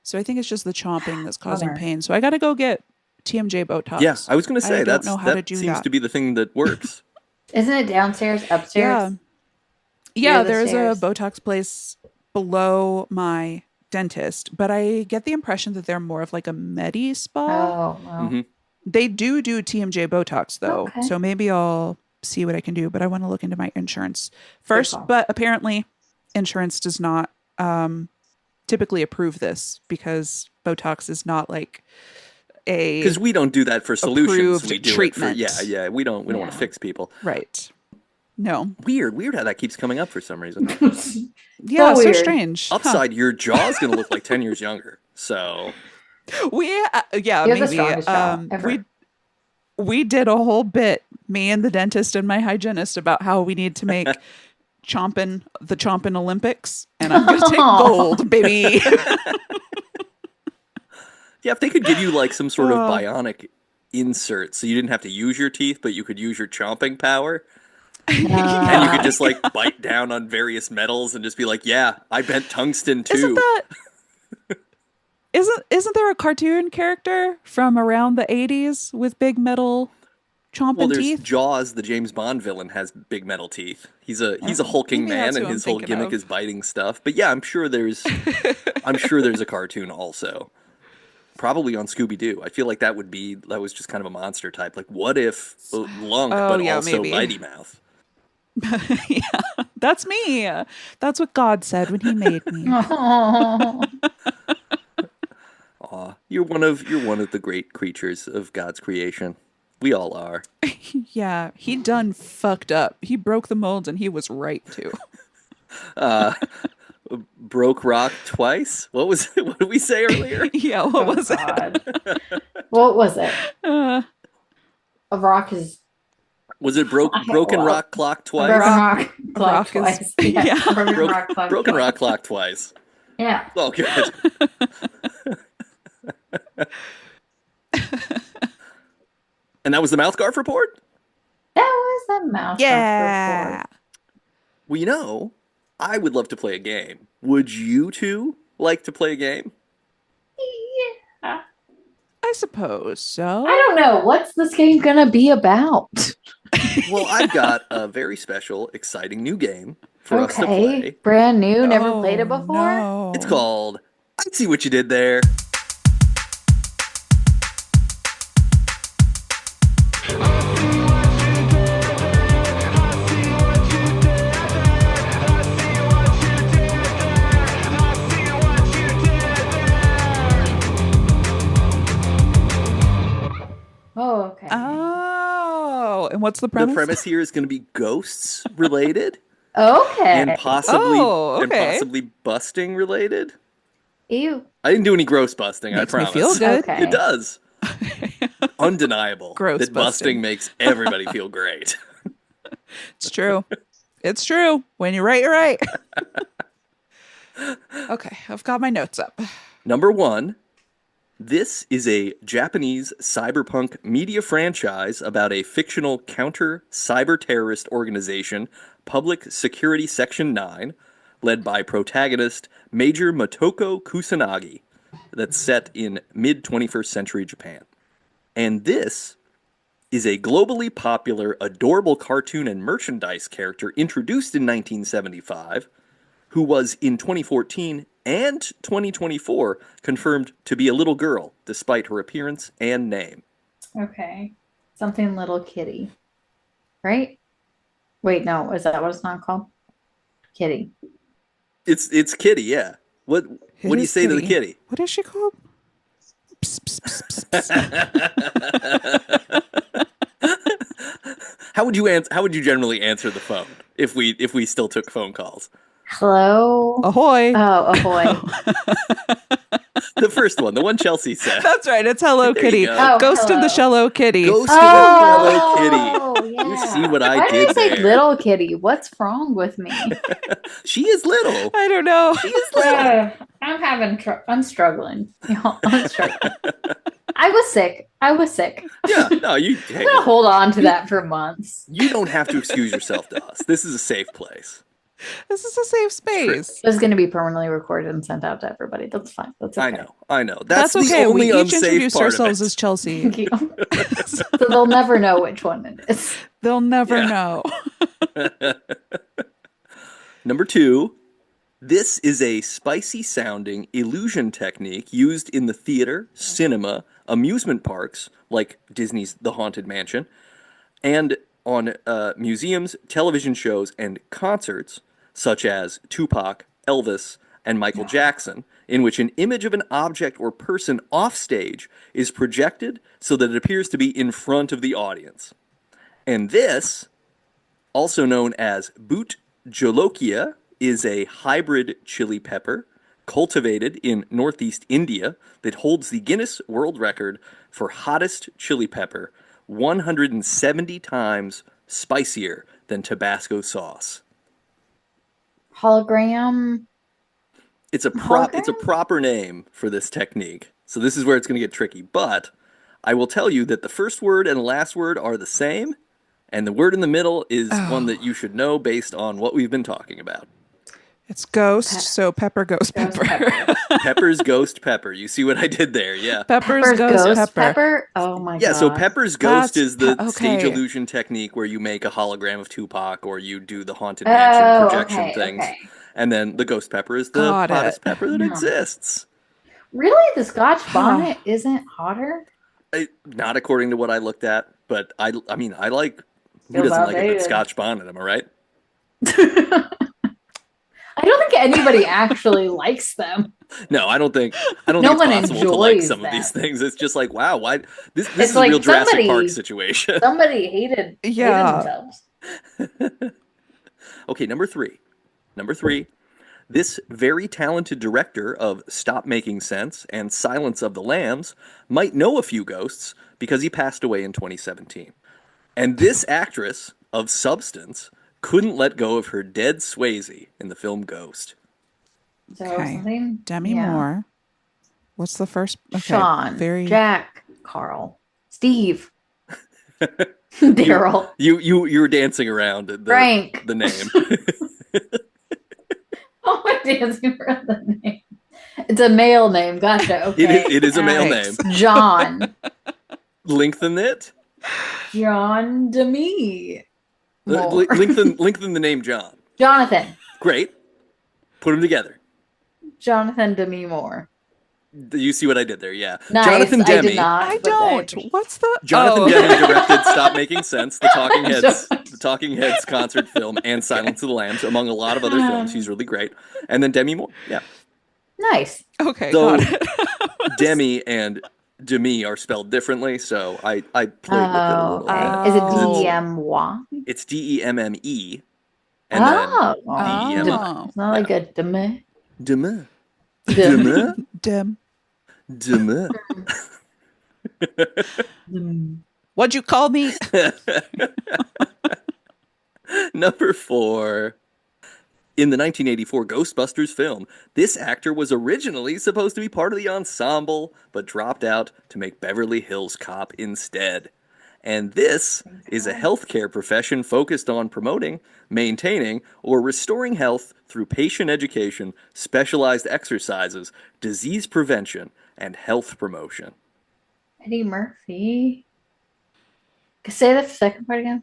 So I think it's just the chomping that's causing Bummer. pain. So I got to go get TMJ Botox. Yeah, I was going to I say don't know how to that do seems that. to be the thing that works. Isn't it downstairs, upstairs? Yeah, Near the there's stairs. a Botox place below my dentist, but I get the impression that they're more of like a medi spa. Oh, well. Mhm. They do TMJ Botox though, Okay. so maybe I'll see what I can do. But I want to look into my insurance first. call. But apparently, insurance does not typically approve this because Botox is not like a Because we don't do that for solutions. approved We do treatment. it for yeah. We don't want Yeah. to fix people. right. No, Weird how that keeps coming up for some reason. yeah, so weird. strange. Huh. Upside, your jaw's going to look like 10 years younger. So We yeah, You have the maybe strongest jaw ever. we did a whole bit, me and the dentist and my hygienist, about how we need to make the chompin' Olympics, and I'm gonna take gold, baby. yeah, if they could give you like some sort of Oh. bionic insert, so you didn't have to use your teeth, but you could use your chomping power, and you Uh, could just like bite down on various metals and just be like, "Yeah, I bent tungsten too." Isn't that isn't there a cartoon character from around the 80s with big metal chomping Well, there's teeth? Jaws, the James Bond villain, has big metal teeth. He's a hulking Maybe man, that's and who I'm his whole thinking gimmick of. is biting stuff. But yeah, I'm sure there's a cartoon also, probably on Scooby Doo. I feel like that was just kind of a monster type. Like, what if Lunk, Oh, but yeah, also maybe. Mighty Mouth? Yeah, that's me. That's what God said when He made me. oh. Aw, you're one of the great creatures of God's creation. We all are. Yeah, he done fucked up. He broke the mold, and he was right to. Broke rock twice. What was it? What did we say earlier? Yeah, what was it? God. What was it? Uh, A rock is Was it broken well, rock clock a twice? broken rock clock rock is- twice. yeah. Broken rock clock Broken twice. rock clock twice. Yeah. Oh, good. And that was the MouthGarf report? That was the mouse. yeah. Well, I would love to play a game. Would you two like to play a game? Yeah. I suppose so. I don't know. What's this game gonna be about? Well, I've got a very special, exciting new game for us to play. Brand new, never Oh, played it before. No. It's called I See What You Did There. Oh, okay. Oh, and what's the The premise? premise here is going to be ghosts related Okay. and possibly Oh, and okay. possibly busting related. Ew. I didn't do any gross busting, Makes I me promise. feel good. Okay. It does. Undeniable Gross that busting busting. makes everybody feel great. It's true. It's true. When you're right, you're right. Okay, I've got my notes up. Number 1, this is a Japanese cyberpunk media franchise about a fictional counter-cyber terrorist organization, Public Security Section 9, led by protagonist Major Motoko Kusanagi, that's set in mid-21st century Japan. And this is a globally popular, adorable cartoon and merchandise character introduced in 1975, who was in 2014 and 2024 confirmed to be a little girl, despite her appearance and name. Okay. Something little kitty. Right? Wait, no, is that what it's not called? Kitty. It's Kitty, yeah. What It do you is say to the kitty? What is she called? Psst, psst, psst, psst, psst. How would you generally answer the phone if we still took phone calls? Hello? Ahoy. Oh, ahoy. The first one, the one Chelsea said. That's right. It's Hello There you Kitty. go. Oh, Ghost in the hello. Shello Kitty. Ghost Oh, in the Hello Kitty. yeah. You see what I Why did did I say there? little kitty? What's wrong with me? She is little. I don't know. She is little. I'm struggling. I'm struggling. I was sick. Yeah, no, I'm gonna hold on to that for months. you don't have to excuse yourself to us. This is a safe place. This is a safe space. It's going to be permanently recorded and sent out to everybody. That's fine. That's okay. I know. That's the okay. only We each unsafe introduced part of ourselves it. as Chelsea. Thank you. So they'll never know which one it is. They'll never Yeah. know. Number 2, this is a spicy sounding illusion technique used in the theater, cinema, amusement parks like Disney's The Haunted Mansion, and on museums, television shows, and concerts such as Tupac, Elvis, and Michael Jackson, in which an image of an object or person offstage is projected so that it appears to be in front of the audience. And this, also known as boot jolokia, is a hybrid chili pepper cultivated in northeast India that holds the Guinness World Record for hottest chili pepper, 170 times spicier than Tabasco sauce. Hologram. It's a Hologram? proper name for this technique. So this is where it's going to get tricky. But I will tell you that the first word and the last word are the same, and the word in the middle is one that you should know based on what we've been talking about. It's Ghost, so Pepper Ghost Ghost Pepper. Pepper's Ghost Pepper. You see what I did there? Yeah. Pepper's Ghost Pepper. Oh my god. Yeah, so Pepper's Ghost That's is the okay. stage illusion technique where you make a hologram of Tupac or you do the Haunted Mansion projection things. Okay. And then the Ghost Pepper is the Got hottest it. pepper that exists. Really? The Scotch bonnet isn't hotter? Not according to what I looked at, but I mean, I like, who Feels doesn't like a good outdated. Scotch bonnet, am I right? I don't think anybody actually likes them. No, I don't think No it's one possible to like enjoys some of these them. things. It's just like, wow, why this It's is like a real Jurassic somebody- Park situation. Somebody hated Yeah. themselves. Okay, number three. This very talented director of Stop Making Sense and Silence of the Lambs might know a few ghosts because he passed away in 2017. And this actress of substance couldn't let go of her dead Swayze in the film Ghost. So Okay. something. Demi Moore. What's the first? Okay, Sean. Jack. Carl. Steve. Daryl. You were dancing around Frank. the name. Oh, I'm dancing for the name. It's a male name. Gotcha. Okay. It is a male Nice. name. John. Lengthen it. John Demi. Lengthen the name John. Jonathan. Great. Put them together. Jonathan Demi Moore. You see what I did there? Yeah. Nice. Jonathan I did Demme. not. I but don't. What's the? Jonathan oh. Demme directed Stop Making Sense, the Sure. Talking Heads concert film, and Silence of the Lambs, among a lot of other films. He's really great. And then Demi Moore. Yeah. Nice. Okay, So got it. Demi and Demi are spelled differently, so I played with it a little Okay. bit. Is it Oh. D-E-M-Y? It's Demme. And Oh. then DEMI. It's not like a Demi. Demme. Demi. Dim. Demme. What'd you call me? Number 4. In the 1984 Ghostbusters film, this actor was originally supposed to be part of the ensemble, but dropped out to make Beverly Hills Cop instead. And this is a healthcare profession focused on promoting, maintaining, or restoring health through patient education, specialized exercises, disease prevention, and health promotion. Eddie Murphy. Say the second part again.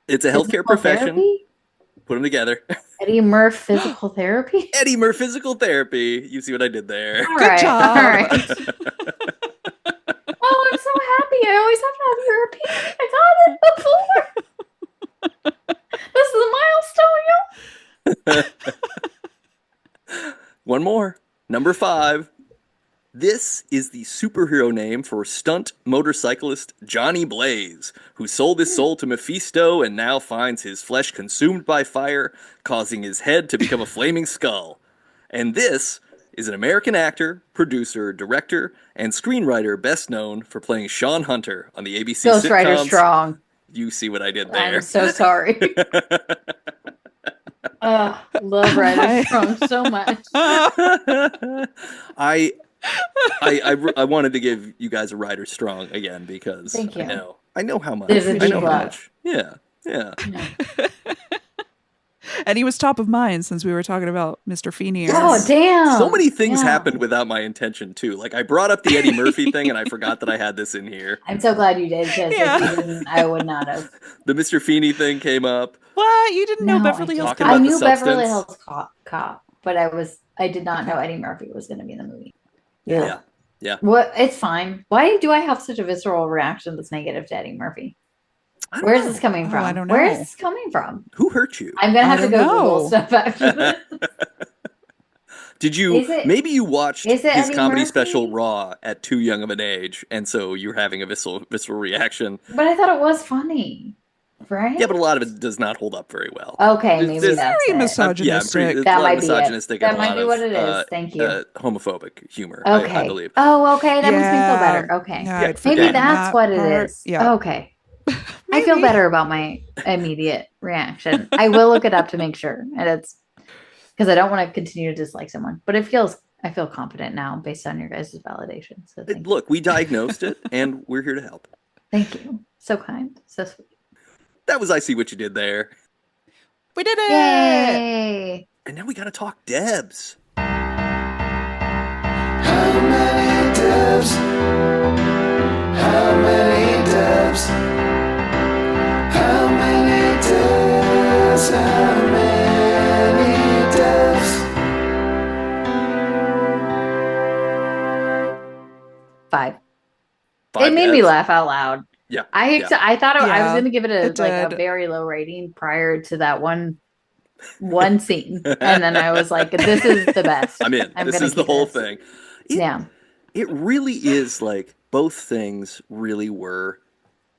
It's a healthcare Physical profession. therapy? Put them together. Eddie Murphy Physical Therapy? Eddie Murphy Physical Therapy. You see what I did there. All Good right. job. All right. Oh, I'm so happy. I always have to have you repeat. I got it before. This is a milestone, yo. One more. Number 5. This is the superhero name for stunt motorcyclist Johnny Blaze, who sold his soul to Mephisto and now finds his flesh consumed by fire, causing his head to become a flaming skull. And this is an American actor, producer, director, and screenwriter best known for playing Sean Hunter on the ABC Ghost Rider sitcoms. Strong. You see what I did there. I'm so sorry. Love Rider Strong so much. I wanted to give you guys a Rider Strong again because Thank you. I know how much. There's a I deep know how love. much. Yeah. And he was top of mind since we were talking about Mr. Feeney. Oh, damn. So many things Yeah. happened without my intention too. Like I brought up the Eddie Murphy thing and I forgot that I had this in here. I'm so glad you did because Yeah. if you didn't, I would not have. The Mr. Feeney thing came up. What? You didn't know No, Beverly I Hills Talking I about Cop? the knew Beverly substance. Hills Cop, but I did not know Eddie Murphy was going to be in the movie. Yeah. What? It's fine. Why do I have such a visceral reaction that's negative to Eddie Murphy? I don't Where is know. this coming from? I don't Where know. is this coming from? Who hurt you? I'm gonna I have to don't go Google know. stuff after this. Did you? Is it- Maybe you watched is it his Eddie comedy Murphy? special Raw at too young of an age, and so you're having a visceral reaction. But I thought it was funny, right? Yeah, but a lot of it does not hold up very well. Okay, There's- maybe there's- that's Very it. misogynistic. It's That a lot might of be it. misogynistic That and a might lot be of what it is. Thank you. homophobic humor. Okay. I believe. Oh, okay. That makes me Yeah. feel better. Okay. Yeah, Yeah, I'd Maybe forgotten that's that what it part. is. Yeah. Okay. I feel Maybe. better about my immediate reaction. I will look it up to make sure. And it's because I don't want to continue to dislike someone. But I feel confident now based on your guys' validation. So thank you. Look, we diagnosed it, and we're here to help. Thank you. So kind. So sweet. That was I See What You Did There. We did it! Yay. And now we gotta talk Debs. How many devs? How many devs? How many devs? How many devs? 5. Five It made me Debs. laugh out loud. Yeah. I thought I was Yeah, going to give it it like a did. very low rating prior to that one scene, and then I was like, "This is the best." I'm in. I'm This gonna is the keep whole this. thing. Yeah, It really is like both things really were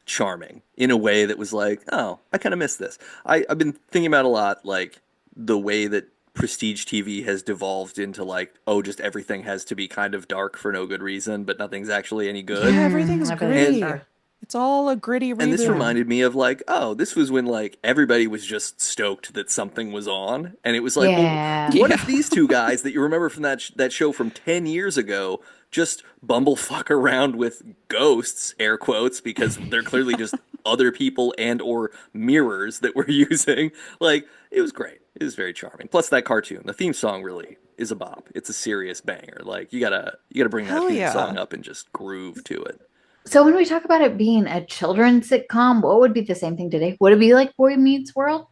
charming in a way that was like, oh, I kind of miss this. I've been thinking about a lot, like the way that prestige TV has devolved into like, oh, just everything has to be kind of dark for no good reason, but nothing's actually any good. Yeah, everything's everything's gritty. dark. It's all a gritty reboot. And this reminded me of like, oh, this was when like everybody was just stoked that something was on, and it was like, Yeah. well, what if these two guys that you remember from that show from 10 years ago just bumblefuck around with ghosts, air quotes, because they're clearly just other people and or mirrors that we're using. Like, it was great. It was very charming. Plus that cartoon, the theme song really is a bop. It's a serious banger. Like you gotta bring that Hell theme yeah. song up and just groove to it. So when we talk about it being a children's sitcom, what would be the same thing today? Would it be like Boy Meets World?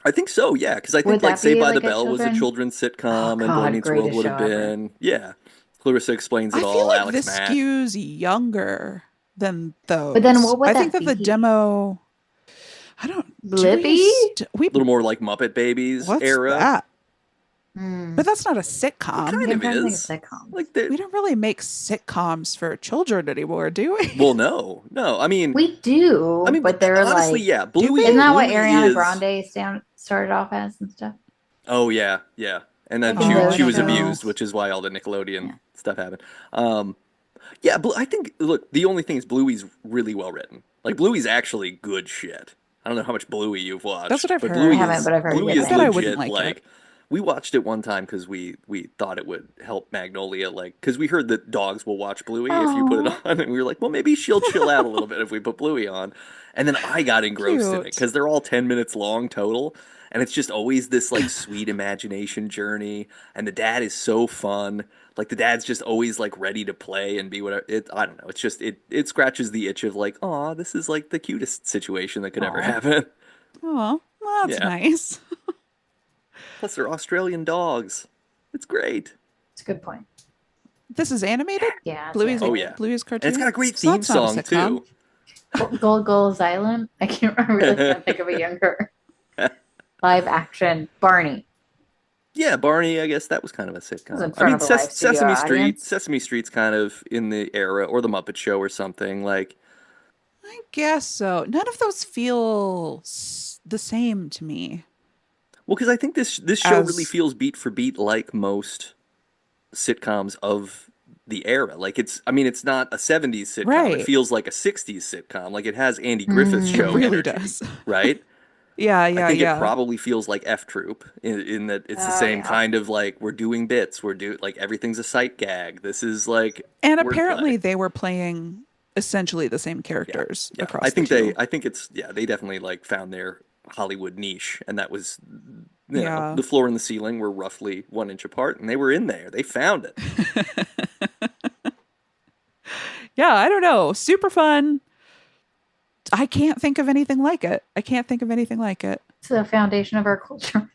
I think so, yeah, because I think Would like that Saved be by the like a Bell was a children? children's Oh sitcom, and Boy God, Meets World greatest would show have ever. been, yeah. Clarissa Explains It I feel All, like Alex this Mack. skews younger than But then those. what would I think that that the be? demo. I don't. Do we? Lippy? We. A little more like Muppet Babies What's era. that? Hmm. But that's not a It sitcom. kind I'm of trying to think of is. sitcoms. Like, the We don't really make sitcoms for children anymore, do we? well, no. We do, but they're Honestly, like, yeah. Do Bluey, isn't we? that what Bluey Ariana is. Grande started off as and stuff? Oh yeah, yeah. And then Like she in Oh, those I she don't was know. abused, shows. which is why all the Nickelodeon Yeah. stuff happened. Um, yeah, I think look, the only thing is Bluey's really well written. Like Bluey's actually good shit. I don't know how much Bluey you've That's what watched, I've but I heard. haven't, but I've heard Bluey good I is bet I things. wouldn't legit. like it. Like we watched it one time because we thought it would help Magnolia, like because we heard that dogs will watch Bluey if you put it Oh, on, and we were like, well, maybe she'll chill out a little bit if we put Bluey on. And then I got engrossed in it Cute. because they're all 10 minutes long total, and it's just always this like sweet imagination journey, and the dad is so fun. Like the dad's just always like ready to play and be whatever. I don't know. It's just it scratches the itch of like, oh, this is like the cutest situation that could ever oh, happen. Oh, well, that's Yeah. nice. Plus they're Australian dogs. It's great. it's a good point. This is animated? Yeah, it's Bluey's Oh animated. yeah, Bluey's and it's cartoon? got a great So theme that's not a song sitcom. too. Gold Goals Island. I really can't think of a younger live action Barney. Yeah, Barney. I guess that was kind of a It was sitcom. in I front mean, of a live studio Sesame Street. audience. Sesame Street's kind of in the era, or the Muppet Show, or something like. I guess so. None of those feel the same to me Well, because I think this show really as feels beat for beat like most sitcoms of the era. Like I mean, it's not a 70s sitcom. It right. feels like a 60s sitcom. Like it has Andy Griffith's Mm. It show really energy, does. right? Yeah, I think it yeah. probably feels like F Troop in that it's the Oh same yeah. kind of like we're doing bits, like everything's a sight gag. This is like And wordplay. apparently they were playing essentially the same Yeah, characters yeah. across the two. I think it's yeah. They definitely like found their Hollywood niche, and that was Yeah. the floor and the ceiling were roughly 1 inch apart, and they were in there. They found it. Yeah, I don't know. Super fun. I can't think of anything like it. I can't think of anything like it. It's the foundation of our culture.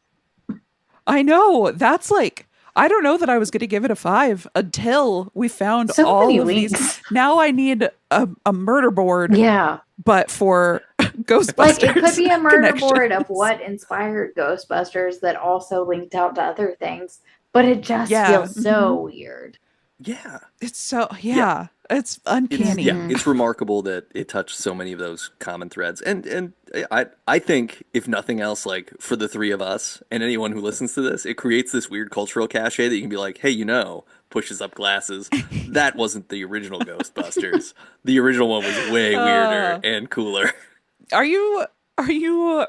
I know. That's like, I don't know that I was going to give it a 5 until we found So all many of these. links. Now I need a murder board, Yeah. but for Ghostbusters. Like it could be a murder board of connections. what inspired Ghostbusters that also linked out to other things, but it just Yeah. feels so weird. Yeah, It's so, yeah. It's uncanny. Mhm. it's remarkable that it touched so many of those common threads, and I think if nothing else, like for the three of us and anyone who listens to this, it creates this weird cultural cachet that you can be like, hey, pushes up glasses. That wasn't the original Ghostbusters. The original one was way weirder and cooler. Are you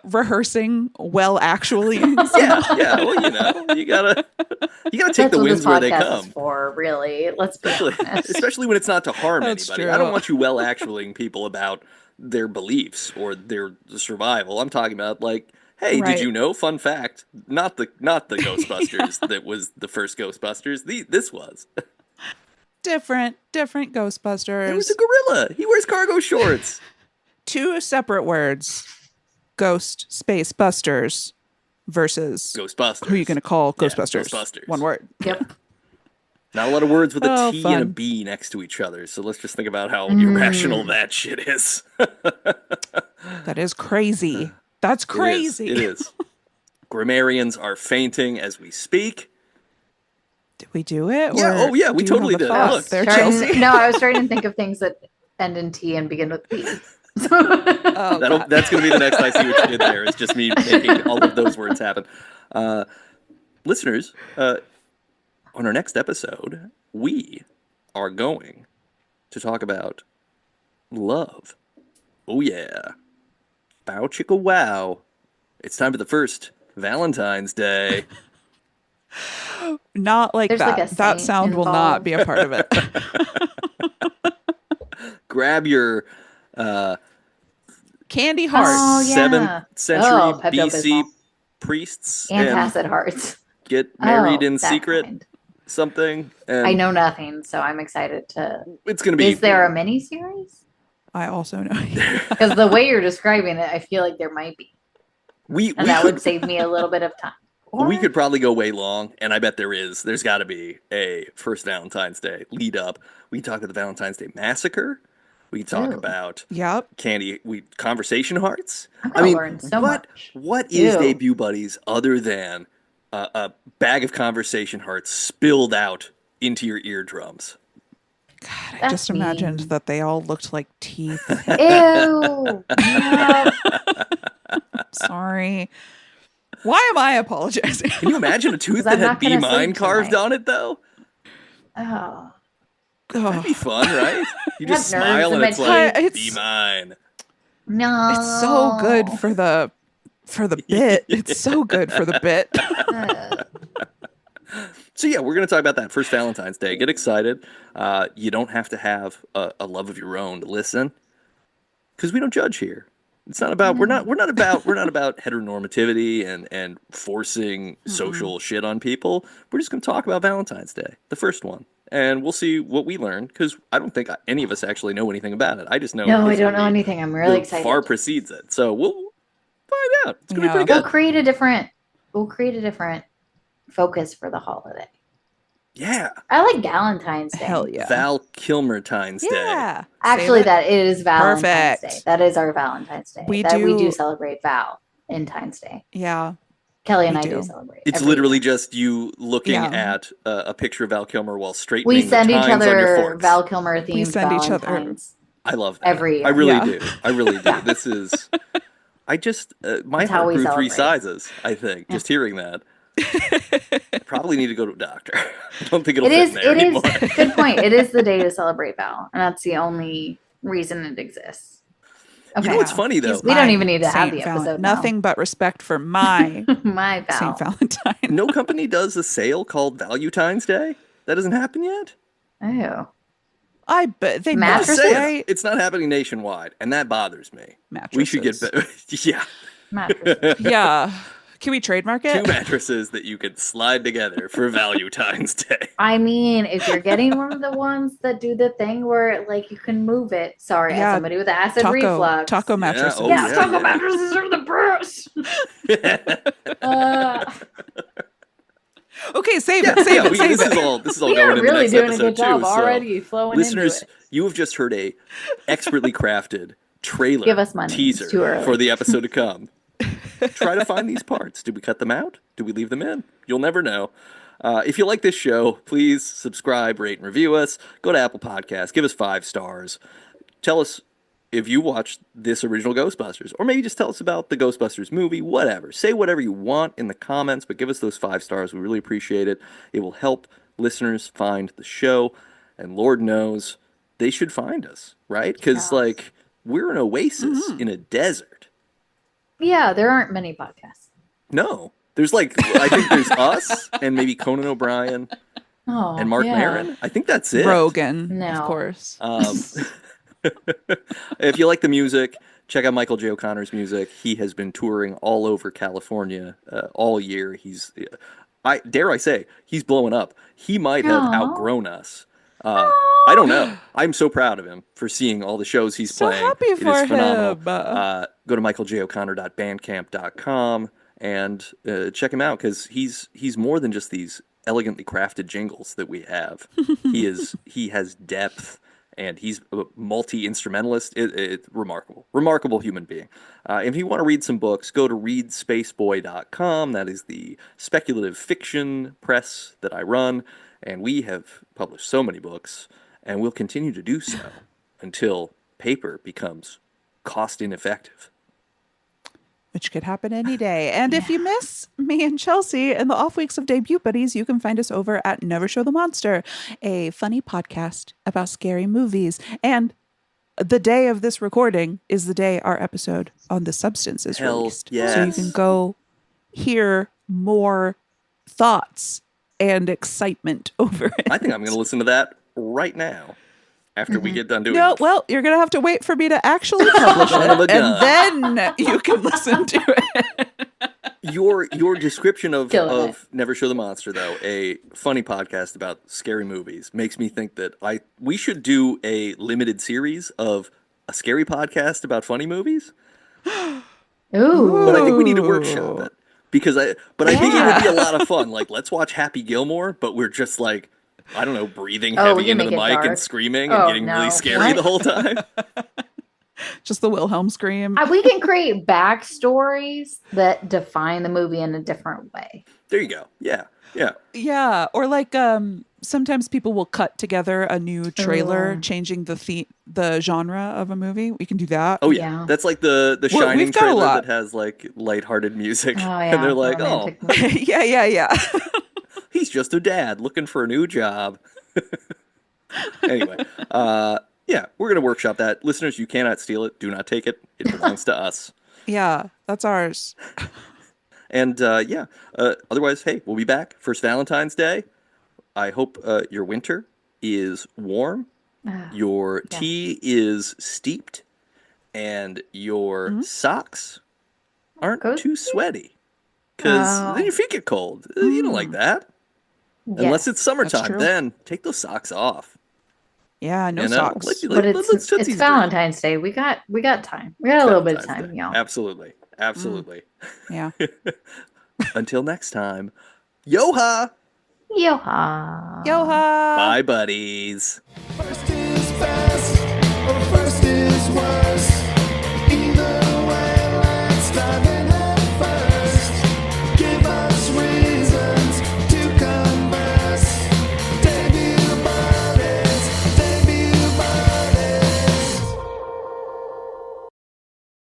rehearsing well actually? Yeah. Well, you gotta take That's the what wins this where they podcast come. is for, really. Let's be honest. Especially when it's not to harm That's anybody. I don't true. want you well actualing people about their beliefs or their survival. I'm talking about like, hey, Right. did you know? Fun fact: not the Ghostbusters that was the first Ghostbusters. This was. different There was Ghostbusters. a gorilla. He wears cargo shorts. 2 separate words. Ghost space busters versus Ghostbusters. who are you going to call Yeah, Ghostbusters? Ghostbusters. One word. Yep. Not a lot of words with a Oh, T and a fun. B next to each other. So let's just think about how irrational that shit is. That is crazy. That's crazy. It is. Grammarians are fainting as we speak. Did we do it? Yeah, Or oh, yeah, we do you totally have a did. thought Look, there, Starting- Chelsea. No, I was starting to think of things that end in T and begin with P. Oh, God. That's going to be the next I see what you did there. Is just me making all of those words happen. Listeners, on our next episode, we are going to talk about love. Oh yeah, bow chicka wow! It's time for the first Valentine's Day. Not like There's that. like a That saint sound will not be a part of it. Grab your Candy hearts. Oh, yeah. 7th century Oh, BC Pepto-Bismol. priests Antacid hearts. get married Oh, in that secret. kind. Something. And I know nothing, so I'm excited to. it's going to be. Is there a mini series? I also know. Because the way you're describing it, I feel like there might be. We And that could would save me a little bit of time. we Or- could probably go way long, and I bet there's got to be a first Valentine's Day lead up. We can talk about the Valentine's Day massacre. We can talk Ew. about Yep. conversation hearts. I'm I gonna mean, learn so what much. what is Ew. debut buddies other than a bag of conversation hearts spilled out into your eardrums? God, I That's just imagined mean. that they all looked like teeth. Ew. No. Sorry. Why am I apologizing? Can you imagine a tooth 'Cause that I'm had not "Be gonna Mine" sleep carved tonight. on it, though? Oh. That'd be fun, right? You I just have nerves smile in and my it's like, teeth. "Be mine." No. It's so good for the bit. It's so good for the bit. So yeah, we're going to talk about that first Valentine's Day. Get excited. You don't have to have a love of your own to listen, because we don't judge here. It's not about we're not about heteronormativity and forcing social shit on people. We're just going to talk about Valentine's Day, the first one, and we'll see what we learn. Because I don't think any of us actually know anything about it. I just know No, I don't history know anything. I'm really that excited. far precedes it. So we'll find out. It's gonna be Yeah. pretty We'll good. create a different focus for the holiday. Yeah, I like Valentine's Day. Hell yeah. Val Kilmer-tine's Day. Yeah. Actually, Say that is Valentine's Perfect. Day. That is our Valentine's Day. We We do- do celebrate Valentine's Day. Yeah. Kelly and We I do do. celebrate. It's every literally year. just you looking Yeah. at a picture of Val Kilmer while We straightening send the each tines on your other forks. Val Kilmer themed send each other- Valentines. I love that. every year. I really Yeah. do. I really do. This is. I just my That's how heart we grew 3 celebrate. sizes. I think just hearing that. Probably need to go to a doctor. I don't think it'll It fit is. in there It is. anymore. Good point. It is the day to celebrate Val, and that's the only reason it exists. Okay. You know what's funny though? He's We don't my even need to have Saint the episode now. Nothing but respect for my My Val. Saint Valentine. No company does a sale called Valentine's Day. That hasn't happened yet. Oh. I bet they Mattresses? must, Say right? it's not happening nationwide, and that bothers me. Mattresses. We should get yeah, Mattresses. Yeah. Can we trademark 2 it? mattresses that you can slide together for Valentine's Day. I mean, if you're getting one of the ones that do the thing where like you can move it. Sorry, as Yeah, somebody with acid reflux. Taco mattresses. oh, Yes, yeah, taco yeah. mattresses are the best. Okay, save Yeah, it. Save yeah, it. Save this it. is all We going are in the really next doing a episode good job too. So already flowing listeners, into it. you have just heard a expertly crafted trailer Give us money. It's teaser too early. for the episode to come. Try to find these parts. Did we cut them out? Did we leave them in? You'll never know. If you like this show, please subscribe, rate, and review us. Go to Apple Podcasts. Give us 5 stars. Tell us if you watched this original Ghostbusters, or maybe just tell us about the Ghostbusters movie, whatever. Say whatever you want in the comments, but give us those 5 stars. We really appreciate it. It will help listeners find the show, and Lord knows they should find us, right? Because, Yeah. like, we're an oasis in a desert. Yeah, there aren't many podcasts. No. There's, like, I think there's us, and maybe Conan O'Brien, Oh, and Mark yeah. Maron. I think that's it. Rogan, No. of course. If you like the music, check out Michael J. O'Connor's music. He has been touring all over California all year. He's, dare I say, he's blowing up. He might have Aw. outgrown us. I don't know. I'm so proud of him for seeing all the shows he's So playing. happy It is for phenomenal. him. Go to michaeljoconnor.bandcamp.com and check him out, because he's more than just these elegantly crafted jingles that we have. He has depth, and he's a multi-instrumentalist. It's remarkable human being. If you want to read some books, go to readspaceboy.com. That is the speculative fiction press that I run, and we have published so many books, and we'll continue to do so until paper becomes cost ineffective. Which could happen any day. And if you miss me and Chelsea in the off weeks of Debut Buddies, you can find us over at Never Show the Monster, a funny podcast about scary movies. And the day of this recording is the day our episode on The Substance is Hell released. yes. So you can go hear more thoughts and excitement over it. I think I'm going to listen to that right now after we get done doing No, it. well, you're going to have to wait for me to actually publish Son of a it, and then you can listen to it. Your description of Killing it. Never Show the Monster, though, a funny podcast about scary movies, makes me think that we should do a limited series of a scary podcast about funny movies. It Ooh. But I think we need to workshop it because I think it would be a Yeah. lot of fun. Like, let's watch Happy Gilmore, but we're just like, I don't know, breathing Oh, we heavy can into the make it mic and dark. screaming and Oh, getting really no. scary What? the whole time. Just the Wilhelm scream. We can create backstories that define the movie in a different way. There you go. Yeah. Yeah. Yeah, or like sometimes people will cut together a new trailer Ooh. changing the genre of a movie. We can do that. Oh yeah. Yeah. That's like the We've Shining got a trailer lot. that has like lighthearted music. Oh And they're yeah, like, oh, romantic. Yeah. he's just a dad looking for a new job. Anyway, yeah, we're gonna workshop that. Listeners, you cannot steal it. Do not take it. It belongs to us. Yeah, that's ours. And otherwise, hey, we'll be back. First Valentine's Day. I hope your winter is warm, your Yes. tea is steeped, and your socks aren't Cozy? too sweaty. Because Oh. then your feet get cold. You don't like that. Unless Yes. it's summertime, true. then take those socks off. Yeah, no You know? socks. But Let's it's tootsies breathe. Valentine's Day. We got time. We got a little bit of Valentine's time, Day. y'all. Absolutely. Absolutely. Yeah. Until next time, yo-ha! Yo-ha. Yo-ha! Bye, buddies. First